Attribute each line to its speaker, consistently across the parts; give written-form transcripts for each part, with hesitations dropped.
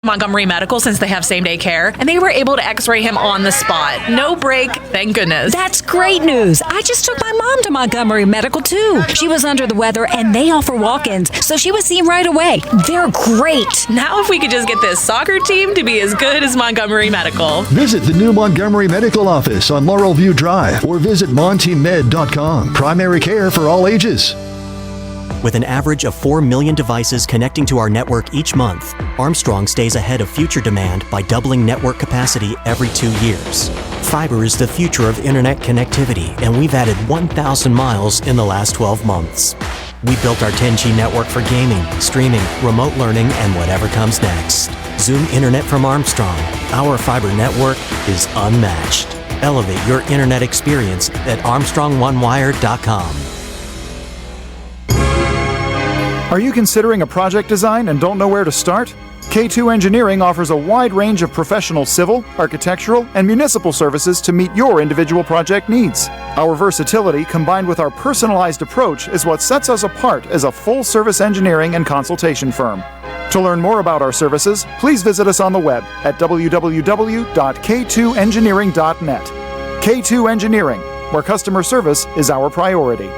Speaker 1: Montgomery Medical since they have same-day care, and they were able to x-ray him on the spot. No break, thank goodness.
Speaker 2: That's great news. I just took my mom to Montgomery Medical, too. She was under the weather, and they offer walk-ins, so she was seen right away. They're great.
Speaker 1: Now if we could just get this soccer team to be as good as Montgomery Medical.
Speaker 3: Visit the new Montgomery Medical office on Laurel View Drive or visit montymed.com. Primary care for all ages.
Speaker 4: With an average of 4 million devices connecting to our network each month, Armstrong stays ahead of future demand by doubling network capacity every 2 years. Fiber is the future of internet connectivity, and we've added 1,000 miles in the last 12 months. We built our 10G network for gaming, streaming, remote learning, and whatever comes next. Zoom Internet from Armstrong. Our fiber network is unmatched. Elevate your internet experience at ArmstrongOneWire.com.
Speaker 5: Are you considering a project design and don't know where to start? K2 Engineering offers a wide range of professional civil, architectural, and municipal services to meet your individual project needs. Our versatility combined with our personalized approach is what sets us apart as a full-service engineering and consultation firm. To learn more about our services, please visit us on the web at www.k2engineering.net. K2 Engineering, where customer service is our priority.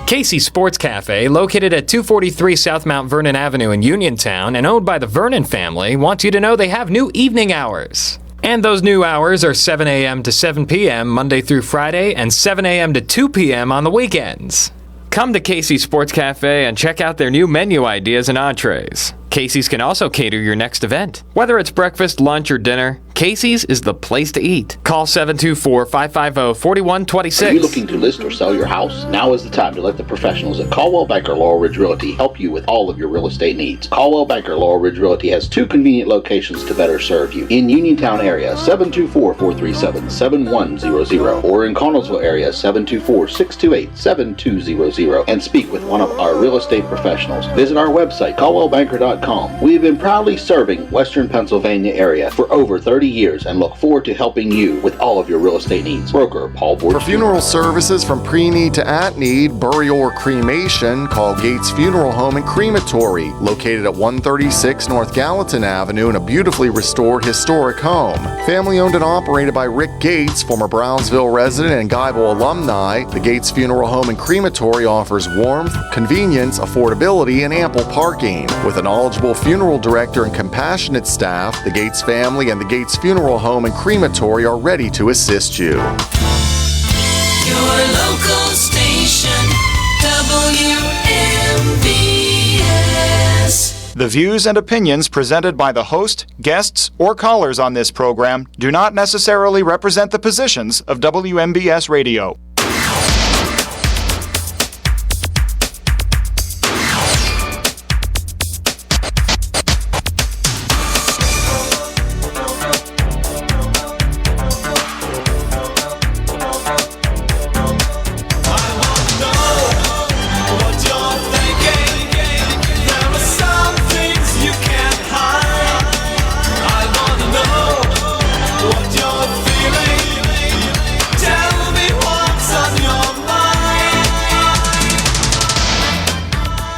Speaker 6: Casey's Sports Cafe, located at 243 South Mount Vernon Avenue in Uniontown and owned by the Vernon family, wants you to know they have new evening hours. And those new hours are 7 a.m. to 7 p.m. Monday through Friday and 7 a.m. to 2 p.m. on the weekends. Come to Casey's Sports Cafe and check out their new menu ideas and entrees. Casey's can also cater your next event. Whether it's breakfast, lunch, or dinner, Casey's is the place to eat. Call 724-550-4126.
Speaker 7: Are you looking to list or sell your house? Now is the time to let the professionals at Caldwell Banker Laurel Ridge Realty help you with all of your real estate needs. Caldwell Banker Laurel Ridge Realty has 2 convenient locations to better serve you. In Uniontown area, 724-437-7100, or in Connellsville area, 724-628-7200, and speak with one of our real estate professionals. Visit our website, caldwellbanker.com. We have been proudly serving Western Pennsylvania area for over 30 years and look forward to helping you with all of your real estate needs. Broker Paul Borges.
Speaker 8: For funeral services from pre-need to at-need, burial or cremation, call Gates Funeral Home and Crematory, located at 136 North Gallatin Avenue in a beautifully restored historic home. Family owned and operated by Rick Gates, former Brownsville resident and Guyville alumni, the Gates Funeral Home and Crematory offers warmth, convenience, affordability, and ample parking. With a knowledgeable funeral director and compassionate staff, the Gates family and the Gates Funeral Home and Crematory are ready to assist you.
Speaker 9: Your local station, WMBS.
Speaker 5: The views and opinions presented by the host, guests, or callers on this program do not necessarily represent the positions of WMBS Radio.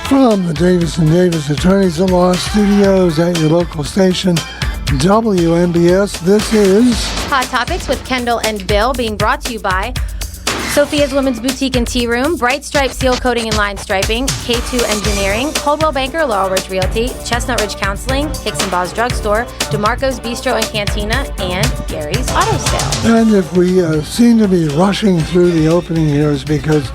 Speaker 10: From the Davis & Davis Attorneys at Law Studios at your local station, WMBS, this is
Speaker 11: Hot Topics with Kendall and Bill, being brought to you by Sophia's Women's Boutique and Tea Room, Bright Stripe Seal Coating and Line Striping, K2 Engineering, Coldwell Banker, Laurel Ridge Realty, Chestnut Ridge Counseling, Hicks & Bob's Drugstore, DeMarco's Bistro and Cantina, and Gary's Auto Sale.
Speaker 10: And if we seem to be rushing through the opening here, it's because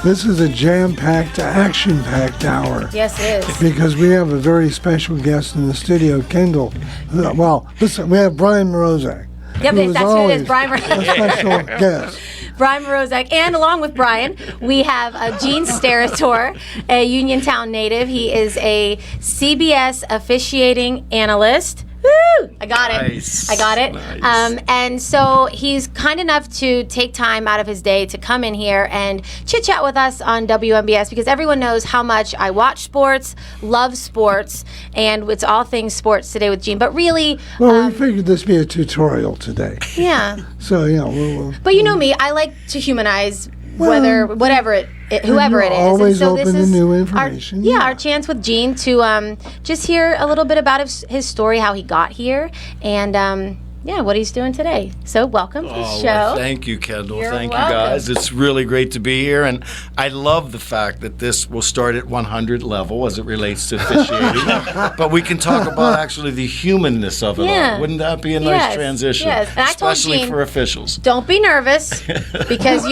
Speaker 10: this is a jam-packed, action-packed hour.
Speaker 11: Yes, it is.
Speaker 10: Because we have a very special guest in the studio, Kendall. Well, listen, we have Brian Morozak.
Speaker 11: Yep, that's who it is, Brian Morozak.
Speaker 10: A special guest.
Speaker 11: Brian Morozak. And along with Brian, we have Gene Steratore, a Uniontown native. He is a CBS officiating analyst. Woo! I got it.
Speaker 12: Nice.
Speaker 11: I got it.
Speaker 12: Nice.
Speaker 11: And so he's kind enough to take time out of his day to come in here and chit-chat with us on WMBS, because everyone knows how much I watch sports, love sports, and it's all things sports today with Gene. But really...
Speaker 10: Well, we figured this would be a tutorial today.
Speaker 11: Yeah.
Speaker 10: So, we'll
Speaker 11: but you know me, I like to humanize whatever it whoever it is. And
Speaker 10: Always
Speaker 11: so this
Speaker 10: open to
Speaker 11: is
Speaker 10: new information.
Speaker 11: our chance with Gene to just hear a little bit about his story, how he got here, and what he's doing today. So welcome to the show.
Speaker 12: Well, thank you, Kendall.
Speaker 11: You're
Speaker 12: Thank
Speaker 11: welcome.
Speaker 12: you, guys. It's really great to be here, and I love the fact that this will start at 100 level as it relates to officiating. But we can talk about actually the humanness of it all. Wouldn't that be a nice transition?
Speaker 11: Yes, and
Speaker 12: especially
Speaker 11: I told Gene,
Speaker 12: for officials.
Speaker 11: Don't be nervous, because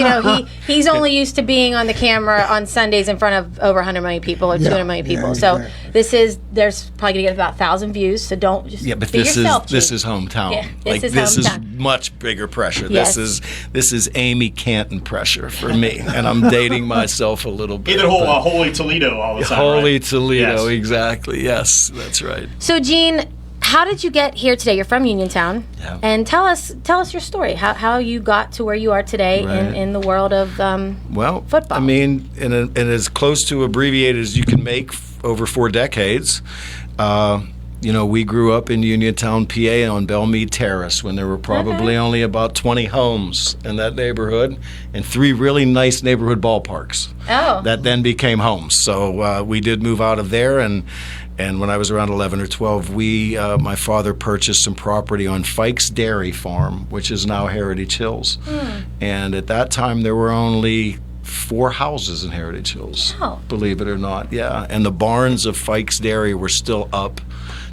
Speaker 11: he's only used to being on the camera on Sundays in front of over 100 million people or 200 million people. So there's probably gonna get about 1,000 views. So don't just
Speaker 12: but
Speaker 11: be yourself,
Speaker 12: this
Speaker 11: Gene.
Speaker 12: is hometown.
Speaker 11: Yeah,
Speaker 12: this is
Speaker 11: hometown.
Speaker 12: much bigger pressure.
Speaker 11: Yes.
Speaker 12: This is Amy Canton pressure for me, and I'm dating myself a little bit.
Speaker 13: Either Holy Toledo all the time.
Speaker 12: Holy
Speaker 13: right?
Speaker 12: Toledo,
Speaker 13: Yes.
Speaker 12: Exactly. Yes, that's right.
Speaker 11: So Gene, how did you get here today? You're from Uniontown, and tell us your story. How you got to where you are today in the world of football.
Speaker 12: I mean, in as close to abbreviated as you can make over 4 decades. We grew up in Uniontown, PA, on Belmead Terrace when there were probably only about 20 homes in that neighborhood and 3 really nice neighborhood ballparks that then became homes. So we did move out of there, and when I was around 11 or 12, my father purchased some property on Fikes Dairy Farm, which is now Heritage Hills. And at that time, there were only 4 houses in Heritage Hills, believe it or not. Yeah, and the barns of Fikes Dairy were still up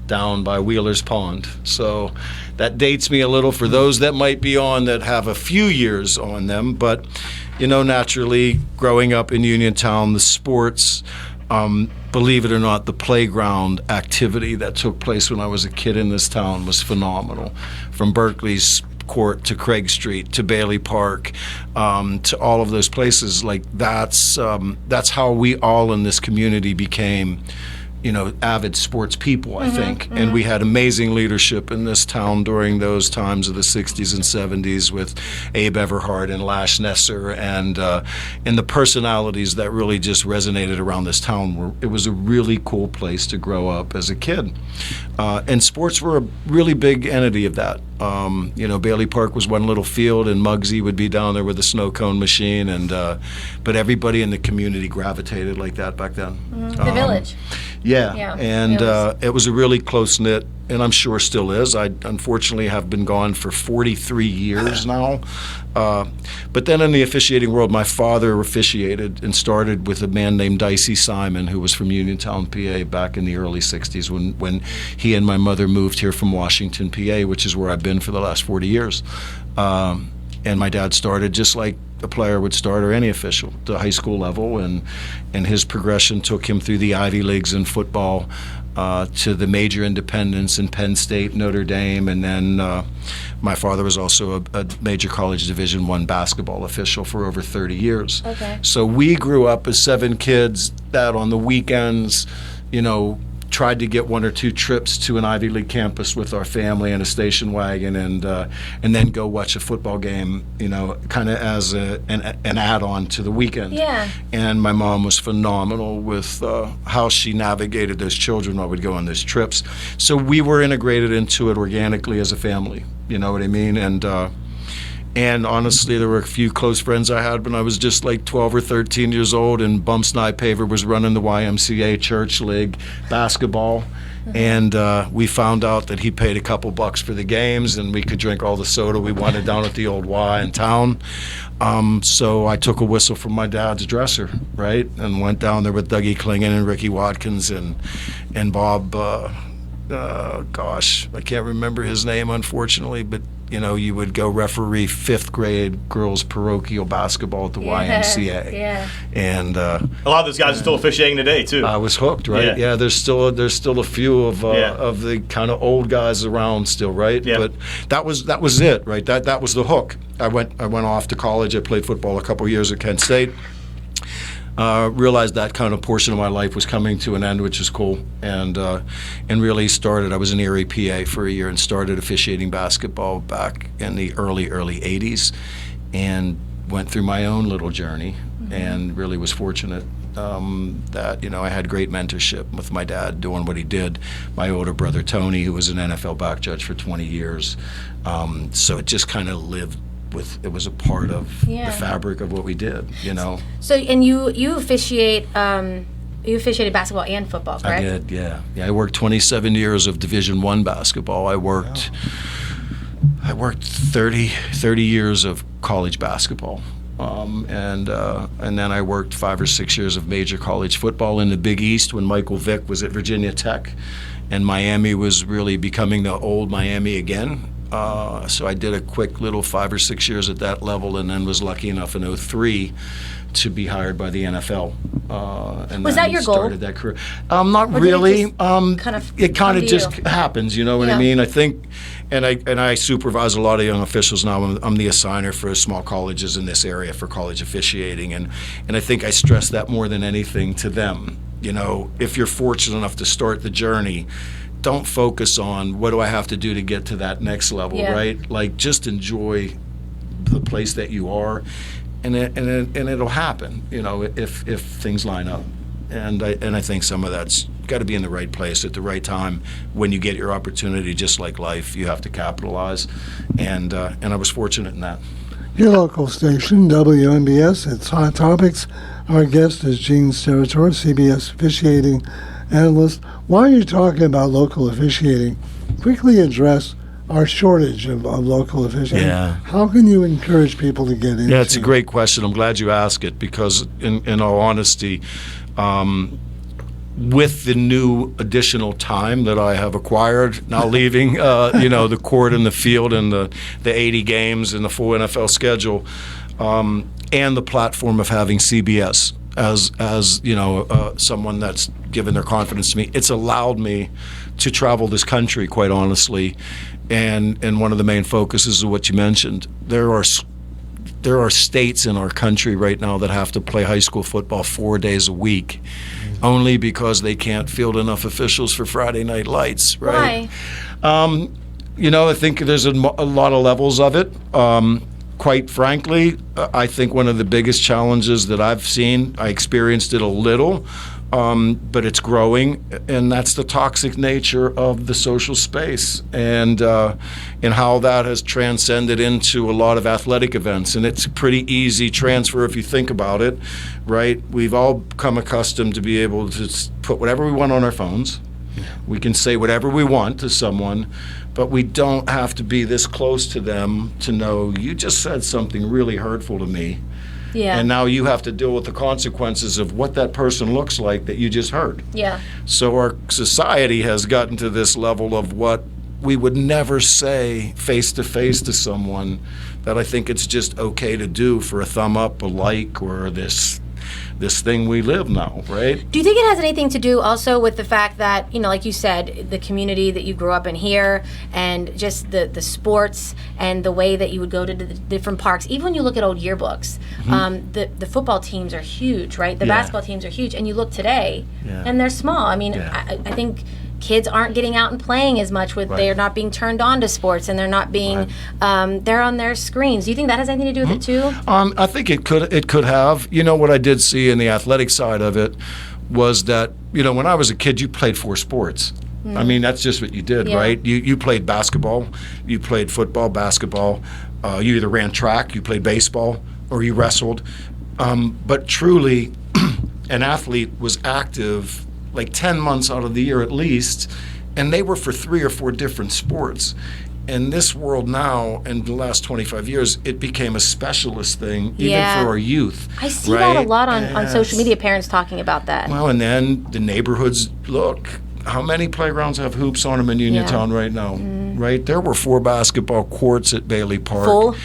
Speaker 12: down by Wheeler's Pond. So that dates me a little for those that might be on that have a few years on them. But, naturally, growing up in Uniontown, the sports, believe it or not, the playground activity that took place when I was a kid in this town was phenomenal. From Berkeley's Court to Craig Street to Bailey Park, to all of those places, that's how we all in this community became avid sports people, I think. And we had amazing leadership in this town during those times of the 60s and 70s with Abe Everhart and Lash Nesser and the personalities that really just resonated around this town. It was a really cool place to grow up as a kid. And sports were a really big entity of that. Bailey Park was one little field, and Muggsy would be down there with a snow cone machine, but everybody in the community gravitated like that back then.
Speaker 11: The village.
Speaker 12: Yeah. And it was a really close-knit, and I'm sure still is. I unfortunately have been gone for 43 years now. But then in the officiating world, my father officiated and started with a man named Dicey Simon, who was from Uniontown, PA, back in the early 60s when he and my mother moved here from Washington, PA, which is where I've been for the last 40 years. And my dad started just like a player would start, or any official, the high school level, and his progression took him through the Ivy Leagues in football, to the major independents in Penn State, Notre Dame, and then my father was also a major college Division I basketball official for over 30 years. So we grew up as 7 kids that on the weekends, tried to get 1 or 2 trips to an Ivy League campus with our family in a station wagon, and then go watch a football game, kind of as an add-on to the weekend. And my mom was phenomenal with how she navigated those children while we'd go on those trips. So we were integrated into it organically as a family, you know what I mean? And honestly, there were a few close friends I had when I was just like 12 or 13 years old, and Bumps Nypaver was running the YMCA Church League basketball. And we found out that he paid a couple bucks for the games, and we could drink all the soda we wanted down at the old Y in town. So I took a whistle from my dad's dresser, right, and went down there with Dougie Klingon and Ricky Watkins and Bob, gosh, I can't remember his name, unfortunately, but you would go referee 5th grade girls parochial basketball at the YMCA. And
Speaker 13: a lot of those guys are still officiating today too.
Speaker 12: I was hooked, right? Yeah, there's still a few of the kind of old guys around still, right? But that was it, right? That was the hook. I went off to college. I played football a couple years at Kent State. Realized that kind of portion of my life was coming to an end, which is cool, and really started. I was in Erie, PA for a year, and started officiating basketball back in the early 80s, and went through my own little journey, and really was fortunate that I had great mentorship with my dad doing what he did. My older brother Tony, who was an NFL back judge for 20 years, so it just kind of lived it was a part of
Speaker 11: Yeah.
Speaker 12: the fabric of what we did, you know.
Speaker 11: So, and you officiate, you officiated basketball and football, correct?
Speaker 12: I did, yeah. I worked 27 years of Division I basketball. I worked 30 years of college basketball. And then I worked 5 or 6 years of major college football in the Big East when Michael Vick was at Virginia Tech, and Miami was really becoming the old Miami again. So I did a quick little 5 or 6 years at that level, and then was lucky enough in '03 to be hired by the NFL. And
Speaker 11: Was
Speaker 12: then
Speaker 11: that your goal?
Speaker 12: started that career. Not
Speaker 11: Or did
Speaker 12: really.
Speaker 11: it just
Speaker 12: It kind of
Speaker 11: to
Speaker 12: just
Speaker 11: you?
Speaker 12: happens. You know what
Speaker 11: Yeah.
Speaker 12: I mean? I think, and I supervise a lot of young officials now. I'm the assigner for small colleges in this area for college officiating, and I think I stress that more than anything to them. You know, if you're fortunate enough to start the journey, don't focus on what do I have to do to get to that next level,
Speaker 11: Yeah.
Speaker 12: right? Like, just enjoy the place that you are, and it'll happen, you know, if things line up. And I think some of that's got to be in the right place at the right time. When you get your opportunity, just like life, you have to capitalize, and I was fortunate in that.
Speaker 10: Your local station, WMBS, it's Hot Topics. Our guest is Gene Steratore, CBS officiating analyst. While you're talking about local officiating, quickly address our shortage of local officiating.
Speaker 12: Yeah.
Speaker 10: How can you encourage people to get into
Speaker 12: Yeah, it's a great question. I'm glad you asked it because, in all honesty, with the new additional time that I have acquired, now leaving, the court and the field and the 80 games and the full NFL schedule, and the platform of having CBS as someone that's given their confidence to me, it's allowed me to travel this country, quite honestly. And one of the main focuses of what you mentioned, there are states in our country right now that have to play high school football 4 days a week, only because they can't field enough officials for Friday night lights, right?
Speaker 11: Why?
Speaker 12: I think there's a lot of levels of it. Quite frankly, I think one of the biggest challenges that I've seen, I experienced it a little, but it's growing, and that's the toxic nature of the social space, and how that has transcended into a lot of athletic events. And it's a pretty easy transfer if you think about it, right? We've all become accustomed to be able to put whatever we want on our phones. We can say whatever we want to someone, but we don't have to be this close to them to know you just said something really hurtful to me.
Speaker 11: Yeah.
Speaker 12: And now you have to deal with the consequences of what that person looks like that you just heard.
Speaker 11: Yeah.
Speaker 12: So our society has gotten to this level of what we would never say face to face to someone, that I think it's just okay to do for a thumb up, a like, or this thing we live now, right?
Speaker 11: Do you think it has anything to do also with the fact that, like you said, the community that you grew up in here, and just the sports and the way that you would go to the different parks? Even when you look at old yearbooks, the football teams are huge, right? The basketball teams are huge, and you look today, and they're small. I mean, I think kids aren't getting out and playing as much they're not being turned on to sports, and they're not being they're on their screens. Do you think that has anything to do with it too?
Speaker 12: I think it could have. What I did see in the athletic side of it was that, when I was a kid, you played 4 sports. I mean, that's just what you did, right? You played basketball, you played football, basketball, you either ran track, you played baseball, or you wrestled. But truly, an athlete was active like 10 months out of the year at least, and they were for 3 or 4 different sports. In this world now, in the last 25 years, it became a specialist thing, even for our youth.
Speaker 11: I see that a lot on social media, parents talking about that.
Speaker 12: Well, and then the neighborhoods, look, how many playgrounds have hoops on them in Uniontown right now, right? There were 4 basketball courts at Bailey Park.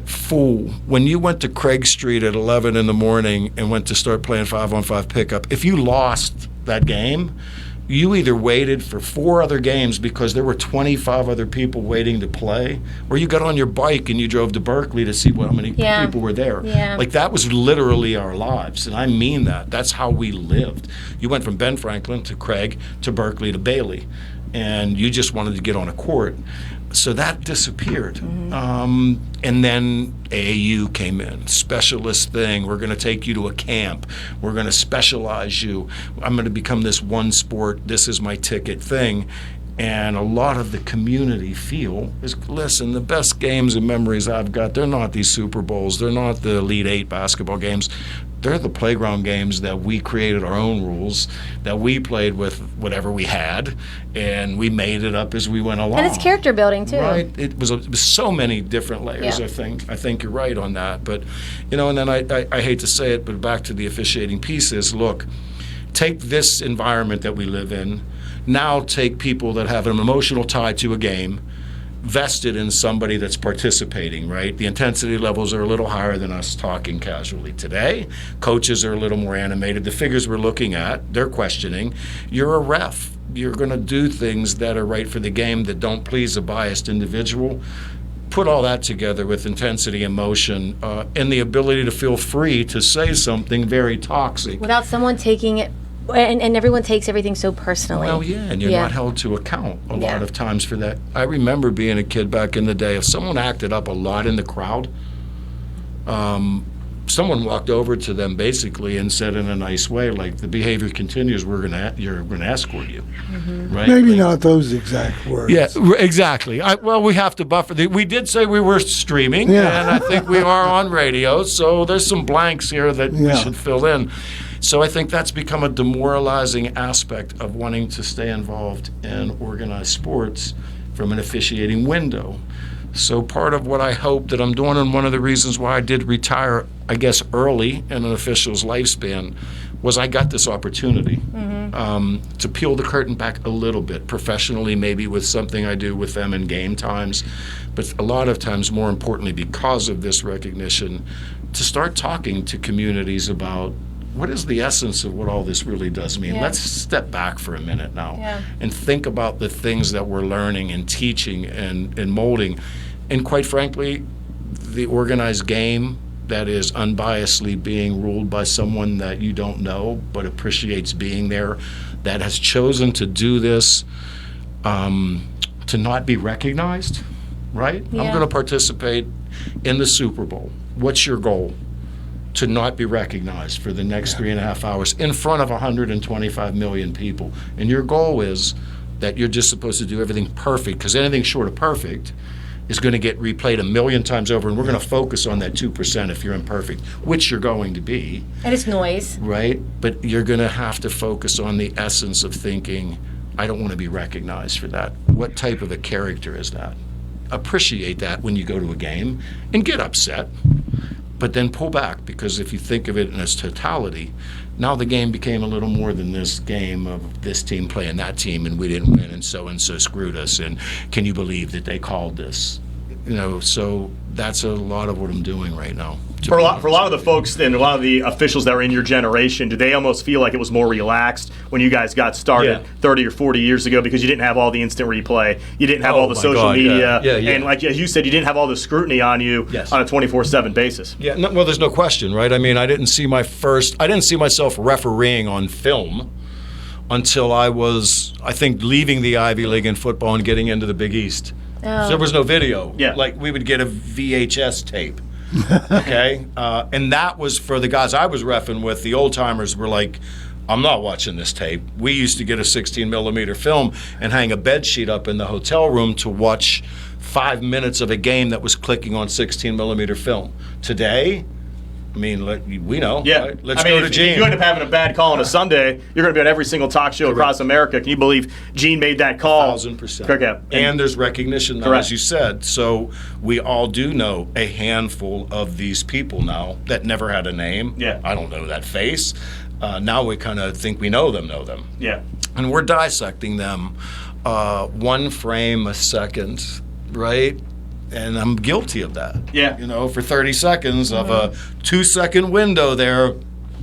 Speaker 12: Full. When you went to Craig Street at 11 in the morning and went to start playing 5-on-5 pickup, if you lost that game, you either waited for 4 other games because there were 25 other people waiting to play, or you got on your bike and you drove to Berkeley to see how many people were there. Like, that was literally our lives, and I mean that. That's how we lived. You went from Ben Franklin to Craig to Berkeley to Bailey, and you just wanted to get on a court. So that disappeared. And then AAU came in, specialist thing. We're going to take you to a camp. We're going to specialize you. I'm going to become this one sport. This is my ticket thing. And a lot of the community feel is, listen, the best games and memories I've got, they're not these Super Bowls, they're not the Elite Eight basketball games. They're the playground games that we created our own rules, that we played with whatever we had, and we made it up as we went along.
Speaker 11: And it's character building too.
Speaker 12: Right. It was so many different layers.
Speaker 11: Yeah.
Speaker 12: I think you're right on that. But and then I hate to say it, but back to the officiating piece is, look, take this environment that we live in. Now take people that have an emotional tie to a game, vested in somebody that's participating, right? The intensity levels are a little higher than us talking casually today. Coaches are a little more animated. The figures we're looking at, they're questioning. You're a ref. You're going to do things that are right for the game that don't please a biased individual. Put all that together with intensity, emotion, and the ability to feel free to say something very toxic.
Speaker 11: Without someone taking it, and everyone takes everything so personally.
Speaker 12: Well, yeah, and you're not held to account a lot of times for that. I remember being a kid back in the day. If someone acted up a lot in the crowd, someone walked over to them basically and said in a nice way, like, the behavior continues, you're going to escort you, right?
Speaker 10: Maybe
Speaker 12: like,
Speaker 10: not those exact words.
Speaker 12: Yeah, exactly. Well, we have to buffer. We did say we were streaming, and I think we are on radio, so there's some blanks here that we should fill in. So I think that's become a demoralizing aspect of wanting to stay involved in organized sports from an officiating window. So part of what I hope that I'm doing, and one of the reasons why I did retire, I guess, early in an official's lifespan, was I got this opportunity to peel the curtain back a little bit, professionally, maybe with something I do with them in game times, but a lot of times, more importantly, because of this recognition, to start talking to communities about what is the essence of what all this really does mean. Let's step back for a minute now and think about the things that we're learning and teaching and molding. And quite frankly, the organized game that is unbiasedly being ruled by someone that you don't know but appreciates being there, that has chosen to do this to not be recognized, right? I'm going to participate in the Super Bowl. What's your goal? To not be recognized for the next 3.5 hours in front of 125 million people. And your goal is that you're just supposed to do everything perfect, because anything short of perfect is going to get replayed 1 million times over, and we're going to focus on that 2% if you're imperfect, which you're going to be.
Speaker 11: And it's noise.
Speaker 12: Right? But you're going to have to focus on the essence of thinking, I don't want to be recognized for that. What type of a character is that? Appreciate that when you go to a game and get upset. But then pull back, because if you think of it in its totality, now the game became a little more than this game of this team playing that team and we didn't win and so screwed us, and can you believe that they called this? So that's a lot of what I'm doing right now.
Speaker 13: For a lot of the folks and a lot of the officials that were in your generation, do they almost feel like it was more relaxed when you guys got started 30 or 40 years ago, because you didn't have all the instant replay, you didn't have all the social media, and like as you said, you didn't have all the scrutiny on you on a 24/7 basis?
Speaker 12: Yeah, well, there's no question, right? I mean, I didn't see myself refereeing on film until I was, I think, leaving the Ivy League in football and getting into the Big East. So there was no video. Like, we would get a VHS tape. Okay? And that was for the guys I was reffing with. The old timers were like, I'm not watching this tape. We used to get a 16 millimeter film and hang a bed sheet up in the hotel room to watch 5 minutes of a game that was clicking on 16 millimeter film. Today, I mean, we know. Right? Let's go to Gene.
Speaker 13: If you end up having a bad call on a Sunday, you're going to be on every single talk show across America. Can you believe Gene made that call?
Speaker 12: 1,000%.
Speaker 13: Okay.
Speaker 12: And there's recognition now, as you said. So we all do know a handful of these people now that never had a name. I don't know that face. Now we kind of think we know them.
Speaker 13: Yeah.
Speaker 12: And we're dissecting them one frame a second, right? And I'm guilty of that.
Speaker 13: Yeah.
Speaker 12: For 30 seconds of a 2-second window there.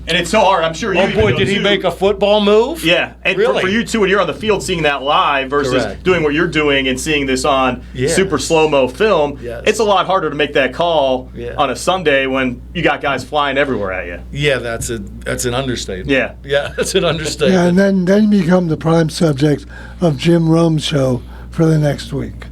Speaker 13: And it's so hard. I'm sure you.
Speaker 12: Oh boy, did he make a football move?
Speaker 13: Yeah, and
Speaker 12: really?
Speaker 13: for you too, when you're on the field seeing that live versus doing what you're doing and seeing this on super slow-mo film, it's a lot harder to make that call on a Sunday when you got guys flying everywhere at you.
Speaker 12: Yeah, that's an understatement.
Speaker 13: Yeah,
Speaker 12: that's an understatement.
Speaker 10: Yeah, and then you become the prime subject of Jim Rome's show for the next week.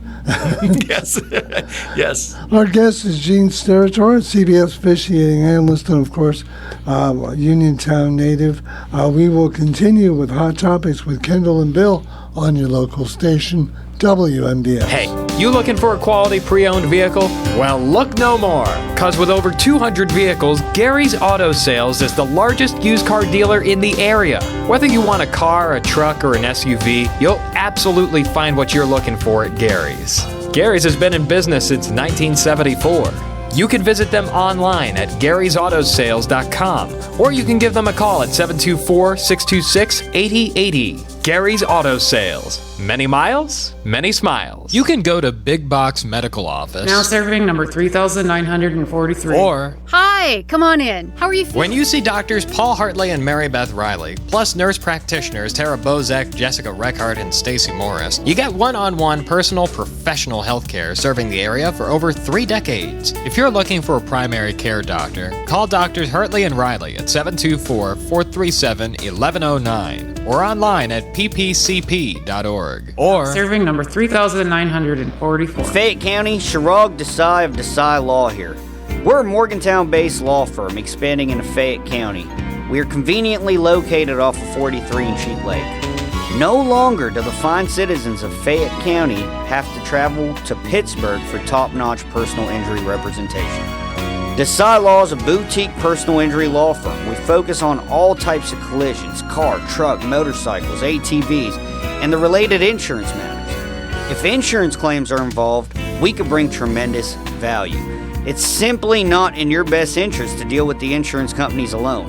Speaker 12: Yes.
Speaker 10: Our guest is Gene Steratore, CBS officiating analyst, and of course, Uniontown native. We will continue with Hot Topics with Kendall and Bill on your local station, WMBS.
Speaker 6: Hey, you looking for a quality pre-owned vehicle? Well, look no more, because with over 200 vehicles, Gary's Auto Sales is the largest used car dealer in the area. Whether you want a car, a truck, or an SUV, you'll absolutely find what you're looking for at Gary's. Gary's has been in business since 1974. You can visit them online at garysautosales.com, or you can give them a call at 724-626-8080. Gary's Auto Sales. Many miles, many smiles. You can go to Big Box Medical Office.
Speaker 14: Now serving number 3943.
Speaker 6: Or
Speaker 15: Hi, come on in. How are you feeling?
Speaker 6: when you see doctors Paul Hartley and Mary Beth Riley, plus nurse practitioners Tara Bozek, Jessica Reckart, and Stacy Morris, you get one-on-one personal professional health care serving the area for over 3 decades. If you're looking for a primary care doctor, call Doctors Hartley and Riley at 724-437-1109 or online at ppcp.org. Or
Speaker 14: serving number 3944.
Speaker 16: Fayette County, Chirag Desai of Desai Law here. We're a Morgantown-based law firm expanding into Fayette County. We are conveniently located off of 43 in Sheep Lake. No longer do the fine citizens of Fayette County have to travel to Pittsburgh for top-notch personal injury representation. Desai Law is a boutique personal injury law firm. We focus on all types of collisions, car, truck, motorcycles, ATVs, and the related insurance matters. If insurance claims are involved, we could bring tremendous value. It's simply not in your best interest to deal with the insurance companies alone.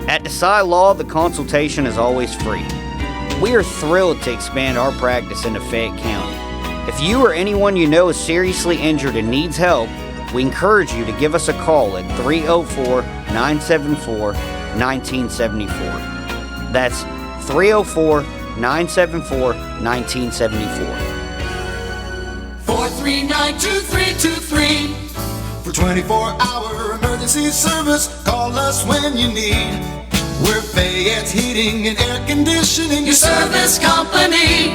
Speaker 16: At Desai Law, the consultation is always free. We are thrilled to expand our practice into Fayette County. If you or anyone you know is seriously injured and needs help, we encourage you to give us a call at 304-974-1974. That's 304-974-1974.
Speaker 9: 439-2323.
Speaker 17: For 24-hour emergency service, call us when you need. We're Fayette's Heating and Air Conditioning,
Speaker 9: Your service company.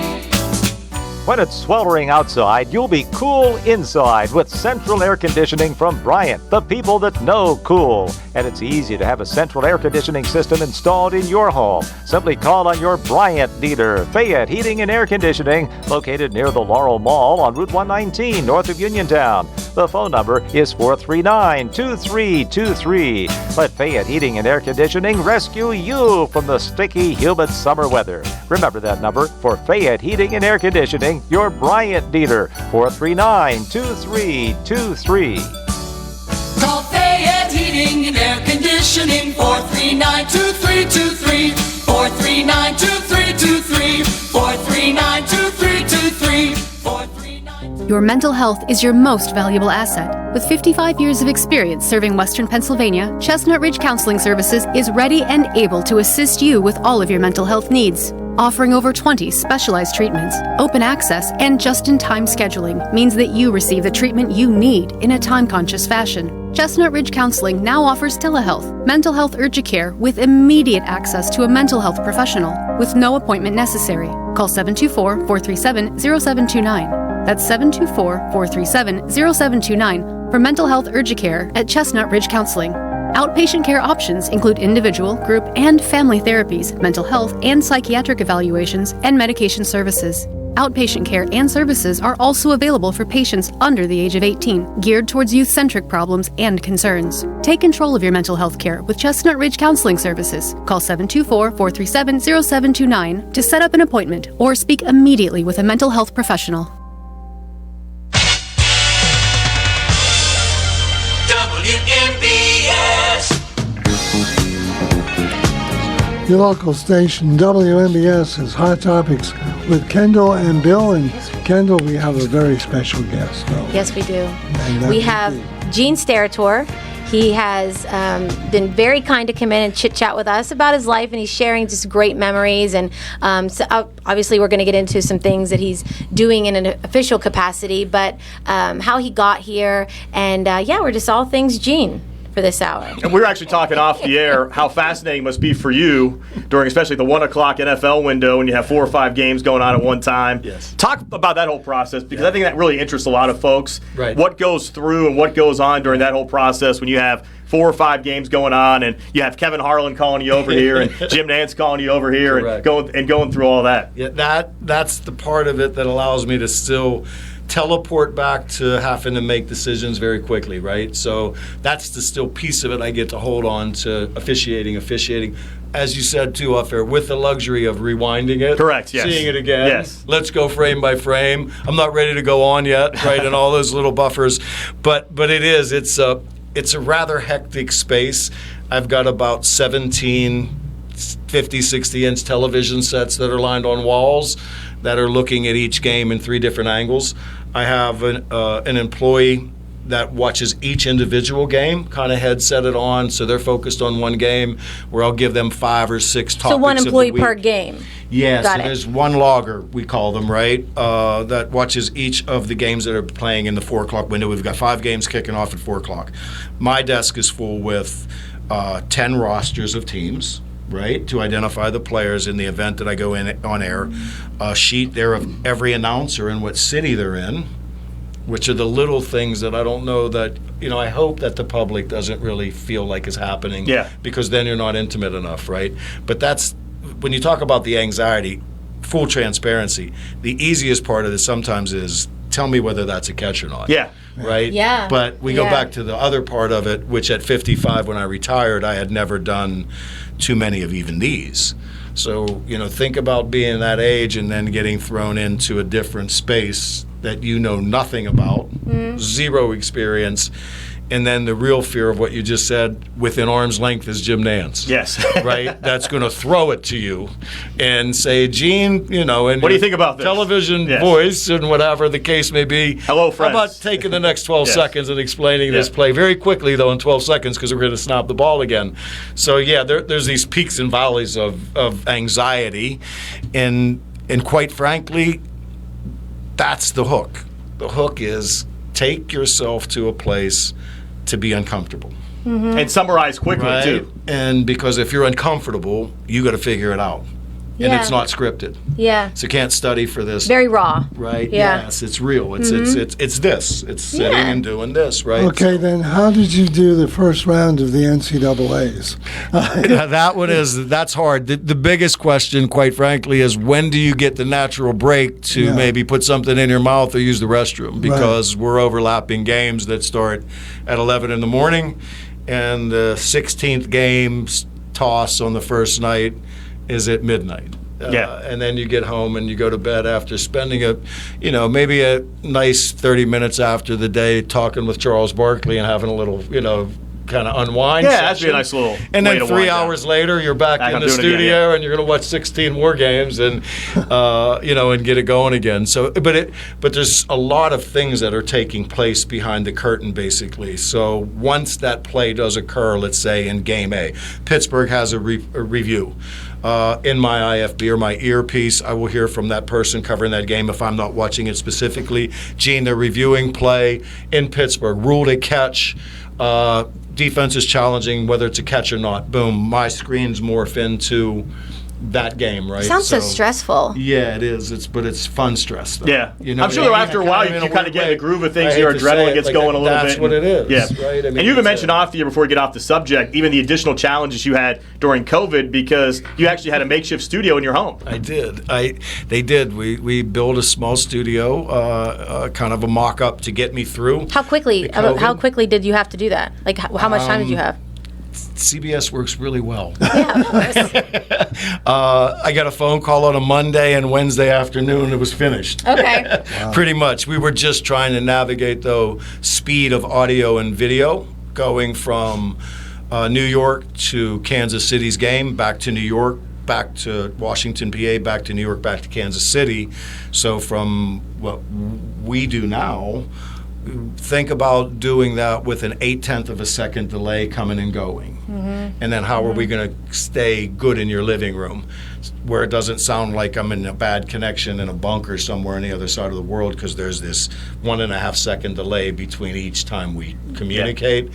Speaker 18: When it's sweltering outside, you'll be cool inside with central air conditioning from Bryant, the people that know cool. And it's easy to have a central air conditioning system installed in your home. Simply call on your Bryant dealer, Fayette Heating and Air Conditioning, located near the Laurel Mall on Route 119, north of Uniontown. The phone number is 439-2323. Let Fayette Heating and Air Conditioning rescue you from the sticky, humid summer weather. Remember that number for Fayette Heating and Air Conditioning, your Bryant dealer, 439-2323.
Speaker 9: Call Fayette Heating and Air Conditioning, 439-2323. 439-2323. 439-2323.
Speaker 15: Your mental health is your most valuable asset. With 55 years of experience serving Western Pennsylvania, Chestnut Ridge Counseling Services is ready and able to assist you with all of your mental health needs. Offering over 20 specialized treatments, open access, and just-in-time scheduling means that you receive the treatment you need in a time-conscious fashion. Chestnut Ridge Counseling now offers telehealth, mental health urgent care with immediate access to a mental health professional with no appointment necessary. Call 724-437-0729. That's 724-437-0729 for mental health urgent care at Chestnut Ridge Counseling. Outpatient care options include individual, group, and family therapies, mental health and psychiatric evaluations, and medication services. Outpatient care and services are also available for patients under the age of 18, geared towards youth-centric problems and concerns. Take control of your mental health care with Chestnut Ridge Counseling Services. Call 724-437-0729 to set up an appointment or speak immediately with a mental health professional.
Speaker 9: WMBS.
Speaker 10: Your local station, WMBS, is Hot Topics with Kendall and Bill. And Kendall, we have a very special guest.
Speaker 11: Yes, we do. We have Gene Steratore. He has been very kind to come in and chit-chat with us about his life, and he's sharing just great memories. And so obviously we're going to get into some things that he's doing in an official capacity, but how he got here. And we're just all things Gene for this hour.
Speaker 13: And we were actually talking off the air how fascinating it must be for you during especially the 1 o'clock NFL window when you have 4 or 5 games going on at one time.
Speaker 12: Yes.
Speaker 13: Talk about that whole process, because I think that really interests a lot of folks.
Speaker 12: Right.
Speaker 13: What goes through and what goes on during that whole process when you have 4 or 5 games going on, and you have Kevin Harlan calling you over here, and Jim Nantz calling you over here, and going through all that.
Speaker 12: Yeah, that's the part of it that allows me to still teleport back to having to make decisions very quickly, right? So that's the still piece of it I get to hold on to officiating. As you said, too, off air, with the luxury of rewinding it.
Speaker 13: Correct, yes.
Speaker 12: Seeing it again.
Speaker 13: Yes.
Speaker 12: Let's go frame by frame. I'm not ready to go on yet, right, and all those little buffers. But it's a rather hectic space. I've got about 17 50, 60-inch television sets that are lined on walls that are looking at each game in 3 different angles. I have an employee that watches each individual game, kind of headset it on, so they're focused on one game, where I'll give them 5 or 6 topics.
Speaker 11: So one employee
Speaker 12: of the week.
Speaker 11: per game.
Speaker 12: Yeah,
Speaker 11: Got
Speaker 12: so
Speaker 11: it.
Speaker 12: there's one logger, we call them, right, that watches each of the games that are playing in the 4 o'clock window. We've got 5 games kicking off at 4 o'clock. My desk is full with 10 rosters of teams, right, to identify the players in the event that I go in on air. A sheet there of every announcer and what city they're in, which are the little things that I don't know that, I hope that the public doesn't really feel like is happening.
Speaker 13: Yeah.
Speaker 12: Because then you're not intimate enough, right? But that's, when you talk about the anxiety, full transparency, the easiest part of this sometimes is tell me whether that's a catch or not.
Speaker 13: Yeah.
Speaker 12: Right?
Speaker 11: Yeah.
Speaker 12: But we go
Speaker 11: Yeah.
Speaker 12: back to the other part of it, which at 55 when I retired, I had never done too many of even these. So, think about being that age and then getting thrown into a different space that you know nothing about, zero experience, and then the real fear of what you just said, within arm's length, is Jim Nantz.
Speaker 13: Yes.
Speaker 12: Right? That's going to throw it to you and say, Gene, and
Speaker 13: what do you think about this?
Speaker 12: Television voice and whatever the case may be.
Speaker 13: Hello, friends.
Speaker 12: How about taking the next 12
Speaker 13: Yes.
Speaker 12: seconds and explaining this
Speaker 13: Yeah.
Speaker 12: play very quickly, though, in 12 seconds, because we're going to snap the ball again. So, yeah, there's these peaks and valleys of anxiety, and quite frankly, that's the hook. The hook is take yourself to a place to be uncomfortable.
Speaker 13: And summarize quickly,
Speaker 12: Right?
Speaker 13: too.
Speaker 12: And because if you're uncomfortable, you got to figure it out. And
Speaker 11: Yeah.
Speaker 12: it's not scripted.
Speaker 11: Yeah.
Speaker 12: So you can't study for this.
Speaker 11: Very raw.
Speaker 12: Right?
Speaker 11: Yeah.
Speaker 12: Yes, it's real. It's this. It's sitting
Speaker 11: Yeah.
Speaker 12: and doing this, right?
Speaker 10: Okay, then how did you do the first round of the NCAAs?
Speaker 12: That's hard. The biggest question, quite frankly, is when do you get the natural break to maybe put something in your mouth or use the restroom? Because we're overlapping games that start at 11 in the morning, and the 16th game toss on the first night is at midnight. And then you get home and you go to bed after spending maybe a nice 30 minutes after the day talking with Charles Barkley and having a little, kind of unwind
Speaker 13: Yeah,
Speaker 12: session.
Speaker 13: that'd be a nice little
Speaker 12: And
Speaker 13: way
Speaker 12: then
Speaker 13: to
Speaker 12: 3
Speaker 13: wind down.
Speaker 12: hours later, you're back in
Speaker 13: I'm
Speaker 12: the
Speaker 13: doing it again,
Speaker 12: studio and you're going to watch 16 more games and, and get it going again. So, but there's a lot of things that are taking place behind the curtain, basically. So once that play does occur, let's say in Game A, Pittsburgh has a review. In my IFB or my earpiece, I will hear from that person covering that game if I'm not watching it specifically. Gene, they're reviewing play in Pittsburgh. Ruled a catch. Defense is challenging whether it's a catch or not. Boom, my screens morph into that game, right?
Speaker 11: Sounds so stressful.
Speaker 12: Yeah, it is. But it's fun stress, though.
Speaker 13: Yeah.
Speaker 12: You
Speaker 13: I'm sure after a while you kind of get in the groove of things, your adrenaline gets going a little bit.
Speaker 12: That's what it is.
Speaker 13: Yeah.
Speaker 12: Right? I mean,
Speaker 13: and you even mentioned off the air before we get off the subject, even the additional challenges you had during COVID because you actually had a makeshift studio in your home.
Speaker 12: I did. They did. We built a small studio, kind of a mock-up to get me through.
Speaker 11: How quickly?
Speaker 12: the COVID.
Speaker 11: How quickly did you have to do that? Like, how much time did you have?
Speaker 12: CBS works really well.
Speaker 11: Yeah, of course.
Speaker 12: I got a phone call on a Monday, and Wednesday afternoon it was finished.
Speaker 11: Okay.
Speaker 12: Pretty much. We were just trying to navigate, though, speed of audio and video, going from New York to Kansas City's game, back to New York, back to Washington, PA, back to New York, back to Kansas City. So from what we do now, think about doing that with an 0.8 of a second delay coming and going. And then how are we going to stay good in your living room where it doesn't sound like I'm in a bad connection in a bunker somewhere on the other side of the world because there's this 1.5 second delay between each time we communicate.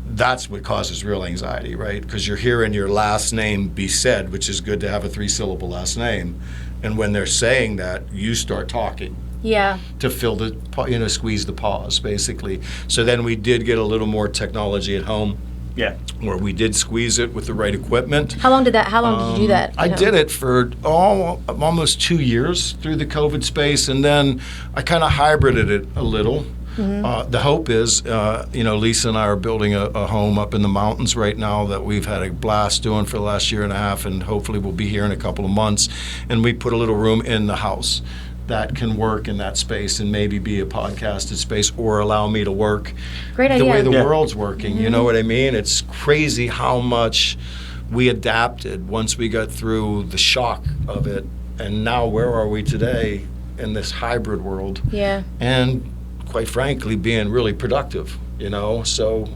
Speaker 12: That's what causes real anxiety, right? Because you're hearing your last name be said, which is good to have a 3-syllable last name. And when they're saying that, you start talking.
Speaker 11: Yeah.
Speaker 12: To fill the, squeeze the pause, basically. So then we did get a little more technology at home.
Speaker 13: Yeah.
Speaker 12: Where we did squeeze it with the right equipment.
Speaker 11: How long did you do that?
Speaker 12: I did it for almost 2 years through the COVID space, and then I kind of hybrided it a little. The hope is, Lisa and I are building a home up in the mountains right now that we've had a blast doing for the last year and a half, and hopefully we'll be here in a couple of months. And we put a little room in the house that can work in that space and maybe be a podcasted space or allow me to work the way the world's working. You know what I mean? It's crazy how much we adapted once we got through the shock of it. And now where are we today in this hybrid world?
Speaker 11: Yeah.
Speaker 12: And quite frankly, being really productive, So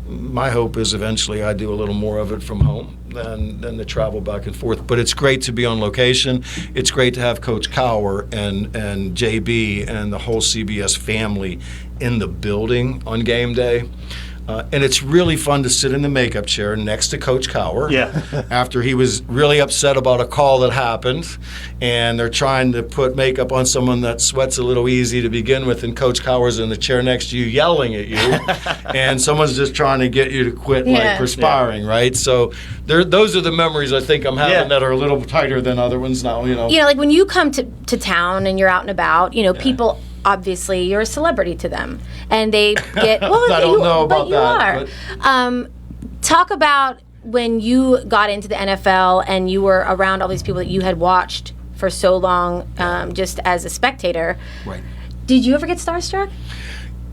Speaker 12: my hope is eventually I do a little more of it from home than the travel back and forth. But it's great to be on location. It's great to have Coach Cower and JB and the whole CBS family in the building on game day. And it's really fun to sit in the makeup chair next to Coach Cower after he was really upset about a call that happened, and they're trying to put makeup on someone that sweats a little easy to begin with, and Coach Cower's in the chair next to you yelling at you, and someone's just trying to get you to quit like perspiring, right? So those are the memories I think I'm having that are a little tighter than other ones now,
Speaker 11: like when you come to town and you're out and about, people... Obviously, you're a celebrity to them, and they get. Well,
Speaker 12: I don't know about
Speaker 11: that. You are. Talk about when you got into the NFL and you were around all these people that you had watched for so long, just as a spectator.
Speaker 12: Right.
Speaker 11: Did you ever get starstruck?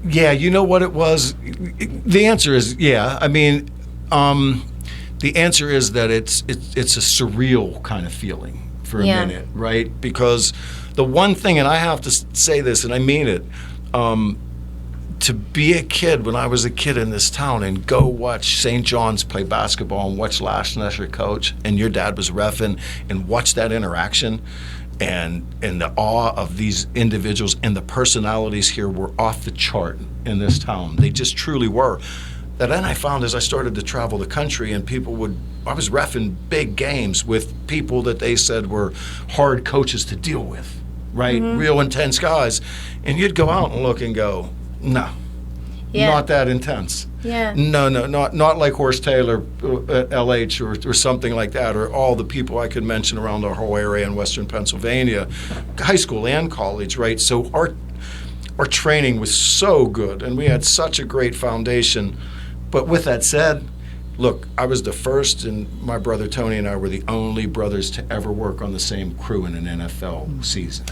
Speaker 12: Yeah, you know what it was. The answer is yeah. I mean, the answer is that it's a surreal kind of feeling for a minute, right? Because the one thing, and I have to say this, and I mean it, to be a kid when I was a kid in this town and go watch St. John's play basketball and watch Lash Nesher coach, and your dad was reffing, and watch that interaction, and the awe of these individuals and the personalities here were off the chart in this town. They just truly were. That then I found as I started to travel the country, and I was reffing big games with people that they said were hard coaches to deal with, right? Real intense guys. And you'd go out and look and go, no, not that intense.
Speaker 11: Yeah.
Speaker 12: No, not like Horst Taylor at LH or something like that, or all the people I could mention around our whole area in Western Pennsylvania, high school and college, right? So our training was so good, and we had such a great foundation. But with that said, look, I was the first, and my brother Tony and I were the only brothers to ever work on the same crew in an NFL season.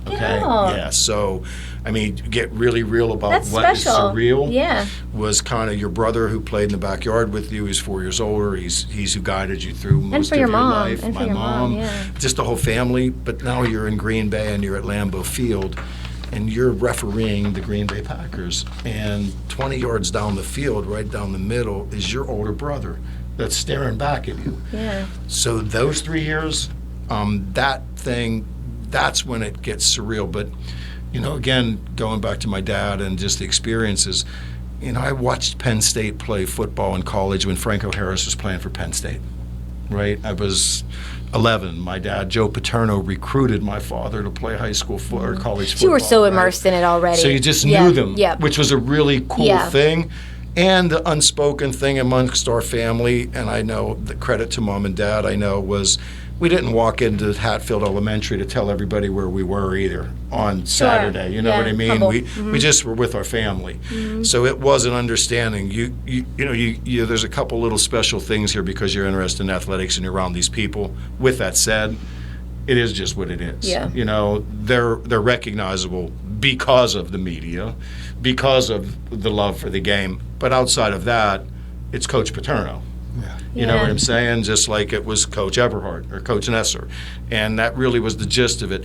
Speaker 12: Okay? Yeah, so, I mean, get really real about
Speaker 11: That's
Speaker 12: what
Speaker 11: special.
Speaker 12: is surreal.
Speaker 11: Yeah.
Speaker 12: Was kind of your brother who played in the backyard with you. He's 4 years older. He's who guided you through most of your life.
Speaker 11: And
Speaker 12: my
Speaker 11: for your
Speaker 12: mom,
Speaker 11: yeah.
Speaker 12: just the whole family. But now you're in Green Bay and you're at Lambeau Field, and you're refereeing the Green Bay Packers, and 20 yards down the field, right down the middle, is your older brother that's staring back at you.
Speaker 11: Yeah.
Speaker 12: So those 3 years, that's when it gets surreal. But, again, going back to my dad and just the experiences, I watched Penn State play football in college when Franco Harris was playing for Penn State, right? I was 11. My dad, Joe Paterno, recruited my father to play high school or college football.
Speaker 11: You were so immersed in it already.
Speaker 12: So you just knew them,
Speaker 11: yeah.
Speaker 12: which was a really cool thing. And the unspoken thing amongst our family, and I know the credit to mom and dad, I know, was we didn't walk into Hatfield Elementary to tell everybody where we were either on Saturday. You know what I mean? We just were with our family. So it was an understanding. You there's a couple little special things here because you're interested in athletics and you're around these people. With that said, it is just what it is.
Speaker 11: Yeah.
Speaker 12: They're recognizable because of the media, because of the love for the game. But outside of that, it's Coach Paterno. You know what I'm saying? Just like it was Coach Eberhardt or Coach Nesser. And that really was the gist of it.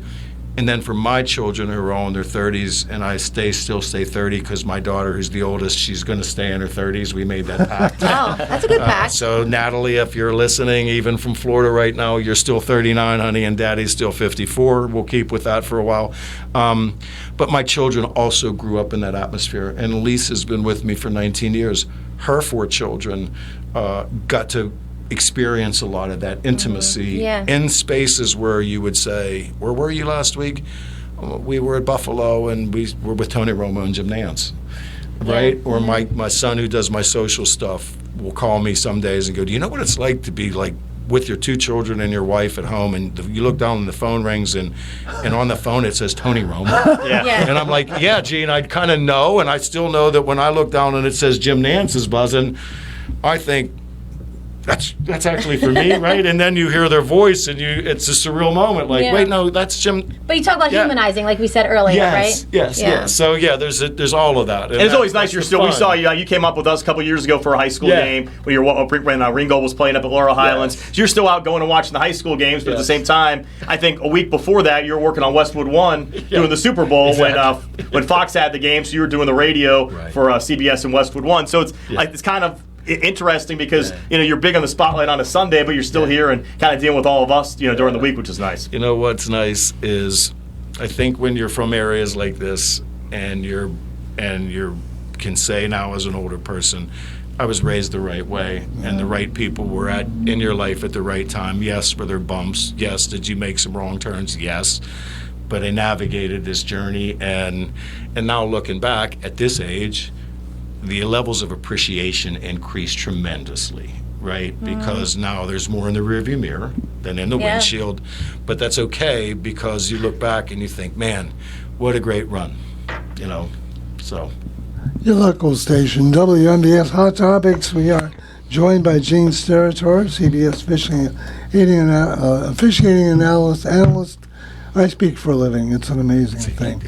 Speaker 12: And then for my children who are all in their 30s, and I still stay 30 because my daughter, who's the oldest, she's going to stay in her 30s. We made that pact.
Speaker 11: Oh, that's a good pact.
Speaker 12: So Natalie, if you're listening, even from Florida right now, you're still 39, honey, and Daddy's still 54. We'll keep with that for a while. But my children also grew up in that atmosphere. And Lisa's been with me for 19 years. Her 4 children got to experience a lot of that intimacy in spaces where you would say, where were you last week? We were at Buffalo and we were with Tony Romo and Jim Nance, right? Or my son who does my social stuff will call me some days and go, do you know what it's like to be like with your 2 children and your wife at home, and you look down and the phone rings, and on the phone it says Tony Romo.
Speaker 13: Yeah.
Speaker 12: And I'm like, yeah, Gene, I kind of know, and I still know that when I look down and it says Jim Nance is buzzing, I think, that's actually for me, right? And then you hear their voice, and it's a surreal moment. Like,
Speaker 11: Yeah.
Speaker 12: wait, no, that's Jim.
Speaker 11: But you talk about
Speaker 12: Yeah.
Speaker 11: humanizing, like we said earlier, right?
Speaker 12: Yes. So there's all of that.
Speaker 13: And it's always nice. We saw you. You came up with us a couple years ago for a high school
Speaker 12: Yeah.
Speaker 13: game when Ringo was playing up at Laurel Highlands. So you're still out going and watching the high school games, but at the same time, I think a week before that, you were working on Westwood One doing the Super Bowl when Fox had the game. So you were doing the radio for CBS and Westwood One. So it's kind of interesting because you're big on the spotlight on a Sunday, but you're still here and kind of dealing with all of us during the week, which is nice.
Speaker 12: You know what's nice is, I think when you're from areas like this and you can say now as an older person, I was raised the right way, and the right people were in your life at the right time. Yes, were there bumps? Yes. Did you make some wrong turns? Yes. But I navigated this journey, and now looking back at this age, the levels of appreciation increase tremendously, right? Because now there's more in the rearview mirror than in the windshield, but that's okay because you look back and you think, man, what a great run, so.
Speaker 10: Your local station, WMBS Hot Topics. We are joined by Gene Steratore, CBS officiating analyst. I speak for a living. It's an amazing thing.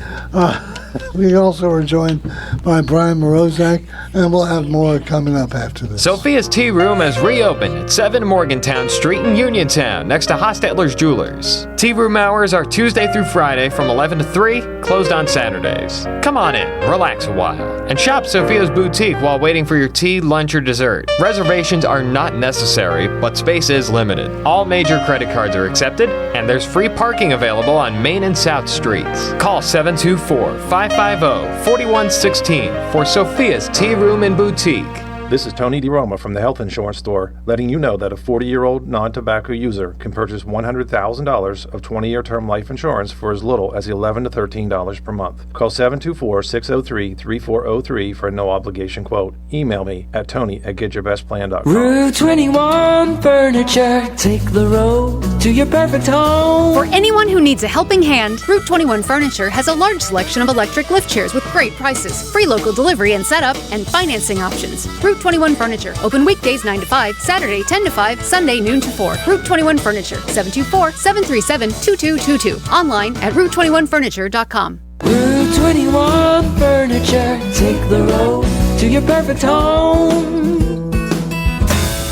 Speaker 10: We also are joined by Brian Morozak, and we'll have more coming up after this.
Speaker 6: Sophia's Tea Room has reopened at 7 Morgantown Street in Uniontown, next to Hostetler's Jewelers. Tea room hours are Tuesday through Friday from 11 to 3, closed on Saturdays. Come on in, relax a while, and shop Sophia's Boutique while waiting for your tea, lunch, or dessert. Reservations are not necessary, but space is limited. All major credit cards are accepted, and there's free parking available on Main and South Streets. Call 724-550-4116 for Sophia's Tea Room and Boutique.
Speaker 19: This is Tony DeRoma from the Health Insurance Store, letting you know that a 40-year-old non-tobacco user can purchase $100,000 of 20-year term life insurance for as little as $11 to $13 per month. Call 724-603-3403 for a no-obligation quote. Email me at tony@getyourbestplan.com.
Speaker 20: Route 21 Furniture, take the road to your perfect home.
Speaker 15: For anyone who needs a helping hand, Route 21 Furniture has a large selection of electric lift chairs with great prices, free local delivery and setup, and financing options. Route 21 Furniture, open weekdays 9 to 5, Saturday 10 to 5, Sunday noon to 4. Route 21 Furniture, 724-737-2222. Online at route21furniture.com.
Speaker 20: Route 21 Furniture, take the road to your perfect home.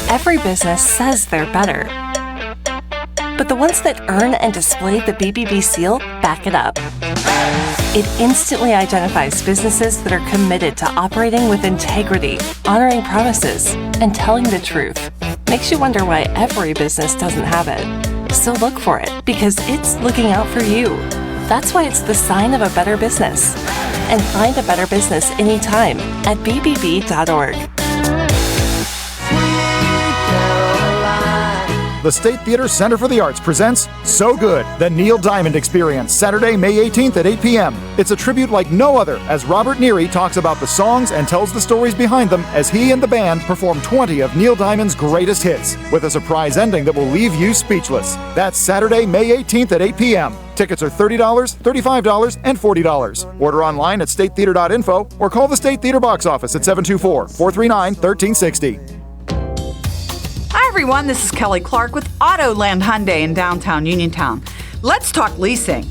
Speaker 21: Every business says they're better, but the ones that earn and display the BBB seal back it up. It instantly identifies businesses that are committed to operating with integrity, honoring promises, and telling the truth. Makes you wonder why every business doesn't have it. So look for it, because it's looking out for you. That's why it's the sign of a better business. And find a better business anytime at bbb.org.
Speaker 5: The State Theater Center for the Arts presents So Good, the Neil Diamond Experience, Saturday, May 18th at 8 p.m. It's a tribute like no other as Robert Neary talks about the songs and tells the stories behind them as he and the band perform 20 of Neil Diamond's greatest hits, with a surprise ending that will leave you speechless. That's Saturday, May 18th at 8 p.m. Tickets are $30, $35, and $40. Order online at statetheater.info or call the State Theater box office at 724-439-1360.
Speaker 22: Hi everyone, this is Kelly Clark with Autoland Hyundai in downtown Uniontown. Let's talk leasing.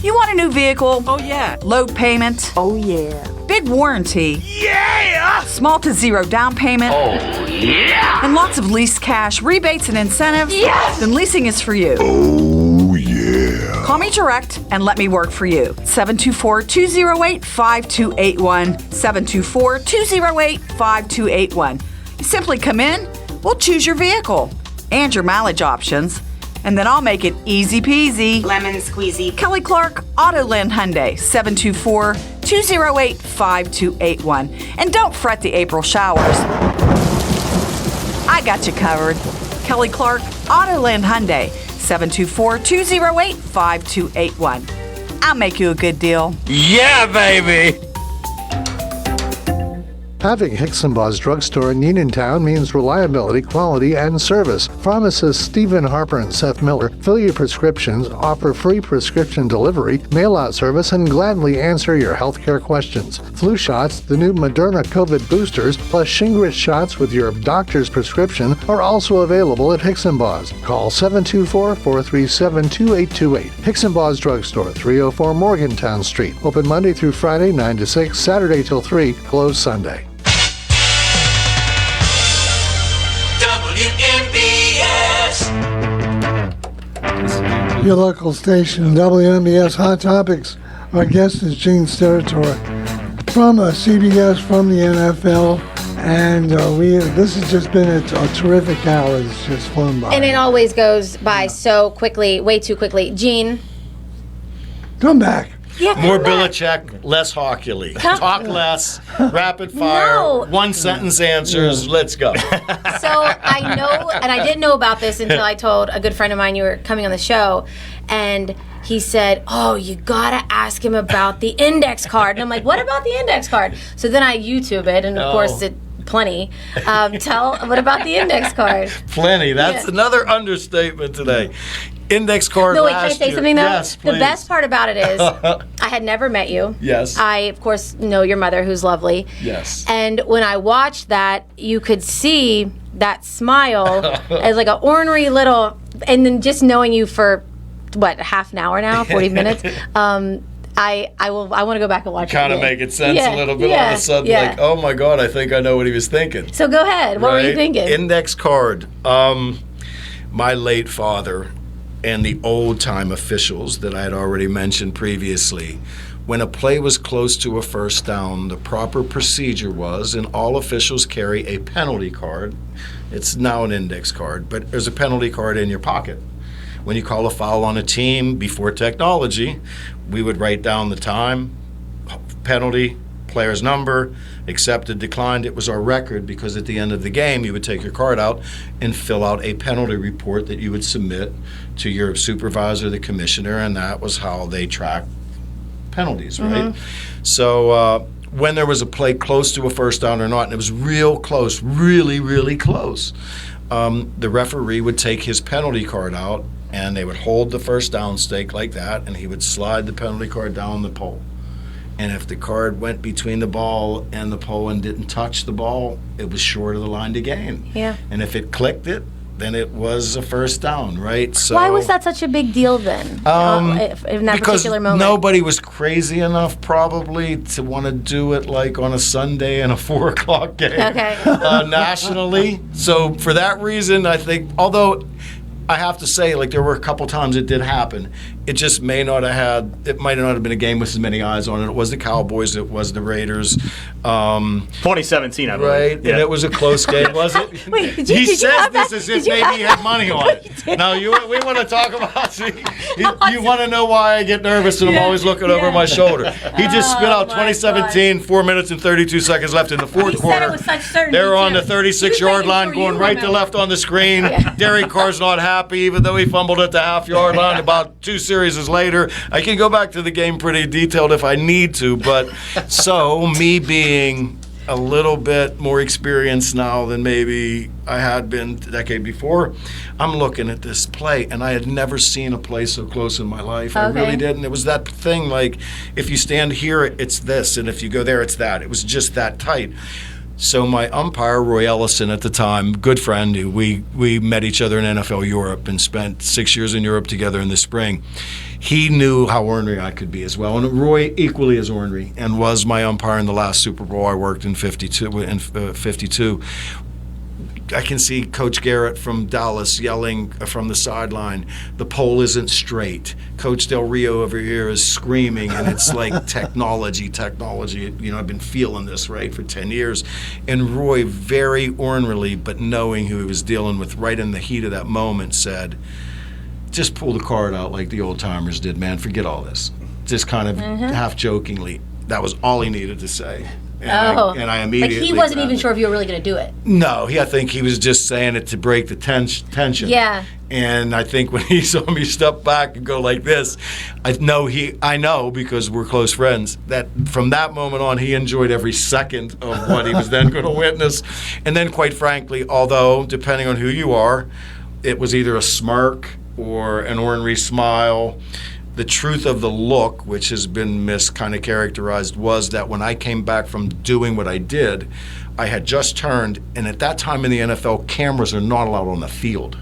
Speaker 22: You want a new vehicle? Oh yeah. Low payment? Oh yeah. Big warranty? Yeah! Small to zero down payment? Oh yeah! And lots of lease cash, rebates and incentives? Yes! Then leasing is for you. Oh yeah! Call me direct and let me work for you. 724-208-5281. 724-208-5281. Simply come in. We'll choose your vehicle and your mileage options, and then I'll make it easy peasy. Lemon squeezy. Kelly Clark, Autoland Hyundai, 724-208-5281. And don't fret the April showers. I got you covered. Kelly Clark, Autoland Hyundai, 724-208-5281. I'll make you a good deal.
Speaker 20: Yeah, baby!
Speaker 10: Having Hicksonbaugh's Drugstore in Uniontown means reliability, quality, and service. Pharmacists Stephen Harper and Seth Miller fill your prescriptions, offer free prescription delivery, mail-out service, and gladly answer your healthcare questions. Flu shots, the new Moderna COVID boosters, plus Shingrix shots with your doctor's prescription are also available at Hicksonbaugh's. Call 724-437-2828. Hicksonbaugh's Drugstore, 304 Morgantown Street. Open Monday through Friday, 9 to 6, Saturday till 3, closed Sunday.
Speaker 9: WMBS.
Speaker 10: Your local station, WMBS Hot Topics. Our guest is Gene Steratore from CBS, from the NFL. And this has just been a terrific hour. It's just flown by.
Speaker 11: And it always goes by so quickly, way too quickly. Gene.
Speaker 10: Come back.
Speaker 11: Yeah,
Speaker 12: more Belichick, less Hawkeye. Talk less, rapid fire, one sentence answers, let's go.
Speaker 11: So I know, and I didn't know about this until I told a good friend of mine you were coming on the show, and he said, "Oh, you gotta ask him about the index card." And I'm like, "What about the index card?" So then I YouTube it, and of course it plenty. What about the index card?
Speaker 12: Plenty. That's another understatement today. Index card.
Speaker 11: No, wait, can I say something though?
Speaker 12: Yes, please.
Speaker 11: The best part about it is I had never met you.
Speaker 12: Yes.
Speaker 11: I, of course, know your mother, who's lovely.
Speaker 12: Yes.
Speaker 11: And when I watched that, you could see that smile as like an ornery little, and then just knowing you for, what, half an hour now, 40 minutes? I want to go back and watch it.
Speaker 12: Kind of make it sense a little bit all of a sudden, like, oh my God, I think I know what he was thinking.
Speaker 11: So go ahead. What were you thinking?
Speaker 12: Index card. My late father and the old-time officials that I had already mentioned previously, when a play was close to a first down, the proper procedure was, and all officials carry a penalty card. It's now an index card, but there's a penalty card in your pocket. When you call a foul on a team before technology, we would write down the time, penalty, player's number, accepted, declined. It was our record because at the end of the game, you would take your card out and fill out a penalty report that you would submit to your supervisor, the commissioner, and that was how they track penalties, right? So when there was a play close to a first down or not, and it was real close, really, really close, the referee would take his penalty card out and they would hold the first down stake like that, and he would slide the penalty card down the pole. And if the card went between the ball and the pole and didn't touch the ball, it was short of the line to gain.
Speaker 11: Yeah.
Speaker 12: And if it clicked it, then it was a first down, right? So
Speaker 11: why was that such a big deal then? In that
Speaker 12: because
Speaker 11: particular moment?
Speaker 12: Nobody was crazy enough probably to want to do it like on a Sunday in a 4 o'clock game nationally. So for that reason, I think, although I have to say, like, there were a couple times it did happen. It just might not have been a game with as many eyes on it. It was the Cowboys, it was the Raiders.
Speaker 13: 2017, I believe.
Speaker 12: Right, and it was a close game, was it?
Speaker 11: Wait,
Speaker 12: he says this as if maybe he had money on it. Now, we want to talk about, you want to know why I get nervous and I'm always looking over my shoulder. He just spit out 2017, 4 minutes and 32 seconds left in the fourth quarter.
Speaker 11: Said it with such certainty,
Speaker 12: They're on the
Speaker 11: too.
Speaker 12: 36-yard line going right to left on the screen. Derek Carr's not happy, even though he fumbled at the half-yard line about 2 series later. I can go back to the game pretty detailed if I need to, but so me being a little bit more experienced now than maybe I had been a decade before, I'm looking at this play, and I had never seen a play so close in my life. I really didn't. It was that thing, like, if you stand here, it's this, and if you go there, it's that. It was just that tight. So my umpire, Roy Ellison at the time, good friend, we met each other in NFL Europe and spent 6 years in Europe together in the spring. He knew how ornery I could be as well, and Roy equally as ornery, and was my umpire in the last Super Bowl I worked in 52. I can see Coach Garrett from Dallas yelling from the sideline, "The pole isn't straight." Coach Del Rio over here is screaming, and it's like technology. You know, I've been feeling this, right, for 10 years. And Roy, very ornerly, but knowing who he was dealing with right in the heat of that moment, said, "Just pull the card out like the old timers did, man. Forget all this." Just kind of half jokingly. That was all he needed to say.
Speaker 11: And
Speaker 12: I immediately
Speaker 11: like he wasn't
Speaker 12: grabbed
Speaker 11: even
Speaker 12: it.
Speaker 11: sure if you were really going to do it.
Speaker 12: No, I think he was just saying it to break the tension.
Speaker 11: Yeah.
Speaker 12: And I think when he saw me step back and go like this, I know because we're close friends, that from that moment on he enjoyed every second of what he was then going to witness. And then, quite frankly, although depending on who you are, it was either a smirk or an ornery smile. The truth of the look, which has been kind of characterized, was that when I came back from doing what I did, I had just turned, and at that time in the NFL, cameras are not allowed on the field.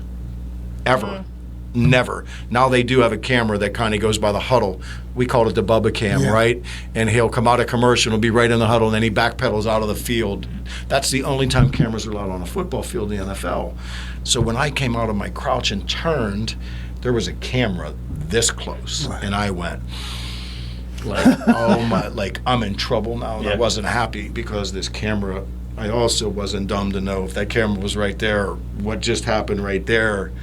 Speaker 12: Ever. Never. Now they do have a camera that kind of goes by the huddle. We call it the Bubba cam, right? And he'll come out of commercial, he'll be right in the huddle, and then he backpedals out of the field. That's the only time cameras are allowed on a football field in the NFL. So when I came out of my crouch and turned, there was a camera this close, and I went like, oh my, like I'm in trouble now. And I wasn't happy because this camera, I also wasn't dumb to know if that camera was right there, what just happened right there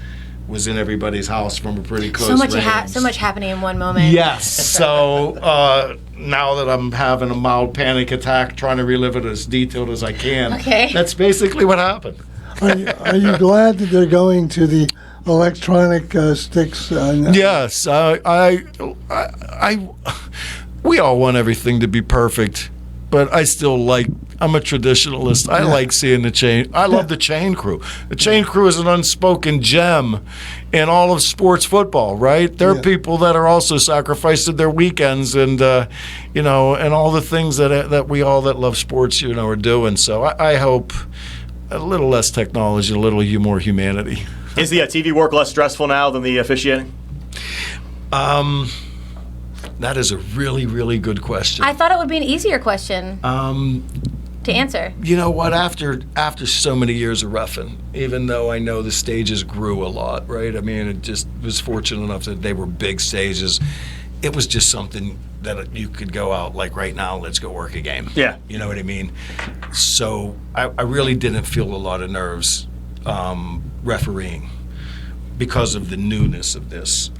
Speaker 12: was in everybody's house from a pretty close range.
Speaker 11: So much happening in one moment.
Speaker 12: Yes. So now that I'm having a mild panic attack, trying to relive it as detailed as I can, that's basically what happened.
Speaker 10: Are you glad that they're going to the electronic sticks?
Speaker 12: Yes. We all want everything to be perfect, but I still I'm a traditionalist. I like seeing the chain. I love the chain crew. The chain crew is an unspoken gem in all of sports football, right? There are people that are also sacrificing their weekends and, and all the things that we all that love sports, are doing. So I hope a little less technology, a little more humanity.
Speaker 13: Is the TV work less stressful now than the officiating?
Speaker 12: That is a really, really good question.
Speaker 11: I thought it would be an easier question to answer.
Speaker 12: You know what? After so many years of reffing, even though I know the stages grew a lot, right? I mean, it just was fortunate enough that they were big stages. It was just something that you could go out like right now, let's go work a game. Yeah. You know what I mean? So I really didn't feel a lot of nerves refereeing because of the newness of this.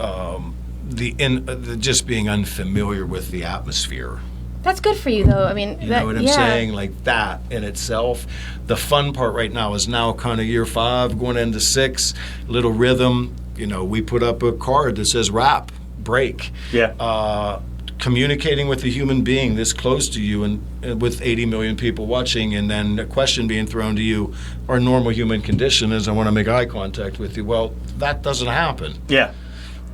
Speaker 12: The just being unfamiliar with the atmosphere.
Speaker 11: That's good for you, though. I mean,
Speaker 12: you know what I'm saying? Like that in itself. The fun part right now is now kind of year 5, going into 6, little rhythm. We put up a card that says wrap, break. Yeah. Communicating with a human being this close to you and with 80 million people watching, and then a question being thrown to you, our normal human condition is I want to make eye contact with you. Well, that doesn't happen. Yeah.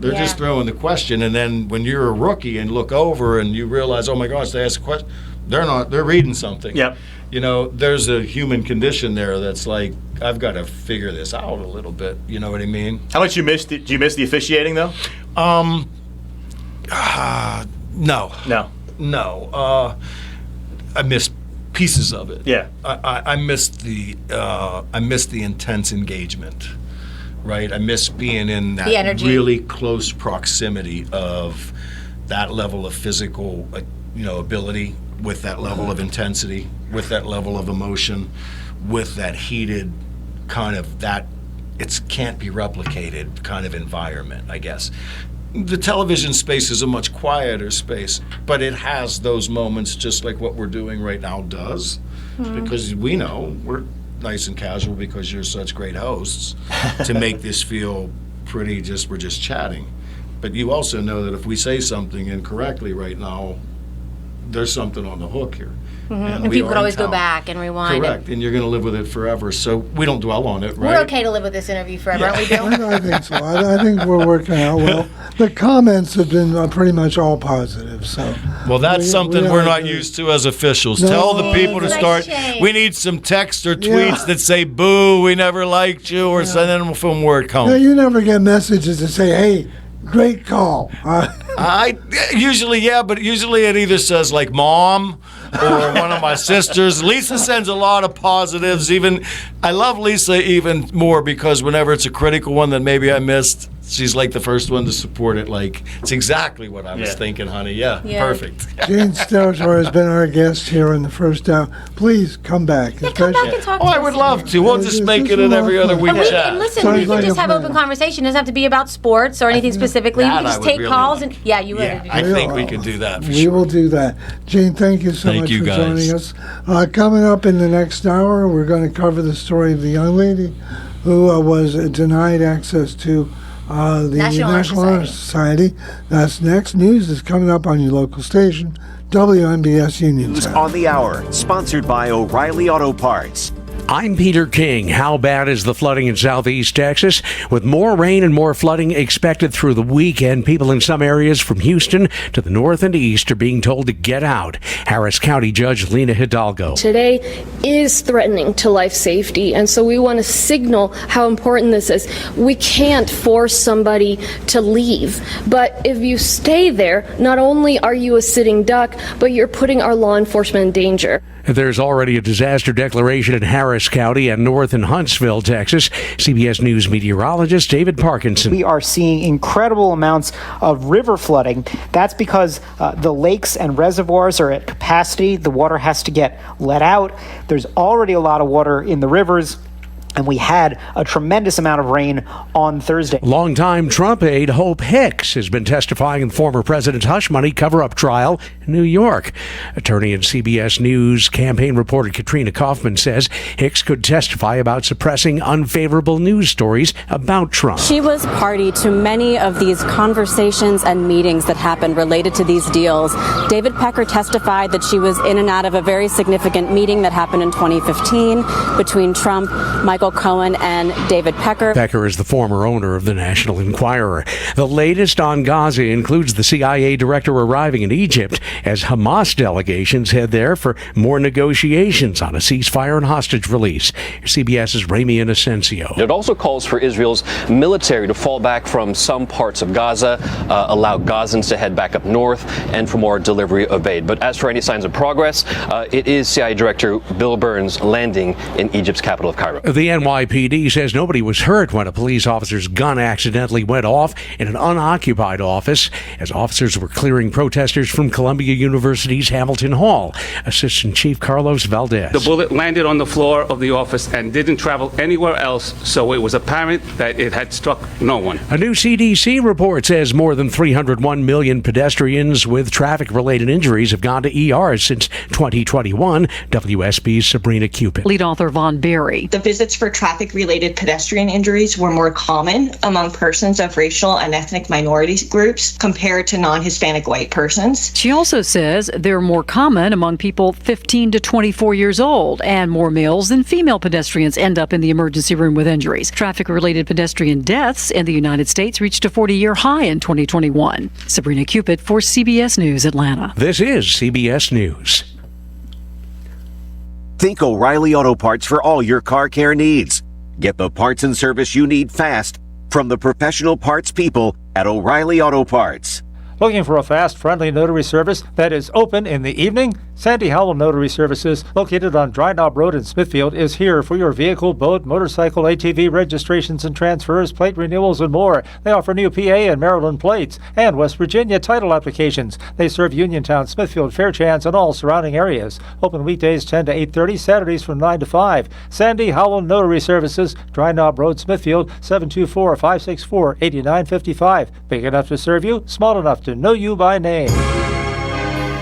Speaker 12: They're just throwing the question, and then when you're a rookie and look over and you realize, oh my gosh, they asked a question, they're reading something. Yep. There's a human condition there that's like, I've got to figure this out a little bit. You know what I mean?
Speaker 13: How much do you miss the officiating though?
Speaker 12: No. I miss pieces of it. Yeah. I miss the intense engagement. Right, I miss being in that really close proximity of that level of physical, ability, with that level of intensity, with that level of emotion, with that heated kind of it can't be replicated kind of environment, I guess. The television space is a much quieter space, but it has those moments just like what we're doing right now does, because we know we're nice and casual because you're such great hosts to make this feel pretty we're just chatting. But you also know that if we say something incorrectly right now, there's something on the hook here.
Speaker 11: And people could always go back and rewind.
Speaker 12: Correct, and you're going to live with it forever. So we don't dwell on it, right?
Speaker 11: We're okay to live with this interview forever, aren't we, Bill?
Speaker 10: I think so. I think we're working out well. The comments have been pretty much all positive. So.
Speaker 12: Well, that's something we're not used to as officials.
Speaker 10: No.
Speaker 12: Tell the people to start.
Speaker 11: Shame.
Speaker 12: We need some text or tweets that say, boo, we never liked you, or send them from where it comes.
Speaker 10: No, you never get messages that say, hey, great call.
Speaker 12: I usually, but usually it either says like mom or one of my sisters. Lisa sends a lot of positives. I love Lisa even more because whenever it's a critical one that maybe I missed, she's like the first one to support it. Like, it's exactly what I was thinking, honey. Yeah, perfect.
Speaker 10: Gene Steratore has been our guest here in the first hour. Please come back.
Speaker 11: Come back and talk to us.
Speaker 12: I would love to. We'll just make it an every other week chat.
Speaker 11: And listen, we can just have open conversation. It doesn't have to be about sports or anything specifically. We can just take calls and you would.
Speaker 12: I think we can do that.
Speaker 10: We will do that. Gene, thank you so much for joining us. Coming up in the next hour, we're going to cover the story of the young lady who was denied access to the National Honor Society. That's next. News is coming up on your local station, WMBS Uniontown.
Speaker 1: On the Hour, sponsored by O'Reilly Auto Parts.
Speaker 2: I'm Peter King. How bad is the flooding in southeast Texas? With more rain and more flooding expected through the weekend, people in some areas from Houston to the north and east are being told to get out. Harris County Judge Lena Hidalgo.
Speaker 23: Today is threatening to life safety, and so we want to signal how important this is. We can't force somebody to leave, but if you stay there, not only are you a sitting duck, but you're putting our law enforcement in danger.
Speaker 2: There's already a disaster declaration in Harris County and north in Huntsville, Texas. CBS News meteorologist David Parkinson.
Speaker 24: We are seeing incredible amounts of river flooding. That's because the lakes and reservoirs are at capacity. The water has to get let out. There's already a lot of water in the rivers. And we had a tremendous amount of rain on Thursday.
Speaker 2: Longtime Trump aide Hope Hicks has been testifying in the former president's hush money cover-up trial in New York. Attorney and CBS News campaign reporter Katrina Kaufman says Hicks could testify about suppressing unfavorable news stories about Trump.
Speaker 25: She was party to many of these conversations and meetings that happened related to these deals. David Pecker testified that she was in and out of a very significant meeting that happened in 2015 between Trump, Michael Cohen, and David Pecker.
Speaker 2: Pecker is the former owner of the National Enquirer. The latest on Gaza includes the CIA director arriving in Egypt as Hamas delegations head there for more negotiations on a ceasefire and hostage release. CBS's Rami Inocencio.
Speaker 26: It also calls for Israel's military to fall back from some parts of Gaza, allow Gazans to head back up north, and for more delivery of aid. But as for any signs of progress, it is CIA Director Bill Burns landing in Egypt's capital of Cairo.
Speaker 2: The NYPD says nobody was hurt when a police officer's gun accidentally went off in an unoccupied office as officers were clearing protesters from Columbia University's Hamilton Hall. Assistant Chief Carlos Valdez.
Speaker 27: The bullet landed on the floor of the office and didn't travel anywhere else, so it was apparent that it had struck no one.
Speaker 2: A new CDC report says more than 301 million pedestrians with traffic-related injuries have gone to ERs since 2021. WSB's Sabrina Cupid.
Speaker 28: Lead author Von Berry.
Speaker 29: The visits for traffic-related pedestrian injuries were more common among persons of racial and ethnic minority groups compared to non-Hispanic white persons.
Speaker 28: She also says they're more common among people 15 to 24 years old, and more males than female pedestrians end up in the emergency room with injuries. Traffic-related pedestrian deaths in the United States reached a 40-year high in 2021. Sabrina Cupid for CBS News, Atlanta.
Speaker 2: This is CBS News.
Speaker 1: Think O'Reilly Auto Parts for all your car care needs. Get the parts and service you need fast from the professional parts people at O'Reilly Auto Parts.
Speaker 19: Looking for a fast, friendly notary service that is open in the evening? Sandy Howell Notary Services, located on Dry Knob Road in Smithfield, is here for your vehicle, boat, motorcycle, ATV registrations and transfers, plate renewals, and more. They offer new PA and Maryland plates and West Virginia title applications. They serve Uniontown, Smithfield, Fairchance, and all surrounding areas. Open weekdays 10 to 8:30, Saturdays from 9 to 5. Sandy Howell Notary Services, Dry Knob Road, Smithfield, 724-564-8955. Big enough to serve you, small enough to know you by name.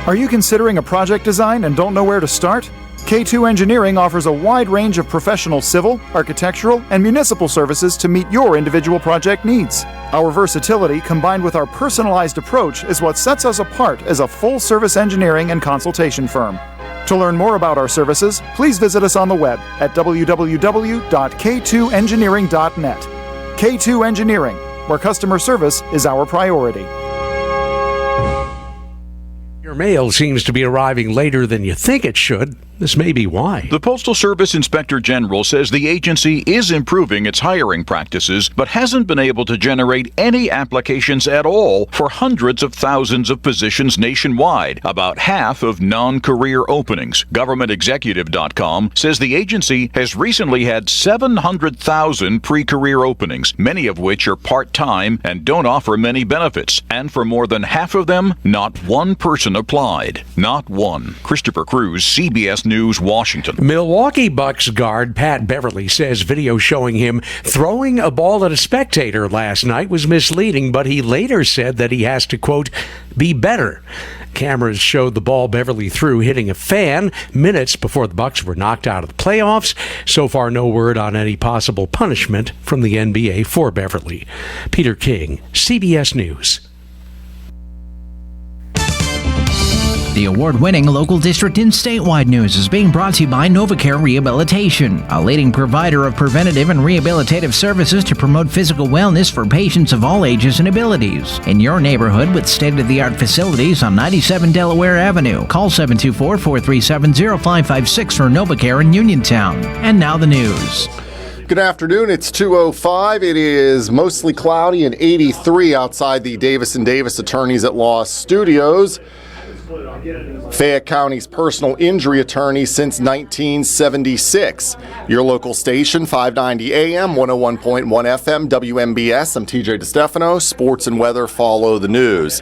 Speaker 5: Are you considering a project design and don't know where to start? K2 Engineering offers a wide range of professional civil, architectural, and municipal services to meet your individual project needs. Our versatility combined with our personalized approach is what sets us apart as a full-service engineering and consultation firm. To learn more about our services, please visit us on the web at www.k2engineering.net. K2 Engineering, where customer service is our priority.
Speaker 2: mail seems to be arriving later than you think it should. This may be why.
Speaker 3: The Postal Service Inspector General says the agency is improving its hiring practices, but hasn't been able to generate any applications at all for hundreds of thousands of positions nationwide, about half of non-career openings. GovernmentExecutive.com says the agency has recently had 700,000 pre-career openings, many of which are part-time and don't offer many benefits. And for more than half of them, not one person applied. Not one. Christopher Cruz, CBS News, Washington.
Speaker 2: Milwaukee Bucks guard Pat Beverly says video showing him throwing a ball at a spectator last night was misleading, but he later said that he has to, quote, be better. Cameras showed the ball Beverly threw hitting a fan minutes before the Bucks were knocked out of the playoffs. So far, no word on any possible punishment from the NBA for Beverly. Peter King, CBS News.
Speaker 4: The award-winning local district and statewide news is being brought to you by NovaCare Rehabilitation, a leading provider of preventative and rehabilitative services to promote physical wellness for patients of all ages and abilities. In your neighborhood with state-of-the-art facilities on 97 Delaware Avenue. Call 724-437-0556 for NovaCare in Uniontown. And now the news.
Speaker 6: Good afternoon. It's 2:05. It is mostly cloudy and 83 outside the Davis & Davis Attorneys at Law Studios. Fayette County's personal injury attorney since 1976. Your local station, 590 AM, 101.1 FM, WMBS. I'm TJ DeStefano. Sports and weather follow the news.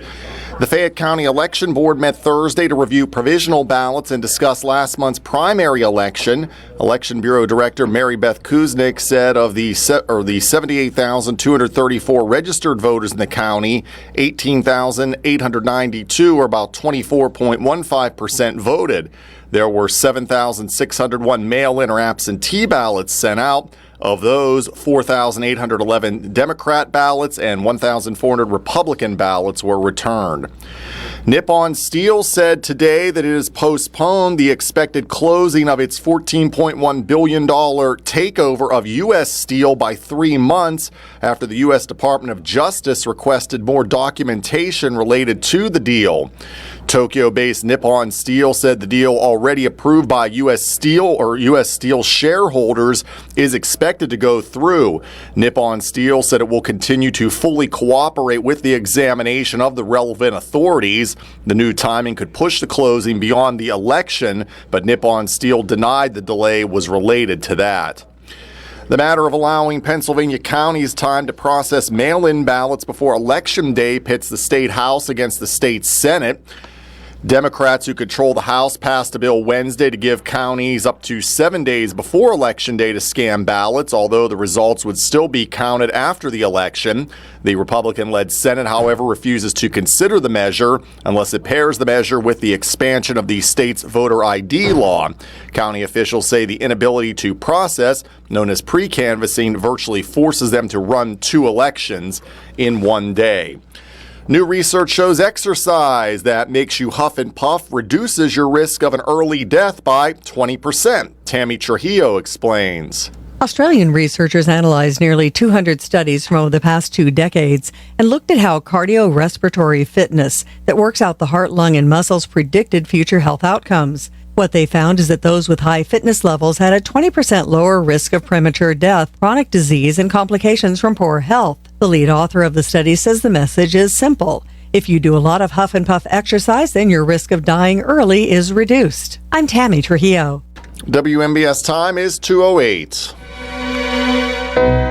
Speaker 6: The Fayette County Election Board met Thursday to review provisional ballots and discuss last month's primary election. Election Bureau Director Mary Beth Kuznick said of the 78,234 registered voters in the county, 18,892, or about 24.15%, voted. There were 7,601 mail-in or absentee ballots sent out. Of those, 4,811 Democrat ballots and 1,400 Republican ballots were returned. Nippon Steel said today that it has postponed the expected closing of its $14.1 billion takeover of U.S. Steel by 3 months after the U.S. Department of Justice requested more documentation related to the deal. Tokyo-based Nippon Steel said the deal already approved by U.S. Steel shareholders is expected to go through. Nippon Steel said it will continue to fully cooperate with the examination of the relevant authorities. The new timing could push the closing beyond the election, but Nippon Steel denied the delay was related to that. The matter of allowing Pennsylvania counties time to process mail-in ballots before Election Day pits the state House against the state Senate. Democrats who control the House passed a bill Wednesday to give counties up to 7 days before Election Day to scan ballots, although the results would still be counted after the election. The Republican-led Senate, however, refuses to consider the measure unless it pairs the measure with the expansion of the state's voter ID law. County officials say the inability to process, known as pre-canvassing, virtually forces them to run 2 elections in one day. New research shows exercise that makes you huff and puff reduces your risk of an early death by 20%. Tammy Trujillo explains.
Speaker 7: Australian researchers analyzed nearly 200 studies from over the past 2 decades and looked at how cardiorespiratory fitness that works out the heart, lung, and muscles predicted future health outcomes. What they found is that those with high fitness levels had a 20% lower risk of premature death, chronic disease, and complications from poor health. The lead author of the study says the message is simple. If you do a lot of huff and puff exercise, then your risk of dying early is reduced. I'm Tammy Trujillo.
Speaker 6: WMBS time is 2:08.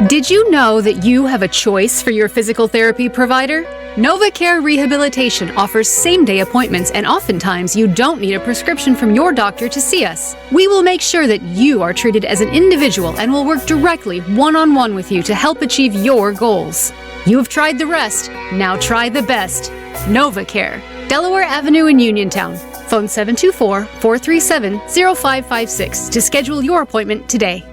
Speaker 15: Did you know that you have a choice for your physical therapy provider? NovaCare Rehabilitation offers same-day appointments, and oftentimes you don't need a prescription from your doctor to see us. We will make sure that you are treated as an individual and will work directly one-on-one with you to help achieve your goals. You have tried the rest, now try the best. NovaCare, Delaware Avenue in Uniontown. Phone 724-437-0556 to schedule your appointment today.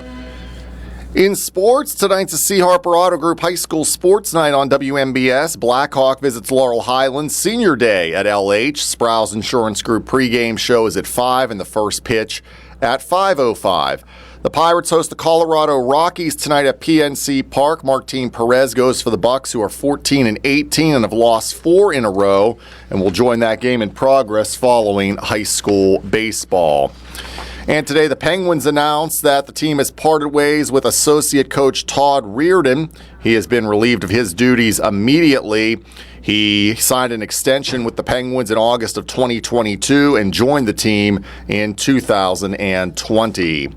Speaker 6: In sports, tonight's a C. Harper Auto Group High School Sports Night on WMBS. Blackhawk visits Laurel Highlands Senior Day at LH. Sprouse Insurance Group pregame show is at 5 and the first pitch at 5:05. The Pirates host the Colorado Rockies tonight at PNC Park. Martin Perez goes for the Bucks, who are 14-18 and have lost 4 in a row, and will join that game in progress following high school baseball. And today, the Penguins announced that the team has parted ways with associate coach Todd Reardon. He has been relieved of his duties immediately. He signed an extension with the Penguins in August of 2022 and joined the team in 2020.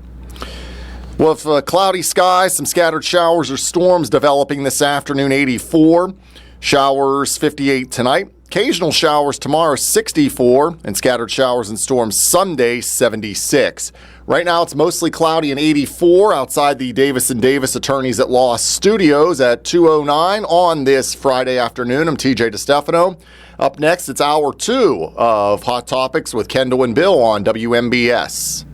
Speaker 6: With cloudy skies, some scattered showers or storms developing this afternoon, 84. Showers, 58 tonight. Occasional showers tomorrow, 64, and scattered showers and storms Sunday, 76. Right now, it's mostly cloudy and 84 outside the Davis & Davis Attorneys at Law Studios at 2:09 on this Friday afternoon. I'm TJ DeStefano. Up next, it's hour 2 of Hot Topics with Kendall and Bill on WMBS.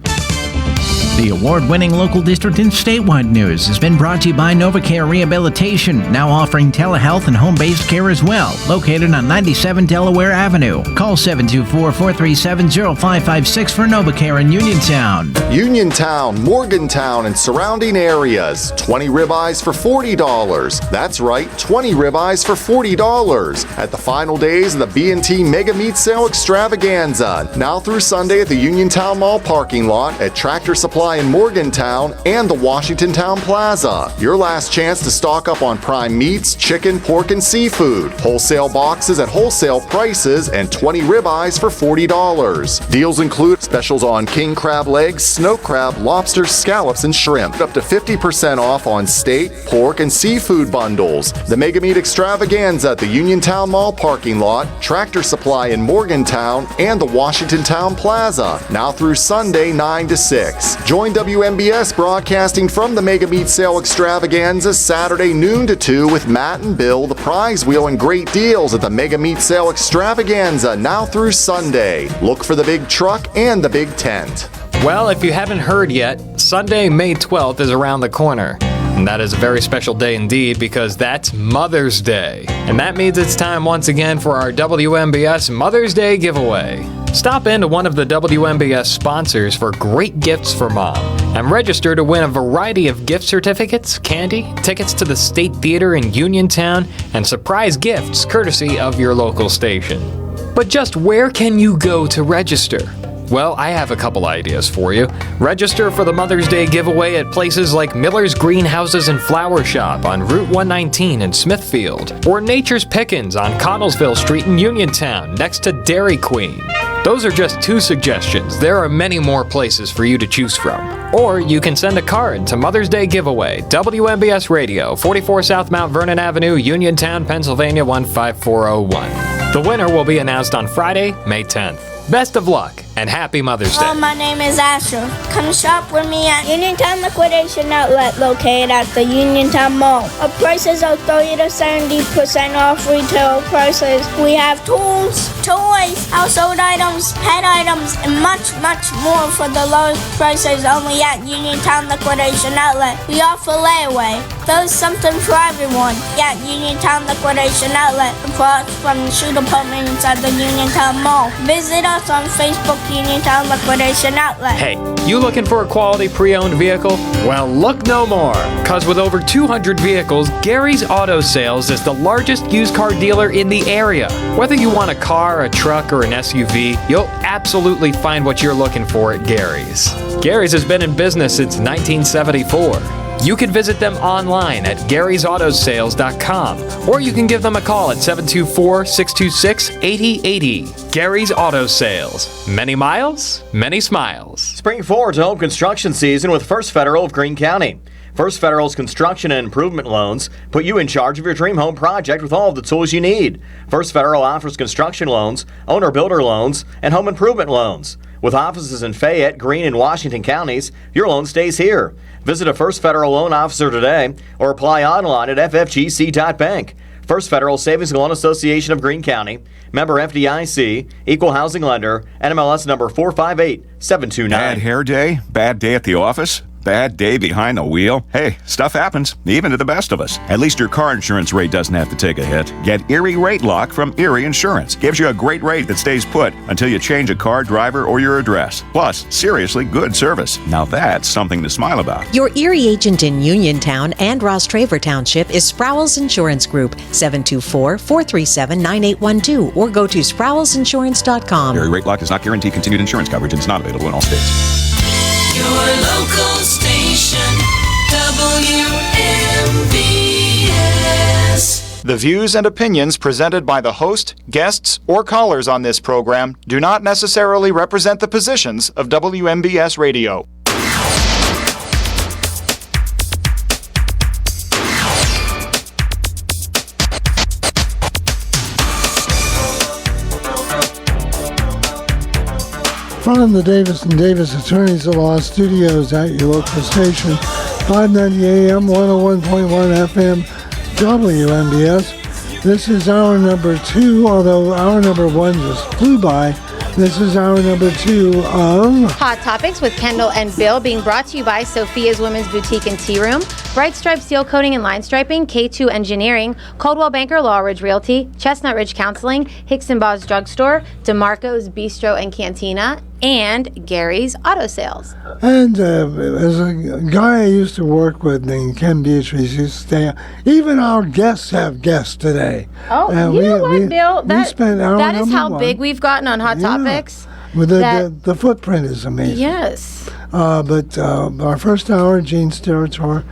Speaker 4: The award-winning local district and statewide news has been brought to you by NovaCare Rehabilitation, now offering telehealth and home-based care as well, located on 97 Delaware Avenue. Call 724-437-0556 for NovaCare in Uniontown.
Speaker 6: Uniontown, Morgantown, and surrounding areas. 20 ribeyes for $40. That's right, 20 ribeyes for $40 at the final days of the B&T Mega Meat Sale Extravaganza, now through Sunday at the Uniontown Mall parking lot, at Tractor Supply in Morgantown, and the Washington Town Plaza. Your last chance to stock up on prime meats, chicken, pork, and seafood. Wholesale boxes at wholesale prices and 20 ribeyes for $40. Deals include specials on king crab legs, snow crab, lobster, scallops, and shrimp. Up to 50% off on steak, pork, and seafood bundles. The Mega Meat Extravaganza at the Uniontown Mall parking lot, Tractor Supply in Morgantown, and the Washington Town Plaza. Now through Sunday, 9 to 6. Join WMBS broadcasting from the Mega Meat Sale Extravaganza Saturday noon to 2 with Matt and Bill, the prize wheel, and great deals at the Mega Meat Sale Extravaganza now through Sunday. Look for the big truck and the big tent.
Speaker 8: Well, if you haven't heard yet, Sunday, May 12th is around the corner. And that is a very special day indeed, because that's Mother's Day. And that means it's time once again for our WMBS Mother's Day giveaway. Stop into one of the WMBS sponsors for great gifts for Mom and register to win a variety of gift certificates, candy, tickets to the State Theater in Uniontown, and surprise gifts courtesy of your local station. But just where can you go to register? Well, I have a couple ideas for you. Register for the Mother's Day giveaway at places like Miller's Greenhouses and Flower Shop on Route 119 in Smithfield, or Nature's Pickins on Connellsville Street in Uniontown next to Dairy Queen. Those are just 2 suggestions. There are many more places for you to choose from. Or you can send a card to Mother's Day Giveaway, WMBS Radio, 44 South Mount Vernon Avenue, Uniontown, Pennsylvania 15401. The winner will be announced on Friday, May 10th. Best of luck, and happy Mother's Day.
Speaker 9: Hello, my name is Asher. Come shop with me at Uniontown Liquidation Outlet located at the Uniontown Mall. Our prices are 30 to 70% off retail prices. We have tools, toys, household items, pet items, and much, much more for the lowest prices only at Uniontown Liquidation Outlet. We offer layaway. There's something for everyone at Uniontown Liquidation Outlet, across from the shoe department inside the Uniontown Mall. Visit us on Facebook, Uniontown Liquidation Outlet.
Speaker 8: Hey, you looking for a quality pre-owned vehicle? Well, look no more, because with over 200 vehicles, Gary's Auto Sales is the largest used car dealer in the area. Whether you want a car, a truck, or an SUV, you'll absolutely find what you're looking for at Gary's. Gary's has been in business since 1974. You can visit them online at Gary'sAutoSales.com, or you can give them a call at 724-626-8080. Gary's Auto Sales. Many miles, many smiles.
Speaker 14: Spring forward to home construction season with First Federal of Greene County. First Federal's construction and improvement loans put you in charge of your dream home project with all of the tools you need. First Federal offers construction loans, owner-builder loans, and home improvement loans. With offices in Fayette, Greene, and Washington counties, your loan stays here. Visit a First Federal loan officer today or apply online at ffgc.bank. First Federal Savings and Loan Association of Greene County, member FDIC, equal housing lender, NMLS number 458729.
Speaker 16: Bad hair day? Bad day at the office?
Speaker 11: Bad day behind the wheel? Hey, stuff happens, even to the best of us. At least your car insurance rate doesn't have to take a hit. Get Erie Rate Lock from Erie Insurance. Gives you a great rate that stays put until you change a car, driver, or your address. Plus, seriously good service. Now that's something to smile about.
Speaker 12: Your Erie agent in Uniontown and Ross Traver Township is Sprowell's Insurance Group, 724-437-9812, or go to sprowellsinsurance.com.
Speaker 11: Erie Rate Lock does not guarantee continued insurance coverage and is not available in all states.
Speaker 13: Your local station, WMBS.
Speaker 5: The views and opinions presented by the host, guests, or callers on this program do not necessarily represent the positions of WMBS Radio.
Speaker 10: From the Davis & Davis Attorneys at Law Studios at your local station, 590 AM, 101.1 FM, WMBS. This is hour number 2, although hour number 1 just flew by. This is hour number 2 of
Speaker 16: Hot Topics with Kendall and Bill, being brought to you by Sophia's Women's Boutique and Tea Room, Bright Stripe Steel Coating and Line Striping, K2 Engineering, Coldwell Banker Law Ridge Realty, Chestnut Ridge Counseling, Hicks & Bob's Drugstore, DeMarco's Bistro and Cantina, and Gary's Auto Sales.
Speaker 10: And as a guy I used to work with named Ken Beatrice used to stay. Even our guests have guests today.
Speaker 16: Oh, you know what, Bill? That is how
Speaker 10: 1.
Speaker 16: big we've gotten on Hot Topics.
Speaker 10: Well, the footprint is amazing.
Speaker 16: Yes.
Speaker 10: But our first hour, Gene Steratore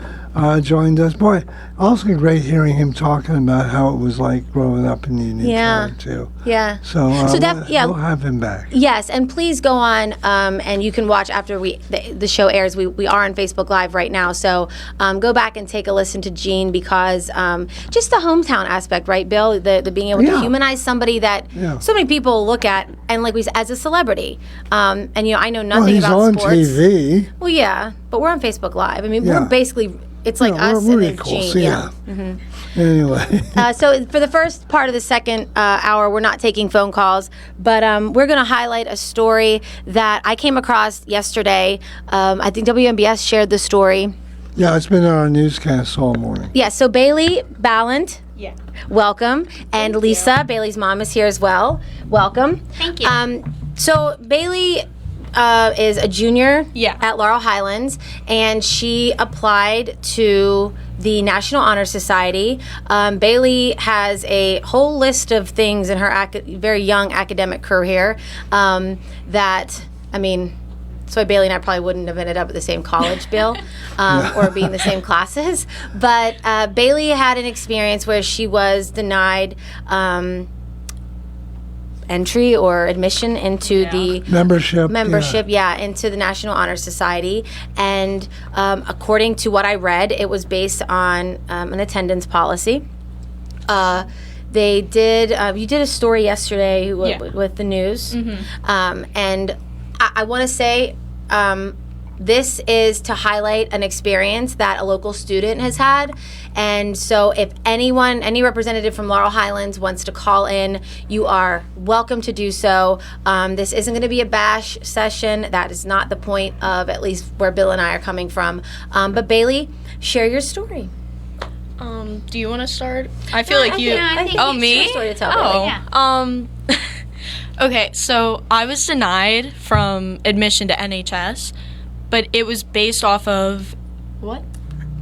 Speaker 10: joined us. Boy, also great hearing him talking about how it was like growing up in Uniontown, too.
Speaker 16: Yeah.
Speaker 10: So we'll have him back.
Speaker 16: Yes, and please go on and you can watch after the show airs. We are on Facebook Live right now, so go back and take a listen to Gene, because just the hometown aspect, right, Bill? The being able to humanize somebody that so many people look at and like we said, as a celebrity. And I know nothing about sports.
Speaker 10: He's on TV.
Speaker 16: Well, yeah, but we're on Facebook Live. I mean, we're basically. It's like us
Speaker 10: we're
Speaker 16: and then
Speaker 10: equals,
Speaker 16: Gene.
Speaker 10: yeah.
Speaker 16: Mm-hmm.
Speaker 10: Anyway.
Speaker 16: So for the first part of the second hour, we're not taking phone calls, but we're going to highlight a story that I came across yesterday. I think WMBS shared the story.
Speaker 10: Yeah, it's been on our newscast all morning.
Speaker 16: Yeah, so Bailey Ballant.
Speaker 17: Yeah.
Speaker 16: Welcome. And Lisa, Bailey's mom, is here as well. Welcome.
Speaker 17: Thank you.
Speaker 16: So Bailey is a junior at Laurel Highlands, and she applied to the National Honor Society. Bailey has a whole list of things in her very young academic career that, I mean, so Bailey and I probably wouldn't have ended up at the same college, Bill, or be in the same classes. But Bailey had an experience where she was denied entry or admission into the
Speaker 10: membership
Speaker 16: into the National Honor Society. And according to what I read, it was based on an attendance policy. They did you did a story yesterday with the news. And I want to say this is to highlight an experience that a local student has had. And so if any representative from Laurel Highlands wants to call in, you are welcome to do so. This isn't going to be a bash session. That is not the point of at least where Bill and I are coming from. But Bailey, share your story.
Speaker 17: Do you want to start? I feel like you.
Speaker 16: I think
Speaker 17: me?
Speaker 16: Your story to tell, Bailey.
Speaker 17: Okay, so I was denied from admission to NHS, but it was based off of
Speaker 16: what?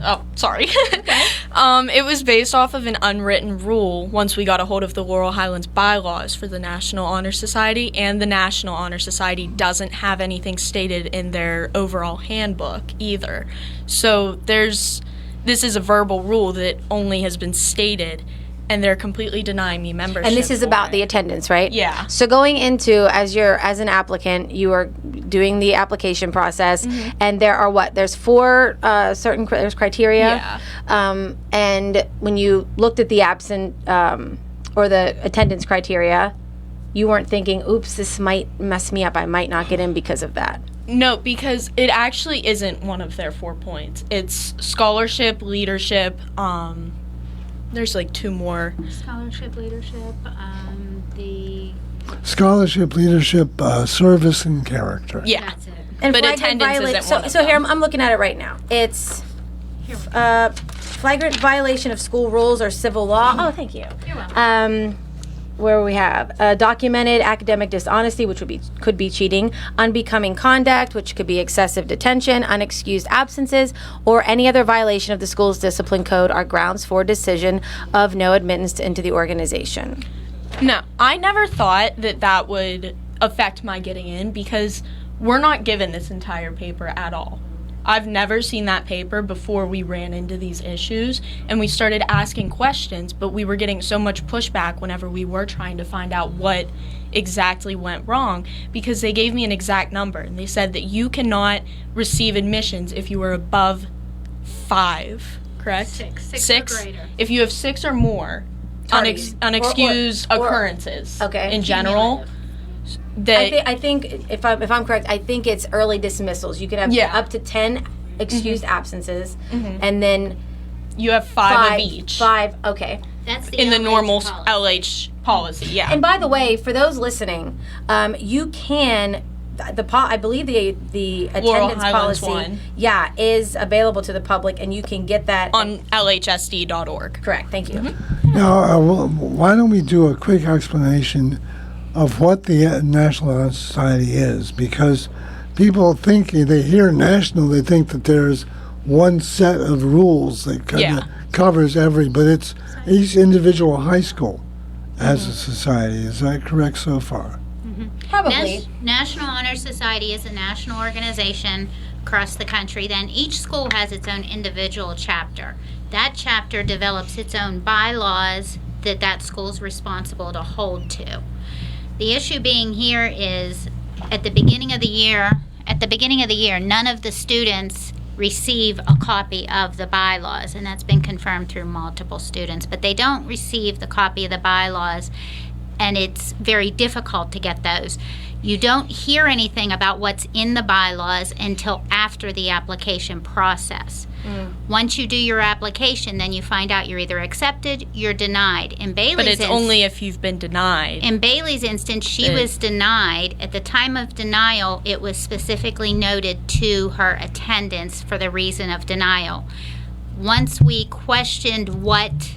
Speaker 17: Oh, sorry. It was based off of an unwritten rule once we got a hold of the Laurel Highlands bylaws for the National Honor Society, and the National Honor Society doesn't have anything stated in their overall handbook either. So this is a verbal rule that only has been stated, and they're completely denying me membership.
Speaker 16: And this is about the attendance, right?
Speaker 17: Yeah.
Speaker 16: So going into, as an applicant, you are doing the application process, and there are there's 4 there's criteria.
Speaker 17: Yeah.
Speaker 16: And when you looked at the absent or the attendance criteria, you weren't thinking, oops, this might mess me up. I might not get in because of that.
Speaker 17: No, because it actually isn't one of their 4 points. It's scholarship, leadership, there's like 2 more.
Speaker 15: Scholarship, leadership,
Speaker 10: Scholarship, leadership, service, and character.
Speaker 17: Yeah.
Speaker 15: That's it.
Speaker 16: And
Speaker 17: but
Speaker 16: flagrant
Speaker 17: attendance
Speaker 16: viola-
Speaker 17: isn't
Speaker 16: so,
Speaker 17: one of
Speaker 16: so here,
Speaker 17: them.
Speaker 16: I'm looking at it right now. It's flagrant violation of school rules or civil law. Oh, thank you. You're welcome. Where we have documented academic dishonesty, which could be cheating, unbecoming conduct, which could be excessive detention, unexcused absences, or any other violation of the school's discipline code are grounds for decision of no admittance into the organization.
Speaker 17: No, I never thought that would affect my getting in because we're not given this entire paper at all. I've never seen that paper before we ran into these issues, and we started asking questions, but we were getting so much pushback whenever we were trying to find out what exactly went wrong, because they gave me an exact number, and they said that you cannot receive admissions if you are above 5, correct?
Speaker 18: Six or greater.
Speaker 17: If you have 6 or more unexcused occurrences in general.
Speaker 16: I think if I'm correct, I think it's early dismissals. You could have up to 10 excused absences, and then
Speaker 17: you have 5 of each.
Speaker 16: 5, okay.
Speaker 18: That's
Speaker 17: in the normal LH policy, yeah.
Speaker 16: And by the way, for those listening, you can. I believe the attendance
Speaker 17: Highlands
Speaker 16: policy, is available to the public, and you can get that
Speaker 17: on lhsd.org.
Speaker 16: Correct. Thank you.
Speaker 10: Now, why don't we do a quick explanation of what the National Honor Society is? Because people think, they hear national, they think that there's one set of rules that kind of covers but it's each individual high school has a society. Is that correct so far?
Speaker 16: Probably.
Speaker 18: National Honor Society is a national organization across the country. Then each school has its own individual chapter. That chapter develops its own bylaws that school's responsible to hold to. The issue being here is at the beginning of the year, none of the students receive a copy of the bylaws, and that's been confirmed through multiple students, but they don't receive the copy of the bylaws, and it's very difficult to get those. You don't hear anything about what's in the bylaws until after the application process. Once you do your application, then you find out you're either accepted, you're denied.
Speaker 17: But it's only if you've been denied.
Speaker 18: In Bailey's instance, she was denied. At the time of denial, it was specifically noted to her attendance for the reason of denial. Once we questioned what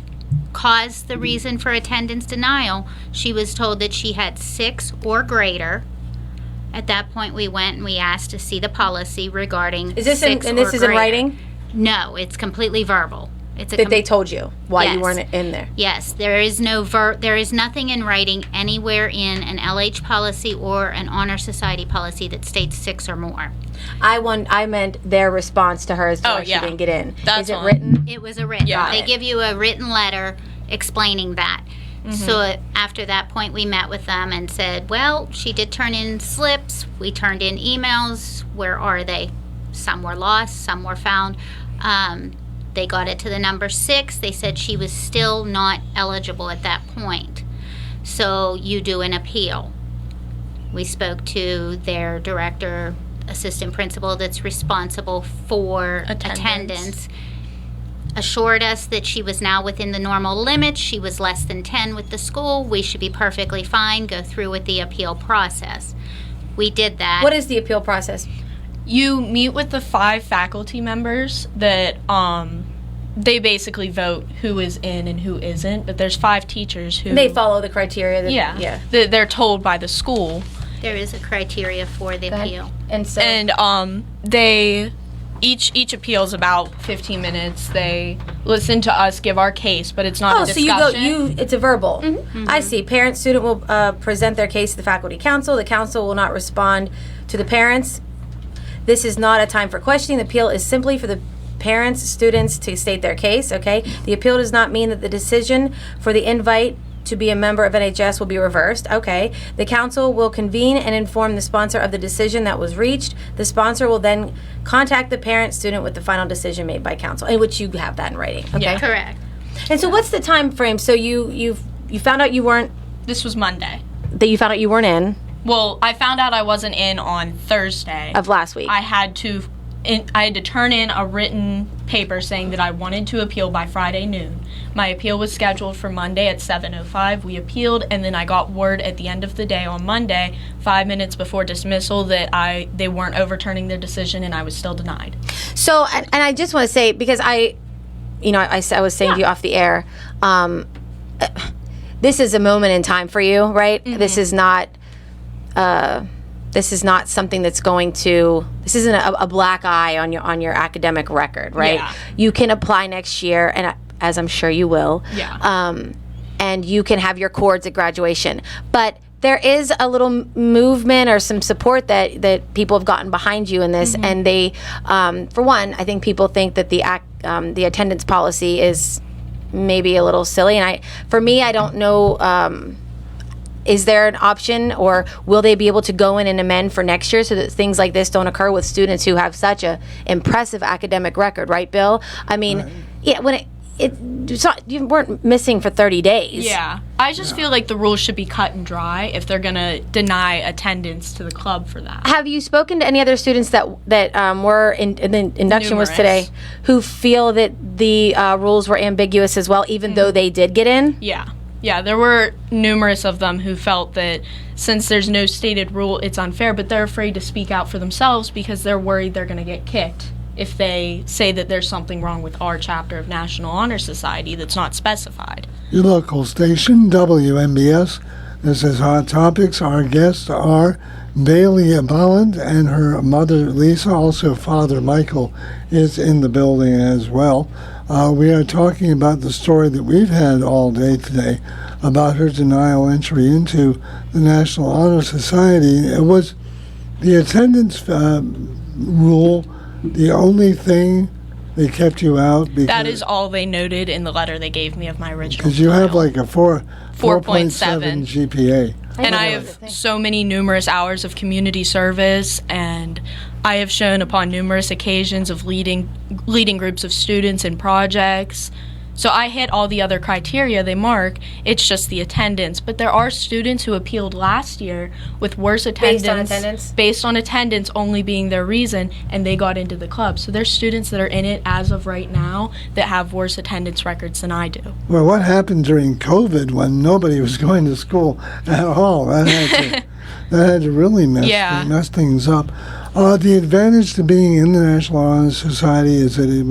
Speaker 18: caused the reason for attendance denial, she was told that she had 6 or greater. At that point, we went and we asked to see the policy regarding
Speaker 16: Is this
Speaker 18: 6
Speaker 16: and this
Speaker 18: or
Speaker 16: is in
Speaker 18: greater.
Speaker 16: writing?
Speaker 18: No, it's completely verbal. It's
Speaker 16: That they told you why you weren't in there.
Speaker 18: Yes, there is there is nothing in writing anywhere in an LH policy or an honor society policy that states 6 or more.
Speaker 16: I meant their response to her as to why she didn't get in. Is it written?
Speaker 18: It was a written.
Speaker 16: Yeah.
Speaker 18: They give you a written letter explaining that. So after that point, we met with them and said, well, she did turn in slips. We turned in emails. Where are they? Some were lost, some were found. They got it to the number 6. They said she was still not eligible at that point. So you do an appeal. We spoke to their director, assistant principal that's responsible for attendance. Assured us that she was now within the normal limits. She was less than 10 with the school. We should be perfectly fine. Go through with the appeal process. We did that.
Speaker 16: What is the appeal process?
Speaker 17: You meet with the 5 faculty members that they basically vote who is in and who isn't, but there's 5 teachers who
Speaker 16: They follow the criteria
Speaker 17: they're told by the school.
Speaker 18: There is a criteria for the appeal.
Speaker 16: And so
Speaker 17: they each appeal is about 15 minutes. They listen to us give our case, but it's not a discussion.
Speaker 16: It's a verbal. I see. Parent, student will present their case to the faculty council. The council will not respond to the parents. This is not a time for questioning. The appeal is simply for the parents, students to state their case, okay? The appeal does not mean that the decision for the invite to be a member of NHS will be reversed, okay? The council will convene and inform the sponsor of the decision that was reached. The sponsor will then contact the parent, student with the final decision made by council, in which you have that in writing, okay?
Speaker 17: Yeah.
Speaker 18: Correct.
Speaker 16: And so what's the time frame? So you found out you weren't...
Speaker 17: This was Monday.
Speaker 16: That you found out you weren't in?
Speaker 17: Well, I found out I wasn't in on Thursday
Speaker 16: of last week.
Speaker 17: I had to turn in a written paper saying that I wanted to appeal by Friday noon. My appeal was scheduled for Monday at 7:05. We appealed, and then I got word at the end of the day on Monday, 5 minutes before dismissal, that they weren't overturning their decision, and I was still denied.
Speaker 16: So, and I just want to say, because I was saying to you off the air, this is a moment in time for you, right? Mm-hmm. This is not something that's going to. This isn't a black eye on your academic record, right? Yeah. You can apply next year, and as I'm sure you will. Yeah. And you can have your cords at graduation, but there is a little movement or some support that people have gotten behind you in this, mm-hmm. and they, for one, I think people think that the attendance policy is maybe a little silly, and for me, I don't know. Is there an option, or will they be able to go in and amend for next year so that things like this don't occur with students who have such a impressive academic record, right, Bill? I mean, yeah, when you weren't missing for 30 days.
Speaker 17: Yeah. I just feel like the rules should be cut and dry if they're going to deny attendance to the club for that.
Speaker 16: Have you spoken to any other students that were in the induction was today who feel that the rules were ambiguous as well, even though they did get in?
Speaker 17: Yeah. Yeah, there were numerous of them who felt that since there's no stated rule, it's unfair, but they're afraid to speak out for themselves because they're worried they're going to get kicked if they say that there's something wrong with our chapter of National Honor Society that's not specified.
Speaker 10: Your local station, WMBS. This is Hot Topics. Our guests are Bailey Bolland and her mother, Lisa. Also, Father Michael is in the building as well. We are talking about the story that we've had all day today about her denial entry into the National Honor Society. It was the attendance rule the only thing they kept you out? Because
Speaker 17: that is all they noted in the letter they gave me of my original
Speaker 10: Because you
Speaker 17: denial.
Speaker 10: have like a 4.7 GPA.
Speaker 17: And I have so many numerous hours of community service, and I have shown upon numerous occasions of leading groups of students in projects. So I hit all the other criteria they mark. It's just the attendance. But there are students who appealed last year with worse attendance. Based on attendance only being their reason, and they got into the club. So there's students that are in it as of right now that have worse attendance records than I do.
Speaker 10: Well, what happened during COVID when nobody was going to school at all? That had to really mess things up. The advantage to being in the National Honor Society is that it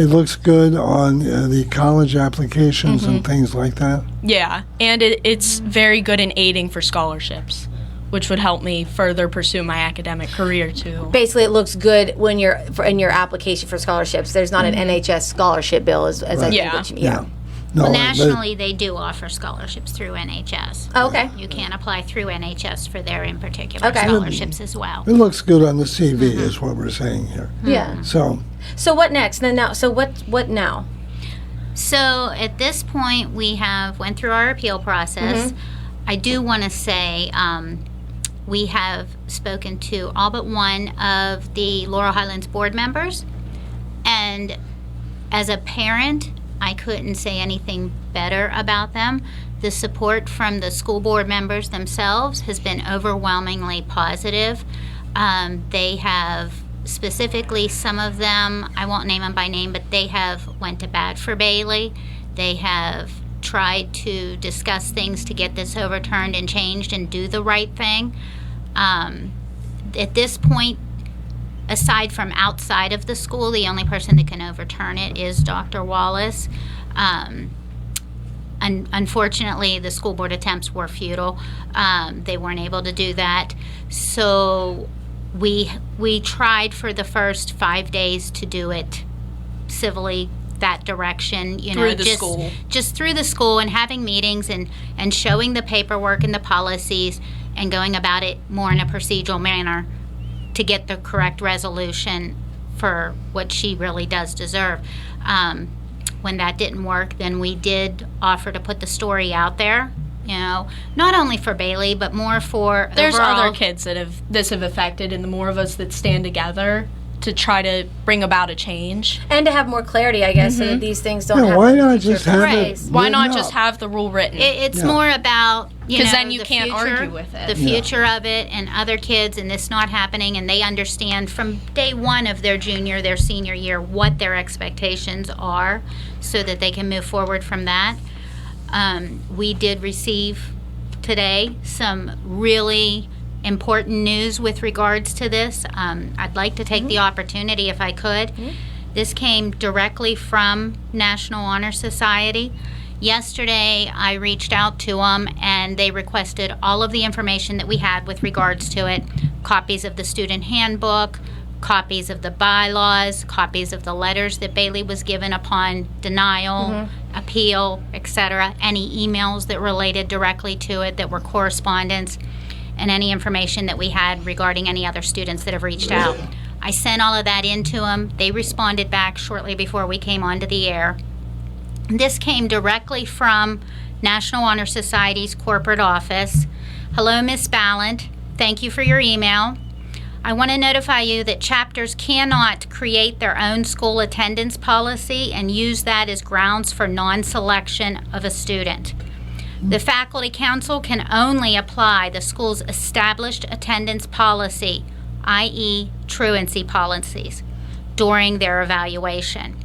Speaker 10: looks good on the college applications and things like that.
Speaker 17: Yeah, and it's very good in aiding for scholarships, which would help me further pursue my academic career too.
Speaker 16: Basically, it looks good when you're in your application for scholarships. There's not an NHS scholarship bill, as I think what you mean.
Speaker 10: Yeah.
Speaker 18: No, well, nationally, they do offer scholarships through NHS.
Speaker 16: Oh, okay.
Speaker 18: You can apply through NHS for their in particular scholarships as well.
Speaker 10: It looks good on the CV, is what we're saying here.
Speaker 16: Yeah.
Speaker 10: So
Speaker 16: what next? What now?
Speaker 18: So at this point, we have went through our appeal process. I do want to say we have spoken to all but one of the Laurel Highlands board members, and as a parent, I couldn't say anything better about them. The support from the school board members themselves has been overwhelmingly positive. They have specifically, some of them, I won't name them by name, but they have went to bat for Bailey. They have tried to discuss things to get this overturned and changed and do the right thing. At this point, aside from outside of the school, the only person that can overturn it is Dr. Wallace. Unfortunately, the school board attempts were futile. They weren't able to do that. So we tried for the first 5 days to do it civilly, that direction, just through the school, and having meetings and showing the paperwork and the policies and going about it more in a procedural manner to get the correct resolution for what she really does deserve. When that didn't work, then we did offer to put the story out there, not only for Bailey, but more for
Speaker 17: There's
Speaker 18: overall.
Speaker 17: other kids that have affected, and the more of us that stand together to try to bring about a change.
Speaker 16: And to have more clarity, I guess, so that these things don't happen.
Speaker 10: Why not just have it
Speaker 17: Why not just have the rule written?
Speaker 18: It's more about
Speaker 17: Because then you
Speaker 18: the
Speaker 17: can't
Speaker 18: future,
Speaker 17: argue with it.
Speaker 18: The future of it and other kids and this not happening, and they understand from day one of their junior, their senior year, what their expectations are so that they can move forward from that. We did receive today some really important news with regards to this. I'd like to take the opportunity, if I could. This came directly from National Honor Society. Yesterday, I reached out to them, and they requested all of the information that we had with regards to it. Copies of the student handbook, copies of the bylaws, copies of the letters that Bailey was given upon denial, appeal, etc. Any emails that related directly to it that were correspondence, and any information that we had regarding any other students that have reached out. I sent all of that into them. They responded back shortly before we came onto the air. This came directly from National Honor Society's corporate office. Hello, Miss Ballant. Thank you for your email. I want to notify you that chapters cannot create their own school attendance policy and use that as grounds for non-selection of a student. The Faculty Council can only apply the school's established attendance policy, i.e. truancy policies, during their evaluation.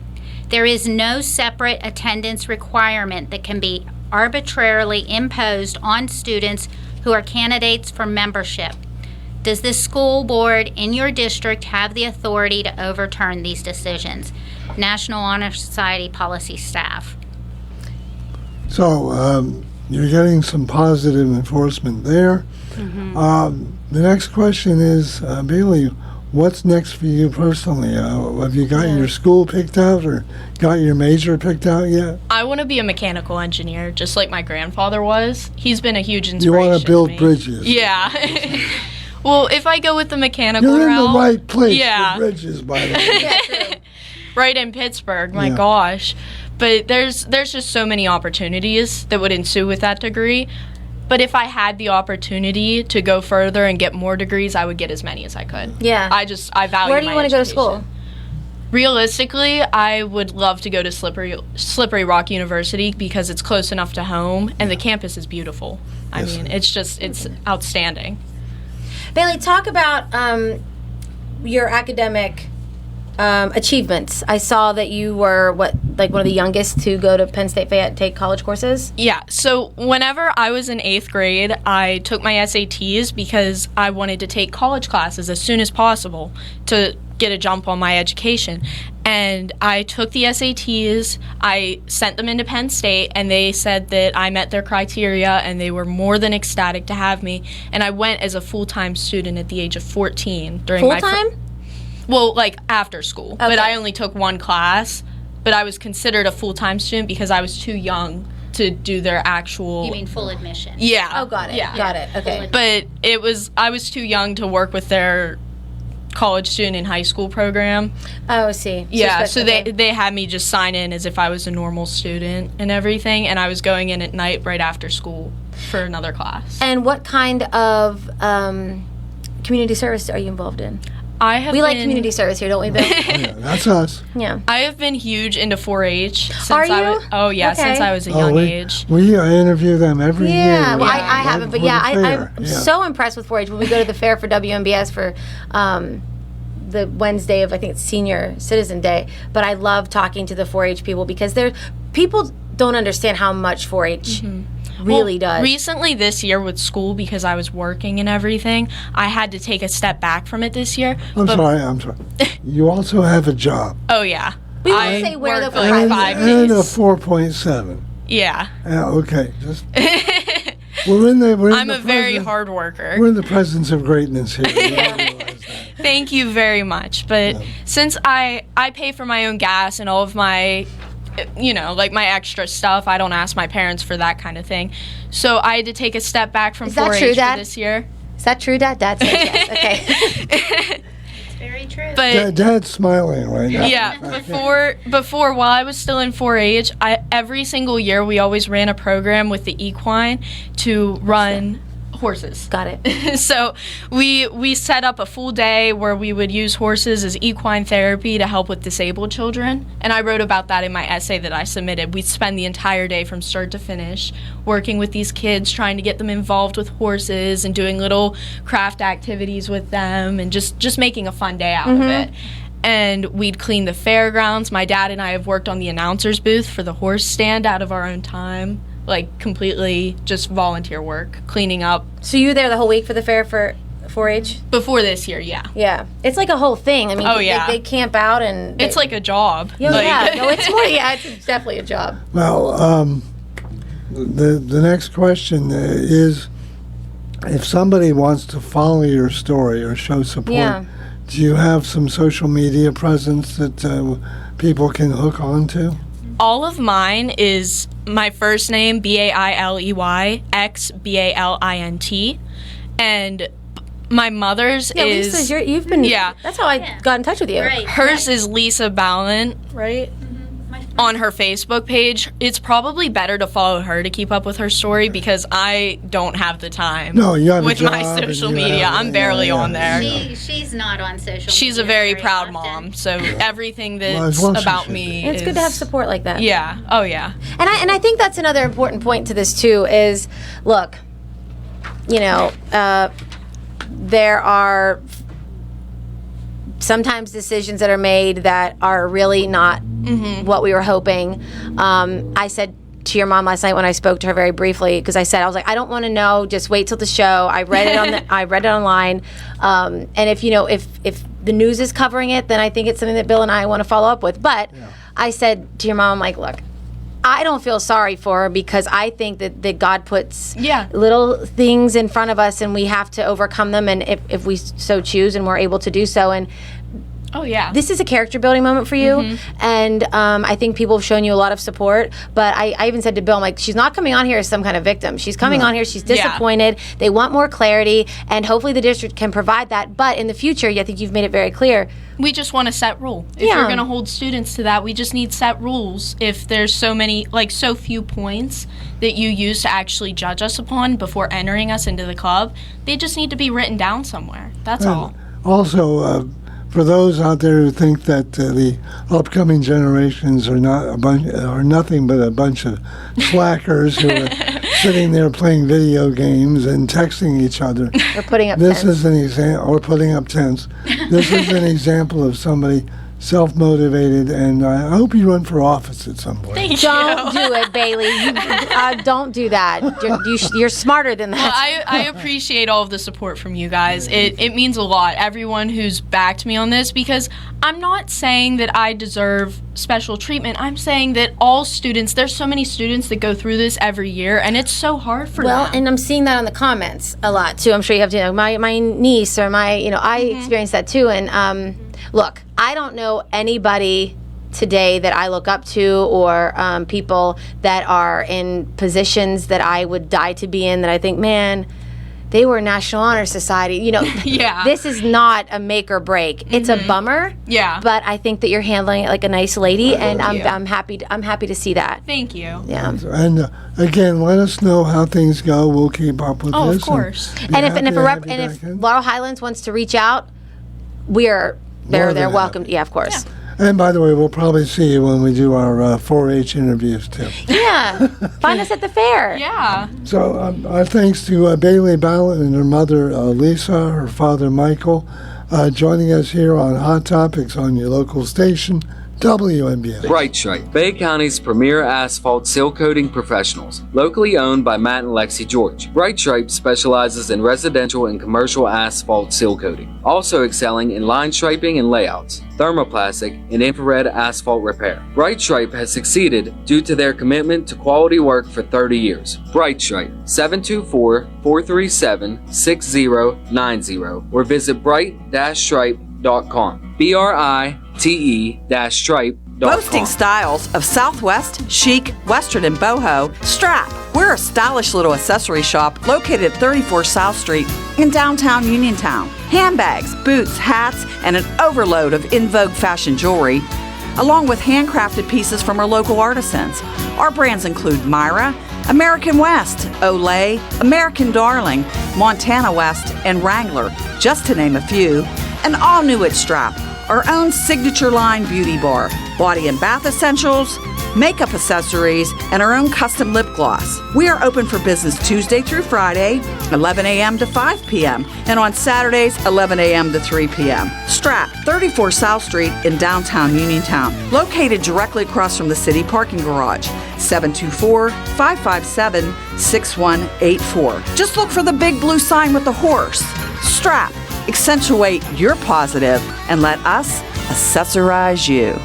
Speaker 18: There is no separate attendance requirement that can be arbitrarily imposed on students who are candidates for membership. Does the school board in your district have the authority to overturn these decisions? National Honor Society policy staff.
Speaker 10: So you're getting some positive enforcement there. The next question is, Bailey, what's next for you personally? Have you got your school picked out or got your major picked out yet?
Speaker 17: I want to be a mechanical engineer, just like my grandfather was. He's been a huge inspiration.
Speaker 10: You want to build
Speaker 17: me.
Speaker 10: bridges?
Speaker 17: Yeah. Well, if I go with the mechanical
Speaker 10: You're
Speaker 17: route,
Speaker 10: in the right place
Speaker 17: yeah.
Speaker 10: for bridges, by the way.
Speaker 17: Right in Pittsburgh, my gosh. But there's just so many opportunities that would ensue with that degree. But if I had the opportunity to go further and get more degrees, I would get as many as I could.
Speaker 16: Yeah.
Speaker 17: I value
Speaker 16: Where do you want to go to school?
Speaker 17: Realistically, I would love to go to Slippery Rock University because it's close enough to home and the campus is beautiful. I mean, it's outstanding.
Speaker 16: Bailey, talk about your academic achievements. I saw that you were one of the youngest to go to Penn State Fayette take college courses.
Speaker 17: Yeah, so whenever I was in 8th grade, I took my SATs because I wanted to take college classes as soon as possible to get a jump on my education. And I took the SATs, I sent them into Penn State, and they said that I met their criteria and they were more than ecstatic to have me. And I went as a full-time student at the age of 14 during
Speaker 16: full-time?
Speaker 17: Well, like after school.
Speaker 16: Okay.
Speaker 17: But I only took one class. But I was considered a full-time student because I was too young to do their actual...
Speaker 18: You mean full admission?
Speaker 17: Yeah.
Speaker 16: Oh, got it.
Speaker 17: Yeah.
Speaker 16: Got it. Okay.
Speaker 17: But I was too young to work with their college student in high school program.
Speaker 16: Oh, I see.
Speaker 17: Yeah, so they had me just sign in as if I was a normal student and everything, and I was going in at night right after school for another class.
Speaker 16: And what kind of community service are you involved in? We like community service here, don't we, Bill?
Speaker 10: That's us.
Speaker 16: Yeah.
Speaker 17: I have been huge into 4-H since
Speaker 16: Are you?
Speaker 17: I was, oh yeah,
Speaker 16: Okay.
Speaker 17: since I was a young age.
Speaker 10: We interview them every year.
Speaker 16: Yeah, well, I haven't, but
Speaker 10: for
Speaker 16: yeah,
Speaker 10: the fair.
Speaker 16: I'm so impressed with 4-H. When we go to the fair for WMBS for the Wednesday of, I think it's Senior Citizen Day, but I love talking to the 4-H people because people don't understand how much 4-H really does.
Speaker 17: Recently this year with school, because I was working and everything, I had to take a step back from it this year.
Speaker 10: I'm sorry. You also have a job.
Speaker 17: Oh, yeah.
Speaker 16: We won't say where
Speaker 17: work
Speaker 16: the
Speaker 17: for like 5 days.
Speaker 10: And a 4.7.
Speaker 17: Yeah.
Speaker 10: Okay. Just we're
Speaker 17: I'm a very hard worker.
Speaker 10: We're in the presence of greatness here.
Speaker 17: Thank you very much. But since I pay for my own gas and all of my, like my extra stuff, I don't ask my parents for that kind of thing. So I had to take a step back from 4-H for this year.
Speaker 16: Is that true, Dad? Dad says yes. Okay.
Speaker 18: It's very true.
Speaker 17: But
Speaker 10: Dad's smiling right now.
Speaker 17: Yeah, before while I was still in 4-H, every single year we always ran a program with the equine to run Horses.
Speaker 16: Got it.
Speaker 17: So we set up a full day where we would use horses as equine therapy to help with disabled children. And I wrote about that in my essay that I submitted. We'd spend the entire day from start to finish working with these kids, trying to get them involved with horses and doing little craft activities with them and just making a fun day out of it. And we'd clean the fairgrounds. My dad and I have worked on the announcer's booth for the horse stand out of our own time. Like, completely just volunteer work, cleaning up.
Speaker 16: So you were there the whole week for the fair for 4-H?
Speaker 17: Before this year, yeah.
Speaker 16: Yeah. It's like a whole thing. I mean, they camp out and...
Speaker 17: It's like a job.
Speaker 16: Yeah, no, it's more, it's definitely a job.
Speaker 10: Well, the next question is, if somebody wants to follow your story or show support, do you have some social media presence that people can hook on to?
Speaker 17: All of mine is my first name, Bailey, X Balint, and my mother's is...
Speaker 16: Lisa, you've been...
Speaker 17: Yeah.
Speaker 16: That's how I got in touch with you.
Speaker 18: Right.
Speaker 17: Hers is Lisa Balint, right? On her Facebook page. It's probably better to follow her to keep up with her story because I don't have the time with my social media. I'm barely on there.
Speaker 18: She's not on social media.
Speaker 17: She's a very proud mom, so everything that's about me
Speaker 16: It's good to have support like that.
Speaker 17: Yeah. Oh, yeah.
Speaker 16: And I think that's another important point to this, too, is, look, there are sometimes decisions that are made that are really not what we were hoping. I said to your mom last night when I spoke to her very briefly, because I was like, I don't want to know. Just wait till the show. I read it I read it online, and if the news is covering it, then I think it's something that Bill and I want to follow up with. But I said to your mom, I'm like, look, I don't feel sorry for her because I think that God puts little things in front of us and we have to overcome them, and if we so choose and we're able to do so. And this is a character building moment for you, and I think people have shown you a lot of support. But I even said to Bill, I'm like, she's not coming on here as some kind of victim. She's coming on here, she's disappointed. They want more clarity, and hopefully the district can provide that. But in the future, I think you've made it very clear.
Speaker 17: We just want a set rule. If you're going to hold students to that, we just need set rules. If there's so few points that you use to actually judge us upon before entering us into the club, they just need to be written down somewhere. That's all.
Speaker 10: Also, for those out there who think that the upcoming generations are nothing but a bunch of slackers who are sitting there playing video games and texting each other,
Speaker 16: or putting up
Speaker 10: this
Speaker 16: tents.
Speaker 10: is an example, or putting up tents. This is an example of somebody self-motivated, and I hope you run for office at some point.
Speaker 16: Don't do it, Bailey. Don't do that. You're smarter than that.
Speaker 17: Well, I appreciate all of the support from you guys. It means a lot, everyone who's backed me on this, because I'm not saying that I deserve special treatment. I'm saying that all students, there's so many students that go through this every year, and it's so hard for them.
Speaker 16: Well, and I'm seeing that on the comments a lot, too. I'm sure you have to, my niece or I experienced that, too. And look, I don't know anybody today that I look up to or people that are in positions that I would die to be in that I think, man, they were National Honor Society. This is not a make or break. It's a bummer.
Speaker 17: Yeah.
Speaker 16: But I think that you're handling it like a nice lady, and I'm happy to see that.
Speaker 17: Thank you.
Speaker 16: Yeah.
Speaker 10: And again, let us know how things go. We'll keep up with this.
Speaker 17: Oh, of course.
Speaker 16: And if Laurel Highlands wants to reach out, they're welcome. Yeah, of course.
Speaker 17: Yeah.
Speaker 10: And by the way, we'll probably see you when we do our 4-H interviews, too.
Speaker 16: Yeah. Find us at the fair.
Speaker 17: Yeah.
Speaker 10: So our thanks to Bailey Ballot and her mother, Lisa, her father, Michael, joining us here on Hot Topics on your local station, WMBS.
Speaker 20: Bright Stripe, Bay County's premier asphalt seal coating professionals, locally owned by Matt and Lexi George. Bright Stripe specializes in residential and commercial asphalt seal coating, also excelling in line striping and layouts, thermoplastic, and infrared asphalt repair. Bright Stripe has succeeded due to their commitment to quality work for 30 years. Bright Stripe, 724-437-6090, or visit bright-stripe.com. BRITE-stripe.com.
Speaker 21: Boasting styles of Southwest, chic, Western, and boho, Strap. We're a stylish little accessory shop located at 34 South Street in downtown Uniontown. Handbags, boots, hats, and an overload of in vogue fashion jewelry, along with handcrafted pieces from our local artisans. Our brands include Myra, American West, Olay, American Darling, Montana West, and Wrangler, just to name a few. And all new at Strap, our own signature line beauty bar, body and bath essentials, makeup accessories, and our own custom lip gloss. We are open for business Tuesday through Friday, 11 a.m. to 5 p.m., and on Saturdays, 11 a.m. to 3 p.m. Strap, 34 South Street in downtown Uniontown, located directly across from the city parking garage, 724-557-6184. Just look for the big blue sign with the horse. Strap, accentuate your positive and let us accessorize you.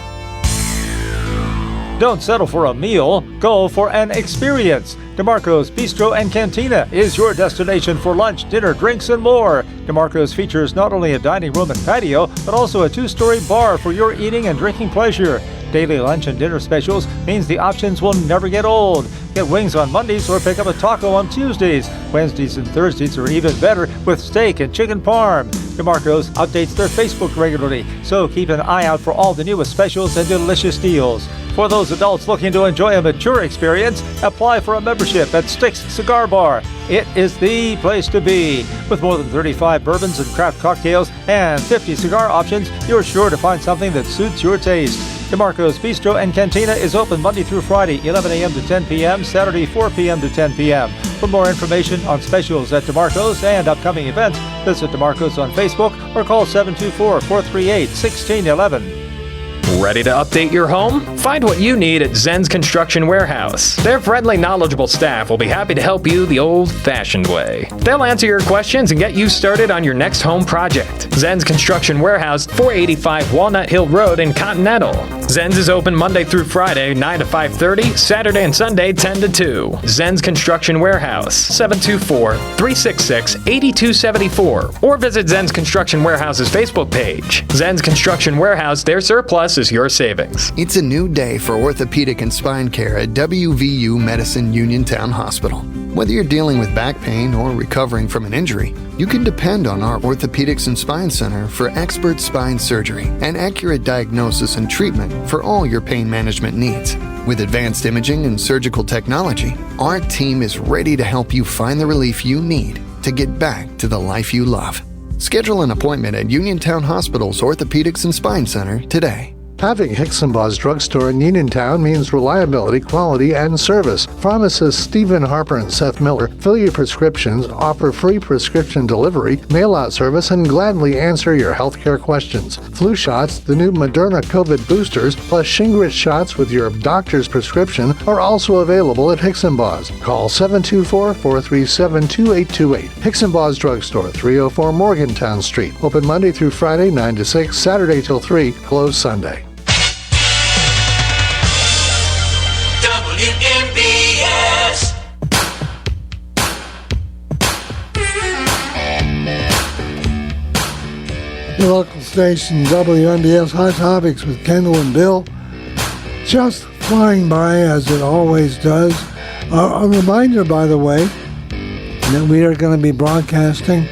Speaker 19: Don't settle for a meal, go for an experience. DeMarco's Bistro and Cantina is your destination for lunch, dinner, drinks, and more. DeMarco's features not only a dining room and patio, but also a 2-story bar for your eating and drinking pleasure. Daily lunch and dinner specials means the options will never get old. Get wings on Mondays or pick up a taco on Tuesdays. Wednesdays and Thursdays are even better with steak and chicken parm. DeMarco's updates their Facebook regularly, so keep an eye out for all the newest specials and delicious deals. For those adults looking to enjoy a mature experience, apply for a membership at Styx Cigar Bar. It is the place to be. With more than 35 bourbons and craft cocktails and 50 cigar options, you're sure to find something that suits your taste. DeMarco's Bistro and Cantina is open Monday through Friday, 11 a.m. to 10 p.m., Saturday 4 p.m. to 10 p.m. For more information on specials at DeMarco's and upcoming events, visit DeMarco's on Facebook or call 724-438-1611.
Speaker 8: Ready to update your home? Find what you need at Zen's Construction Warehouse. Their friendly, knowledgeable staff will be happy to help you the old-fashioned way. They'll answer your questions and get you started on your next home project. Zen's Construction Warehouse, 485 Walnut Hill Road in Continental. Zen's is open Monday through Friday, 9 to 5:30, Saturday and Sunday, 10 to 2. Zen's Construction Warehouse, 724-366-8274. Or visit Zen's Construction Warehouse's Facebook page. Zen's Construction Warehouse, their surplus is your savings.
Speaker 1: It's a new day for orthopedic and spine care at WVU Medicine Uniontown Hospital. Whether you're dealing with back pain or recovering from an injury, you can depend on our Orthopedics and Spine Center for expert spine surgery and accurate diagnosis and treatment for all your pain management needs. With advanced imaging and surgical technology, our team is ready to help you find the relief you need to get back to the life you love. Schedule an appointment at Uniontown Hospital's Orthopedics and Spine Center today.
Speaker 22: Having Hicksonbaugh's Drugstore in Uniontown means reliability, quality, and service. Pharmacists Stephen Harper and Seth Miller fill your prescriptions, offer free prescription delivery, mail-out service, and gladly answer your healthcare questions. Flu shots, the new Moderna COVID boosters, plus Shingrix shots with your doctor's prescription are also available at Hicksonbaugh's. Call 724-437-2828. Hicksonbaugh's Drugstore, 304 Morgantown Street. Open Monday through Friday, 9 to 6, Saturday till 3, closed Sunday.
Speaker 13: WMBS.
Speaker 10: Your local station, WMBS Hot Topics with Kendall and Bill. Just flying by as it always does. A reminder, by the way, that we are going to be broadcasting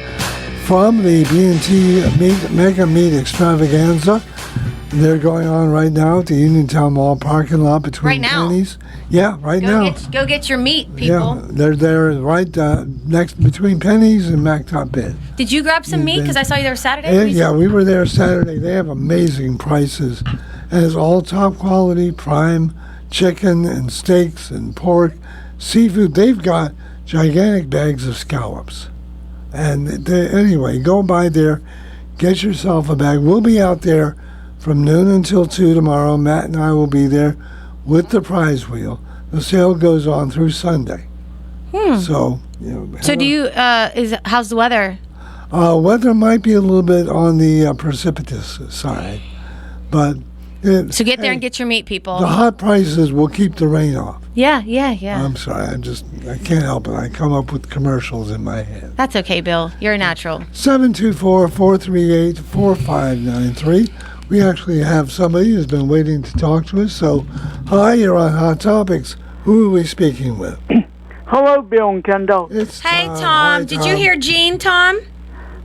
Speaker 10: from the B&T Mega Meat Extravaganza. They're going on right now at the Uniontown Mall parking lot between
Speaker 16: Right now?
Speaker 10: Pennies. Yeah, right now.
Speaker 16: Go get your meat, people.
Speaker 10: Yeah, they're there right next between Pennies and Mactop Bid.
Speaker 16: Did you grab some meat? Because I saw you there Saturday.
Speaker 10: Yeah, we were there Saturday. They have amazing prices. And it's all top quality, prime chicken and steaks and pork, seafood. They've got gigantic bags of scallops. And anyway, go by there, get yourself a bag. We'll be out there from noon until 2 tomorrow. Matt and I will be there with the prize wheel. The sale goes on through Sunday. So,
Speaker 16: So do you? How's the weather?
Speaker 10: Weather might be a little bit on the precipitous side, but
Speaker 16: So get there and get your meat, people.
Speaker 10: the hot prices will keep the rain off.
Speaker 16: Yeah.
Speaker 10: I'm sorry, I can't help it. I come up with commercials in my head.
Speaker 16: That's okay, Bill. You're a natural.
Speaker 10: 724-438-4593. We actually have somebody who's been waiting to talk to us. So, hi, you're on Hot Topics. Who are we speaking with?
Speaker 23: Hello, Bill and Kendall.
Speaker 10: It's
Speaker 16: Hey, Tom.
Speaker 10: Hi,
Speaker 16: Did you hear Gene, Tom?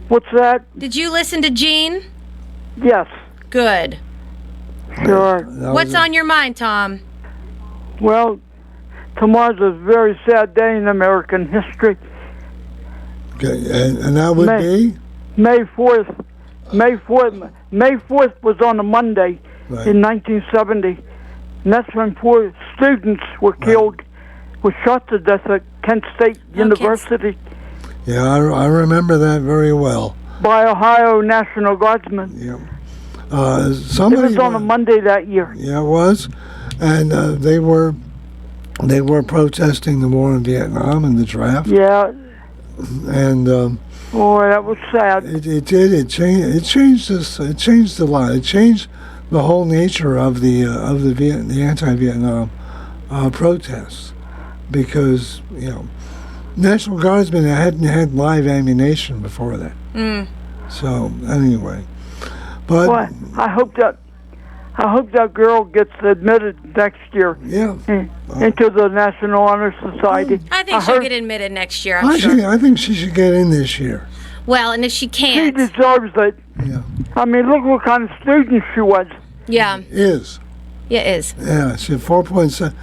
Speaker 23: What's that?
Speaker 16: Did you listen to Gene?
Speaker 23: Yes.
Speaker 16: Good.
Speaker 23: Sure.
Speaker 16: What's on your mind, Tom?
Speaker 23: Well, tomorrow's a very sad day in American history.
Speaker 10: Okay, and that would be?
Speaker 23: May 4th. May 4th was on a Monday in 1970. And that's when 4 students were killed, were shot to death at Kent State University.
Speaker 10: Yeah, I remember that very well.
Speaker 23: By Ohio National Guardsmen.
Speaker 10: Yeah.
Speaker 23: It was on a Monday that year.
Speaker 10: Yeah, it was. And they were protesting the war in Vietnam and the draft.
Speaker 23: Yeah.
Speaker 10: And
Speaker 23: boy, that was sad.
Speaker 10: It did. It changed us. It changed a lot. It changed the whole nature of the anti-Vietnam protests, because National Guardsmen hadn't had live ammunition before that. So anyway, but
Speaker 23: boy, I hope that girl gets admitted next year.
Speaker 10: Yeah.
Speaker 23: Into the National Honor Society.
Speaker 16: I think she'll get admitted next year. I'm sure.
Speaker 10: I think she should get in this year.
Speaker 16: Well, and if she can't,
Speaker 23: she deserves it.
Speaker 10: Yeah.
Speaker 23: I mean, look what kind of student she was.
Speaker 16: Yeah.
Speaker 10: Is.
Speaker 16: Yeah, it is.
Speaker 10: Yeah, she had 4.7.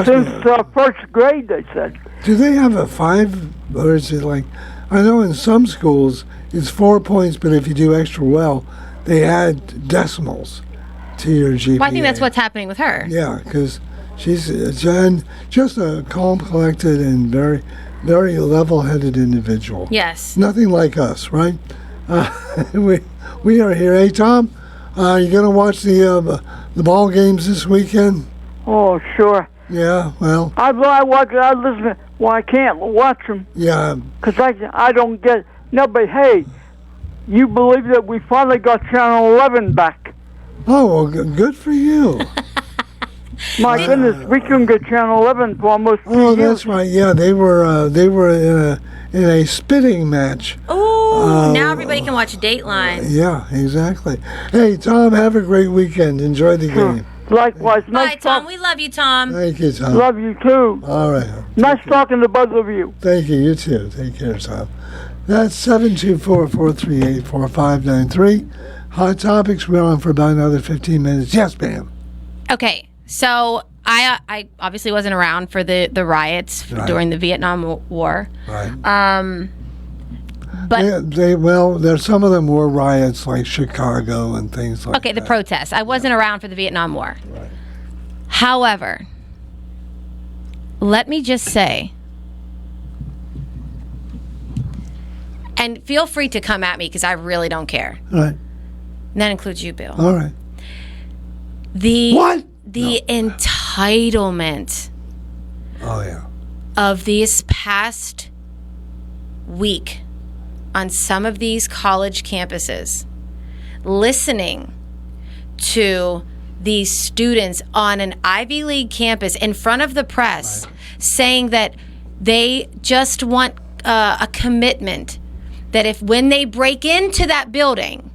Speaker 23: Since first grade, they said.
Speaker 10: Do they have a 5, or is it like? I know in some schools it's 4 points, but if you do extra well, they add decimals to your GPA.
Speaker 16: Well, I think that's what's happening with her.
Speaker 10: Yeah, because she's just a calm, collected, and very, very level-headed individual.
Speaker 16: Yes.
Speaker 10: Nothing like us, right? We are here. Hey, Tom, you going to watch the ball games this weekend?
Speaker 23: Oh, sure.
Speaker 10: Yeah, well.
Speaker 23: I listen. Well, I can't watch them.
Speaker 10: Yeah.
Speaker 23: Because I don't get. No, but hey, you believe that we finally got Channel 11 back?
Speaker 10: Oh, well, good for you.
Speaker 23: My goodness, we couldn't get Channel 11 for almost 2 years.
Speaker 10: Oh, that's right. Yeah, they were in a spitting match.
Speaker 16: Ooh, now everybody can watch Dateline.
Speaker 10: Yeah, exactly. Hey, Tom, have a great weekend. Enjoy the game.
Speaker 23: Likewise.
Speaker 16: Bye, Tom. We love you, Tom.
Speaker 10: Thank you, Tom.
Speaker 23: Love you, too.
Speaker 10: All right.
Speaker 23: Nice talking to both of you.
Speaker 10: Thank you. You too. Take care, Tom. That's 724-438-4593. Hot Topics. We're on for about another 15 minutes. Yes, ma'am.
Speaker 16: Okay, so I obviously wasn't around for the riots during the Vietnam War.
Speaker 10: Right.
Speaker 16: But
Speaker 10: there's some of them were riots like Chicago and things like that.
Speaker 16: Okay, the protests. I wasn't around for the Vietnam War. Right. However, let me just say, and feel free to come at me because I really don't care.
Speaker 10: Right.
Speaker 16: And that includes you, Bill.
Speaker 10: All right.
Speaker 16: The entitlement of this past week on some of these college campuses, listening to these students on an Ivy League campus in front of the press saying that they just want a commitment that when they break into that building,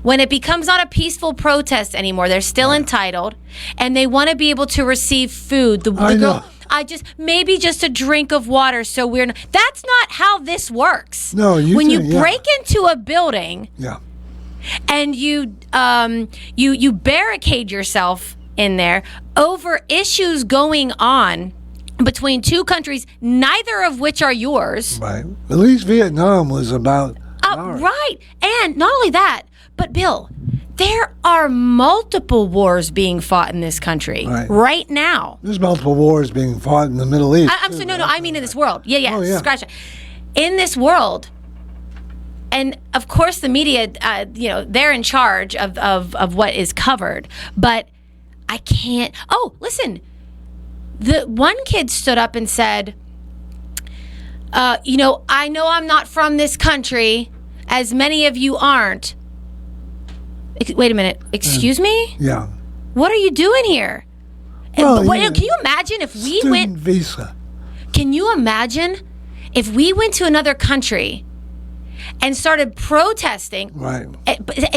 Speaker 16: when it becomes not a peaceful protest anymore, they're still entitled, and they want to be able to receive food. The girl, maybe just a drink of water. So we're not. That's not how this works.
Speaker 10: No,
Speaker 16: when you break into a building, and you barricade yourself in there over issues going on between two countries, neither of which are yours.
Speaker 10: Right. At least Vietnam was about.
Speaker 16: Right. And not only that, but Bill, there are multiple wars being fought in this country right now.
Speaker 10: There's multiple wars being fought in the Middle East.
Speaker 16: I'm sorry, I mean in this world. Yeah. Scratch it. In this world. And of course the media, they're in charge of what is covered. But I can't. Oh, listen. The one kid stood up and said, I know I'm not from this country, as many of you aren't. Wait a minute. Excuse me?
Speaker 10: Yeah.
Speaker 16: What are you doing here?
Speaker 10: Well,
Speaker 16: can you imagine if we went...
Speaker 10: visa.
Speaker 16: Can you imagine if we went to another country and started protesting?
Speaker 10: Right.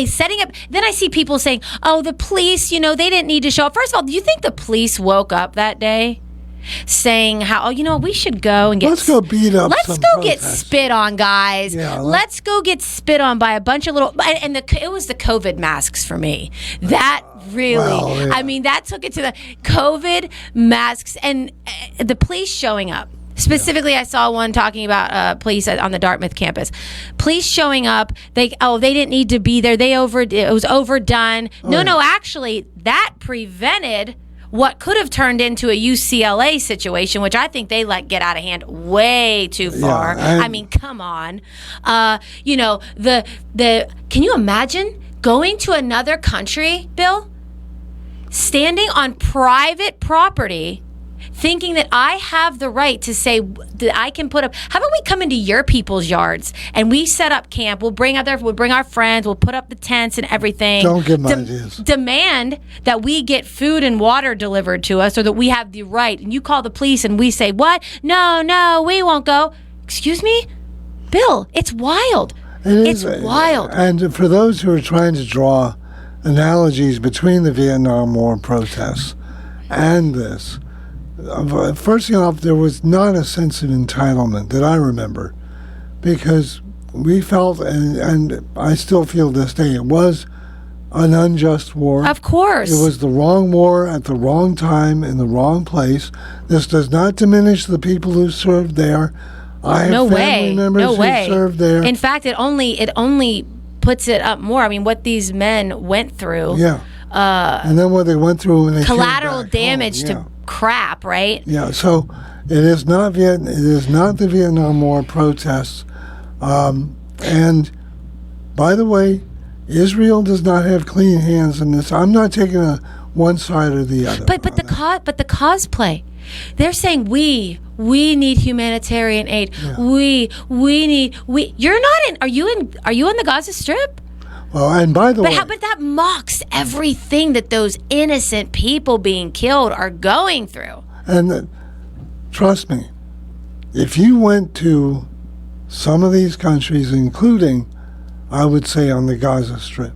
Speaker 16: Setting up... Then I see people saying, oh, the police, they didn't need to show up. First of all, do you think the police woke up that day saying how, we should go and get...
Speaker 10: Let's go beat up
Speaker 16: Let's
Speaker 10: some
Speaker 16: go get
Speaker 10: protesters.
Speaker 16: spit on, guys.
Speaker 10: Yeah,
Speaker 16: let's go get spit on by a bunch of little... And it was the COVID masks for me. That really... I mean, that took it to the COVID masks and the police showing up. Specifically, I saw one talking about police on the Dartmouth campus. Police showing up. They didn't need to be there. It was overdone. No, actually, that prevented what could have turned into a UCLA situation, which I think they let get out of hand way too far. I mean, come on. Can you imagine going to another country, Bill, standing on private property, thinking that I have the right to say that I can put up... How about we come into your people's yards and we set up camp? We'll bring our friends. We'll put up the tents and everything.
Speaker 10: Don't give my ideas.
Speaker 16: Demand that we get food and water delivered to us, or that we have the right. And you call the police and we say, what? No, we won't go. Excuse me? Bill, it's wild. It's wild.
Speaker 10: And for those who are trying to draw analogies between the Vietnam War protests and this... First thing off, there was not a sense of entitlement that I remember, because we felt, and I still feel this day, it was an unjust war.
Speaker 16: Of course.
Speaker 10: It was the wrong war at the wrong time in the wrong place. This does not diminish the people who served there. I have family members who served there.
Speaker 16: In fact, it only puts it up more. I mean, what these men went through.
Speaker 10: Yeah. And then what they went through when they
Speaker 16: collateral
Speaker 10: came back
Speaker 16: damage
Speaker 10: home.
Speaker 16: to crap, right?
Speaker 10: Yeah. So it is not the Vietnam War protests. And by the way, Israel does not have clean hands in this. I'm not taking one side or the other.
Speaker 16: But the cosplay, they're saying we need humanitarian aid. Yeah. We need. You're not in. Are you in the Gaza Strip?
Speaker 10: Well, and by the way...
Speaker 16: But that mocks everything that those innocent people being killed are going through.
Speaker 10: And trust me, if you went to some of these countries, including, I would say, on the Gaza Strip,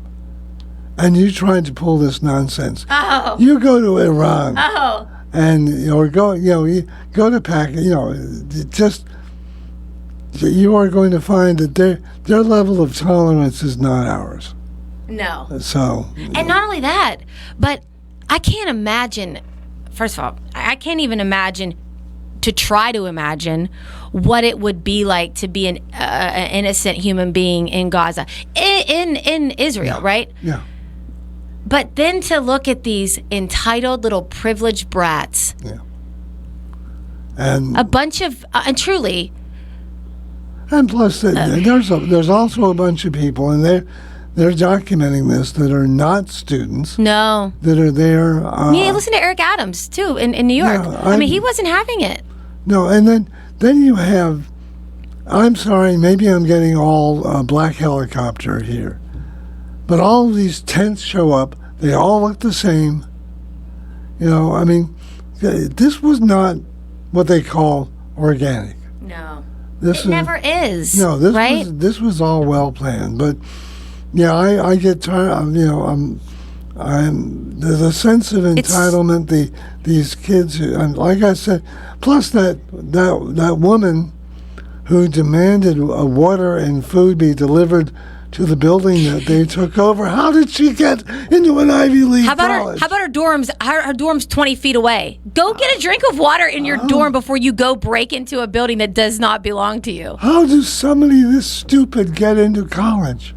Speaker 10: and you tried to pull this nonsense, you go to Iran, and you go to Pakistan, you are going to find that their level of tolerance is not ours.
Speaker 16: No.
Speaker 10: So.
Speaker 16: And not only that, but I can't imagine. First of all, I can't even imagine to try to imagine what it would be like to be an innocent human being in Gaza, in Israel, right?
Speaker 10: Yeah.
Speaker 16: But then to look at these entitled little privileged brats.
Speaker 10: Yeah. And
Speaker 16: a bunch of and truly.
Speaker 10: And plus, there's also a bunch of people, and they're documenting this, that are not students.
Speaker 16: No.
Speaker 10: That are there.
Speaker 16: Listen to Eric Adams, too, in New York. Yeah, I mean, he wasn't having it.
Speaker 10: No, and then you have, I'm sorry, maybe I'm getting all black helicopter here, but all of these tents show up. They all look the same. I mean, this was not what they call organic.
Speaker 16: No. It never is. No,
Speaker 10: this was all well planned, but yeah, I get tired. There's a sense of entitlement. These kids, and like I said, plus that woman who demanded water and food be delivered to the building that they took over. How did she get into an Ivy League college?
Speaker 16: How about her dorms? Her dorm's 20 feet away. Go get a drink of water in your dorm before you go break into a building that does not belong to you.
Speaker 10: How does somebody this stupid get into college?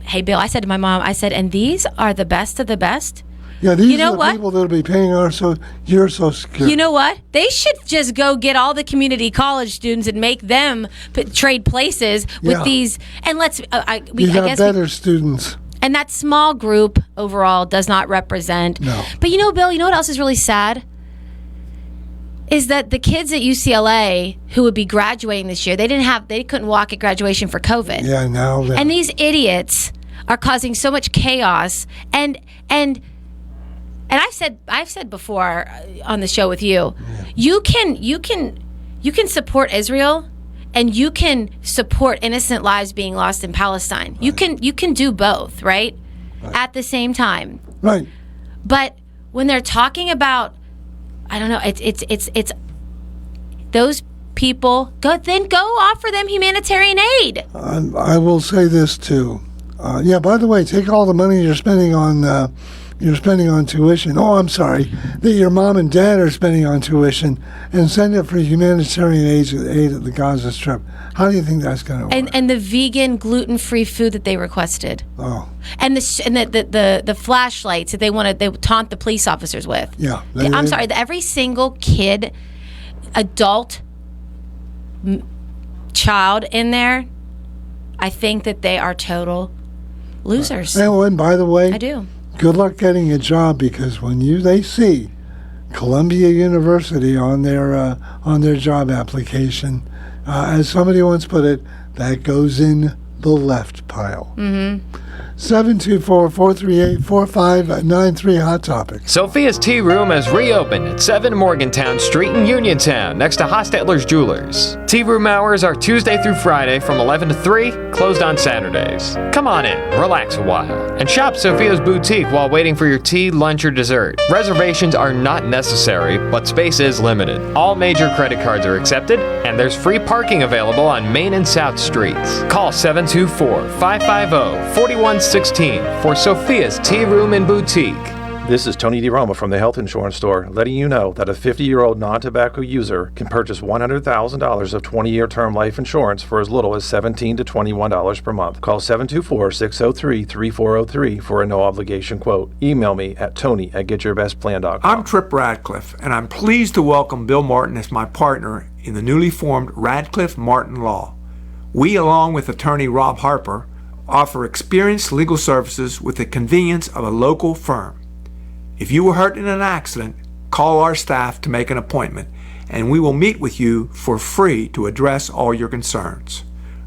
Speaker 16: Hey, Bill, I said to my mom, and these are the best of the best?
Speaker 10: Yeah, these are the people that will be paying your Social Security.
Speaker 16: You know what? They should just go get all the community college students and make them trade places with these. And let's. I guess
Speaker 10: better students.
Speaker 16: And that small group overall does not represent.
Speaker 10: No.
Speaker 16: But Bill, you know what else is really sad? Is that the kids at UCLA who would be graduating this year, they couldn't walk at graduation for COVID.
Speaker 10: Yeah, now.
Speaker 16: And these idiots are causing so much chaos and I've said before on the show with you, you can support Israel, and you can support innocent lives being lost in Palestine. Right. You can do both, right? At the same time.
Speaker 10: Right.
Speaker 16: But when they're talking about I don't know. It's those people. Go offer them humanitarian aid.
Speaker 10: I will say this too. By the way, take all the money you're spending on tuition. Oh, I'm sorry, that your mom and dad are spending on tuition, and send it for humanitarian aid at the Gaza Strip. How do you think that's going to work?
Speaker 16: And the vegan, gluten-free food that they requested.
Speaker 10: Oh.
Speaker 16: And the flashlights that they taunt the police officers with.
Speaker 10: Yeah.
Speaker 16: I'm sorry. Every single kid, adult, child in there, I think that they are total losers.
Speaker 10: And by the way,
Speaker 16: I do.
Speaker 10: Good luck getting a job, because when they see Columbia University on their job application, as somebody once put it, that goes in the left pile.
Speaker 16: Mm-hmm.
Speaker 10: 724-438-4593 Hot Topics.
Speaker 8: Sophia's Tea Room has reopened at 7 Morgantown Street in Uniontown, next to Hostetler's Jewelers. Tea Room hours are Tuesday through Friday from 11 to 3, closed on Saturdays. Come on in, relax a while, and shop Sophia's Boutique while waiting for your tea, lunch, or dessert. Reservations are not necessary, but space is limited. All major credit cards are accepted, and there's free parking available on Main and South Streets. Call 724-550-4116 for Sophia's Tea Room and Boutique.
Speaker 2: This is Tony DeRoma from the Health Insurance Store, letting you know that a 50-year-old non-tobacco user can purchase $100,000 of 20-year term life insurance for as little as $17 to $21 per month. Call 724-603-3403 for a no-obligation quote. Email me at tony@getyourbestplan.com.
Speaker 3: I'm Trip Radcliffe, and I'm pleased to welcome Bill Martin as my partner in the newly formed Radcliffe Martin Law. We, along with attorney Rob Harper, offer experienced legal services with the convenience of a local firm. If you were hurt in an accident, call our staff to make an appointment, and we will meet with you for free to address all your concerns.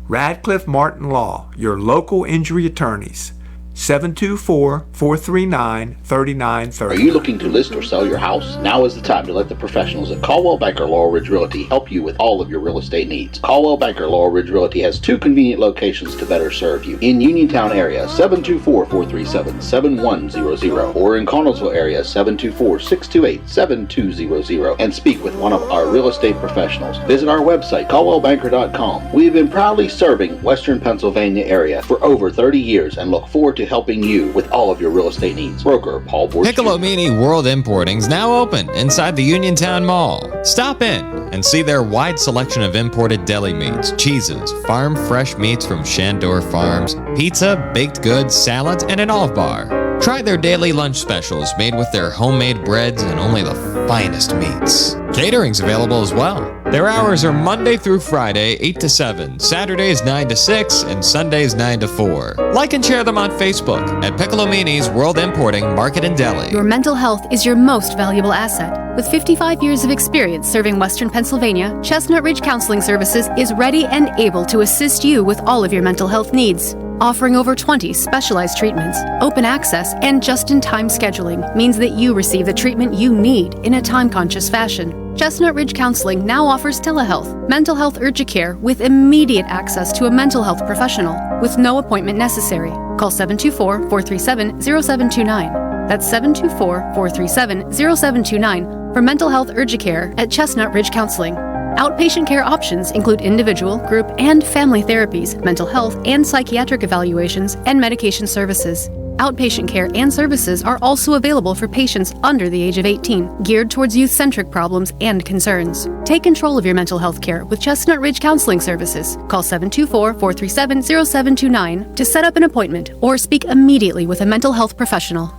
Speaker 3: Radcliffe Martin Law, your local injury attorneys. 724-439-3930.
Speaker 7: Are you looking to list or sell your house? Now is the time to let the professionals at Caldwell Banker Laurel Ridge Realty help you with all of your real estate needs. Caldwell Banker Laurel Ridge Realty has 2 convenient locations to better serve you. In Uniontown area, 724-437-7100, or in Connellsville area, 724-628-7200, and speak with one of our real estate professionals. Visit our website, caldwellbanker.com. We have been proudly serving Western Pennsylvania area for over 30 years and look forward to helping you with all of your real estate needs. Broker Paul Borges.
Speaker 8: Piccolomini World Importing's now open inside the Uniontown Mall. Stop in and see their wide selection of imported deli meats, cheeses, farm fresh meats from Shandor Farms, pizza, baked goods, salads, and an olive bar. Try their daily lunch specials made with their homemade breads and only the finest meats. Catering's available as well. Their hours are Monday through Friday, 8 to 7, Saturdays 9 to 6, and Sundays 9 to 4. Like and share them on Facebook at Piccolomini's World Importing Market and Deli.
Speaker 15: Your mental health is your most valuable asset. With 55 years of experience serving Western Pennsylvania, Chestnut Ridge Counseling Services is ready and able to assist you with all of your mental health needs. Offering over 20 specialized treatments, open access, and just-in-time scheduling means that you receive the treatment you need in a time-conscious fashion. Chestnut Ridge Counseling now offers telehealth, mental health urgent care with immediate access to a mental health professional with no appointment necessary. Call 724-437-0729. That's 724-437-0729 for mental health urgent care at Chestnut Ridge Counseling. Outpatient care options include individual, group, and family therapies, mental health and psychiatric evaluations, and medication services. Outpatient care and services are also available for patients under the age of 18, geared towards youth-centric problems and concerns. Take control of your mental health care with Chestnut Ridge Counseling Services. Call 724-437-0729 to set up an appointment or speak immediately with a mental health professional.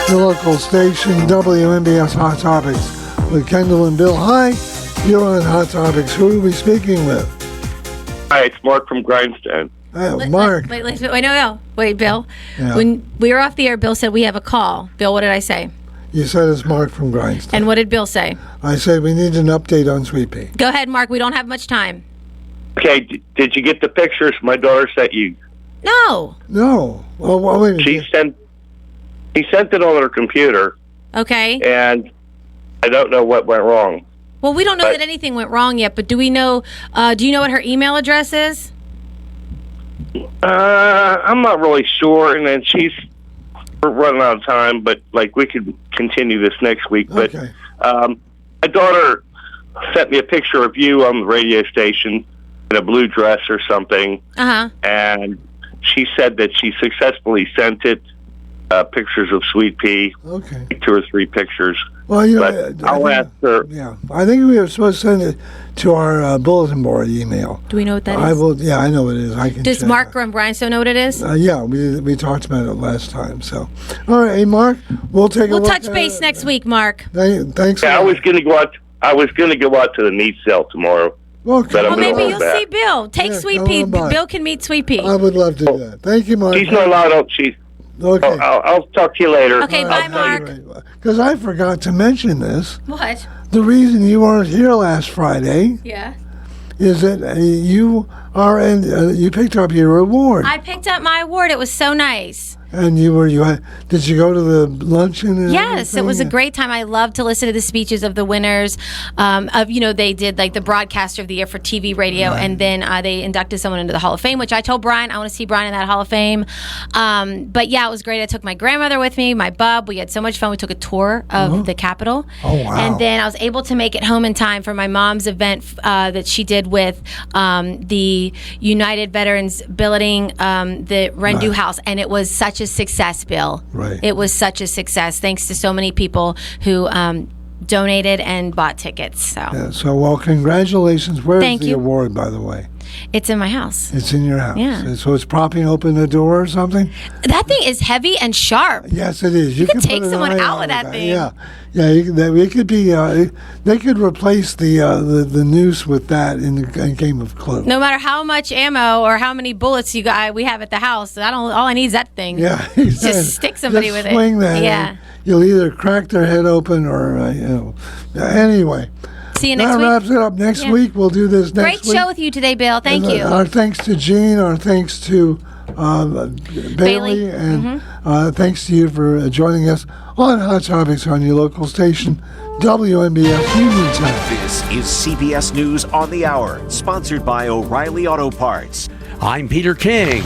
Speaker 10: The local station, WMBS Hot Topics, with Kendall and Bill. Hi, you're on Hot Topics. Who are we speaking with?
Speaker 24: Hi, it's Mark from Grindstone.
Speaker 10: Mark.
Speaker 16: Wait, Bill.
Speaker 10: Yeah.
Speaker 16: When we were off the air, Bill said we have a call. Bill, what did I say?
Speaker 10: You said it's Mark from Grindstone.
Speaker 16: And what did Bill say?
Speaker 10: I said we need an update on Sweet Pea.
Speaker 16: Go ahead, Mark. We don't have much time.
Speaker 24: Okay, did you get the pictures my daughter sent you?
Speaker 16: No.
Speaker 10: No. Well, wait a minute.
Speaker 24: He sent it on her computer.
Speaker 16: Okay.
Speaker 24: And I don't know what went wrong.
Speaker 16: Well, we don't know that anything went wrong yet, but do we know, do you know what her email address is?
Speaker 24: I'm not really sure, and then we're running out of time, but like we could continue this next week.
Speaker 10: Okay.
Speaker 24: But my daughter sent me a picture of you on the radio station in a blue dress or something, and she said that she successfully sent it. Pictures of Sweet Pea.
Speaker 10: Okay.
Speaker 24: 2 or 3 pictures.
Speaker 10: Well, you
Speaker 24: but I'll ask her.
Speaker 10: Yeah, I think we were supposed to send it to our bulletin board email.
Speaker 16: Do we know what that
Speaker 10: I
Speaker 16: is?
Speaker 10: will. Yeah, I know what it is. I can.
Speaker 16: Does
Speaker 10: check.
Speaker 16: Mark and Brian still know what it is?
Speaker 10: Yeah, we talked about it last time. So, all right, hey Mark, we'll take a
Speaker 16: We'll
Speaker 10: look
Speaker 16: touch base next week, Mark.
Speaker 10: Thanks.
Speaker 24: Yeah, I was going to go out. I was going to go out to the meat sale tomorrow.
Speaker 10: Okay.
Speaker 24: But I'm
Speaker 16: Well,
Speaker 24: gonna
Speaker 16: maybe
Speaker 24: hold
Speaker 16: you'll
Speaker 24: back.
Speaker 16: see Bill. Take Sweet
Speaker 10: come
Speaker 16: Pea.
Speaker 10: on by.
Speaker 16: Bill can meet Sweet Pea.
Speaker 10: I would love to do that. Thank you, Mark.
Speaker 24: She's not allowed. She's.
Speaker 10: Okay.
Speaker 24: I'll talk to you later.
Speaker 16: Okay, bye, Mark.
Speaker 10: Because I forgot to mention this.
Speaker 16: What?
Speaker 10: The reason you weren't here last Friday
Speaker 16: Yeah.
Speaker 10: is that you picked up your award.
Speaker 16: I picked up my award. It was so nice.
Speaker 10: And did you go to the luncheon? And
Speaker 16: Yes, it was a
Speaker 10: everything?
Speaker 16: great time. I love to listen to the speeches of the winners. They did like the broadcaster of the year for TV, radio, and then they inducted someone into the Hall of Fame, which I told Brian I want to see Brian in that Hall of Fame. But yeah, it was great. I took my grandmother with me, my bub. We had so much fun. We took a tour of the Capitol.
Speaker 10: Oh, wow.
Speaker 16: And then I was able to make it home in time for my mom's event that she did with the United Veterans Building, the Rendu House, and it was such a success, Bill.
Speaker 10: Right.
Speaker 16: It was such a success thanks to so many people who donated and bought tickets. So
Speaker 10: Yeah, so congratulations. Where's
Speaker 16: Thank
Speaker 10: the
Speaker 16: you.
Speaker 10: award, by the way?
Speaker 16: it's in my house.
Speaker 10: It's in your house.
Speaker 16: Yeah.
Speaker 10: So it's propping open the door or something?
Speaker 16: That thing is heavy and sharp.
Speaker 10: Yes, it is.
Speaker 16: You could
Speaker 10: can
Speaker 16: take
Speaker 10: put an
Speaker 16: someone
Speaker 10: eye
Speaker 16: out
Speaker 10: on
Speaker 16: with that
Speaker 10: it.
Speaker 16: thing.
Speaker 10: Yeah, yeah. It could be. They could replace the noose with that in a game of Clue.
Speaker 16: No matter how much ammo or how many bullets we have at the house, all I need is that thing.
Speaker 10: Yeah,
Speaker 16: Just stick somebody
Speaker 10: Just
Speaker 16: with
Speaker 10: swing
Speaker 16: it.
Speaker 10: that.
Speaker 16: Yeah.
Speaker 10: You'll either crack their head open or Anyway.
Speaker 16: See you next
Speaker 10: that
Speaker 16: week.
Speaker 10: wraps it up. Next
Speaker 16: Yeah.
Speaker 10: week we'll do this next
Speaker 16: Great
Speaker 10: week.
Speaker 16: show with you today, Bill. Thank
Speaker 10: And,
Speaker 16: you.
Speaker 10: Our thanks to Gene. Our thanks to Bailey. And thanks to you for joining us on Hot Topics on your local station, WMBS Uniontown.
Speaker 4: This is CBS News on the Hour, sponsored by O'Reilly Auto Parts.
Speaker 6: I'm Peter King.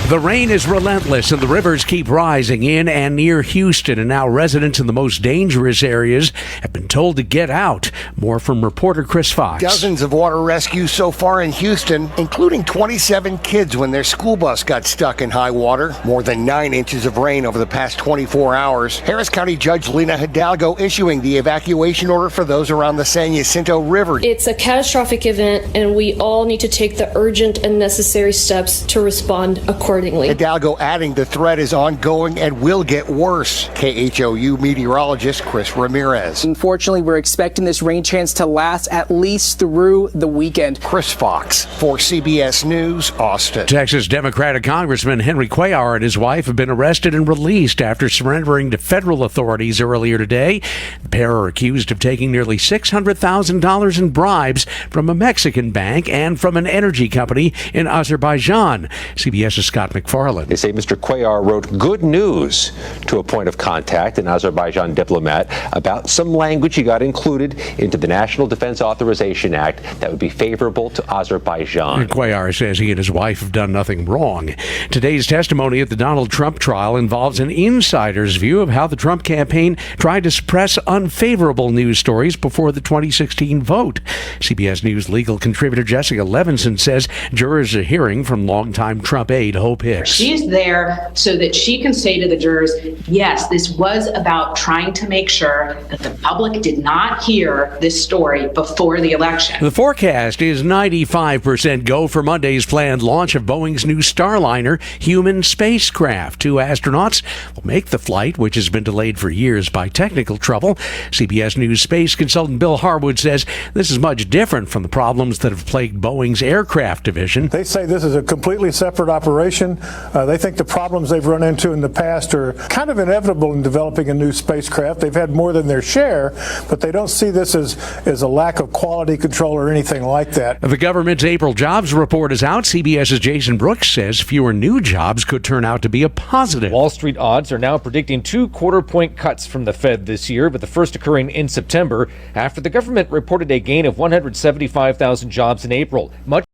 Speaker 6: The rain is relentless and the rivers keep rising in and near Houston, and now residents in the most dangerous areas have been told to get out. More from reporter Chris Fox.
Speaker 9: Dozens of water rescues so far in Houston, including 27 kids when their school bus got stuck in high water. More than 9 inches of rain over the past 24 hours. Harris County Judge Lena Hidalgo issuing the evacuation order for those around the San Jacinto River.
Speaker 14: It's a catastrophic event, and we all need to take the urgent and necessary steps to respond accordingly.
Speaker 9: Hidalgo adding the threat is ongoing and will get worse. KHOU meteorologist Chris Ramirez.
Speaker 25: Unfortunately, we're expecting this rain chance to last at least through the weekend.
Speaker 9: Chris Fox for CBS News, Austin.
Speaker 6: Texas Democratic Congressman Henry Cuellar and his wife have been arrested and released after surrendering to federal authorities earlier today. The pair are accused of taking nearly $600,000 in bribes from a Mexican bank and from an energy company in Azerbaijan. CBS's Scott McFarland.
Speaker 26: They say Mr. Cuellar wrote good news to a point of contact, an Azerbaijan diplomat, about some language he got included into the National Defense Authorization Act that would be favorable to Azerbaijan.
Speaker 6: Cuellar says he and his wife have done nothing wrong. Today's testimony at the Donald Trump trial involves an insider's view of how the Trump campaign tried to suppress unfavorable news stories before the 2016 vote. CBS News legal contributor Jessica Levinson says jurors are hearing from longtime Trump aide Hope Hicks.
Speaker 27: She's there so that she can say to the jurors, yes, this was about trying to make sure that the public did not hear this story before the election.
Speaker 6: The forecast is 95% go for Monday's planned launch of Boeing's new Starliner human spacecraft. 2 astronauts will make the flight, which has been delayed for years by technical trouble. CBS News space consultant Bill Harwood says this is much different from the problems that have plagued Boeing's aircraft division.
Speaker 28: They say this is a completely separate operation. They think the problems they've run into in the past are kind of inevitable in developing a new spacecraft. They've had more than their share, but they don't see this as a lack of quality control or anything like that.
Speaker 6: The government's April jobs report is out. CBS's Jason Brooks says fewer new jobs could turn out to be a positive.
Speaker 29: Wall Street odds are now predicting 2 quarter-point cuts from the Fed this year, with the first occurring in September after the government reported a gain of 175,000 jobs in April. Much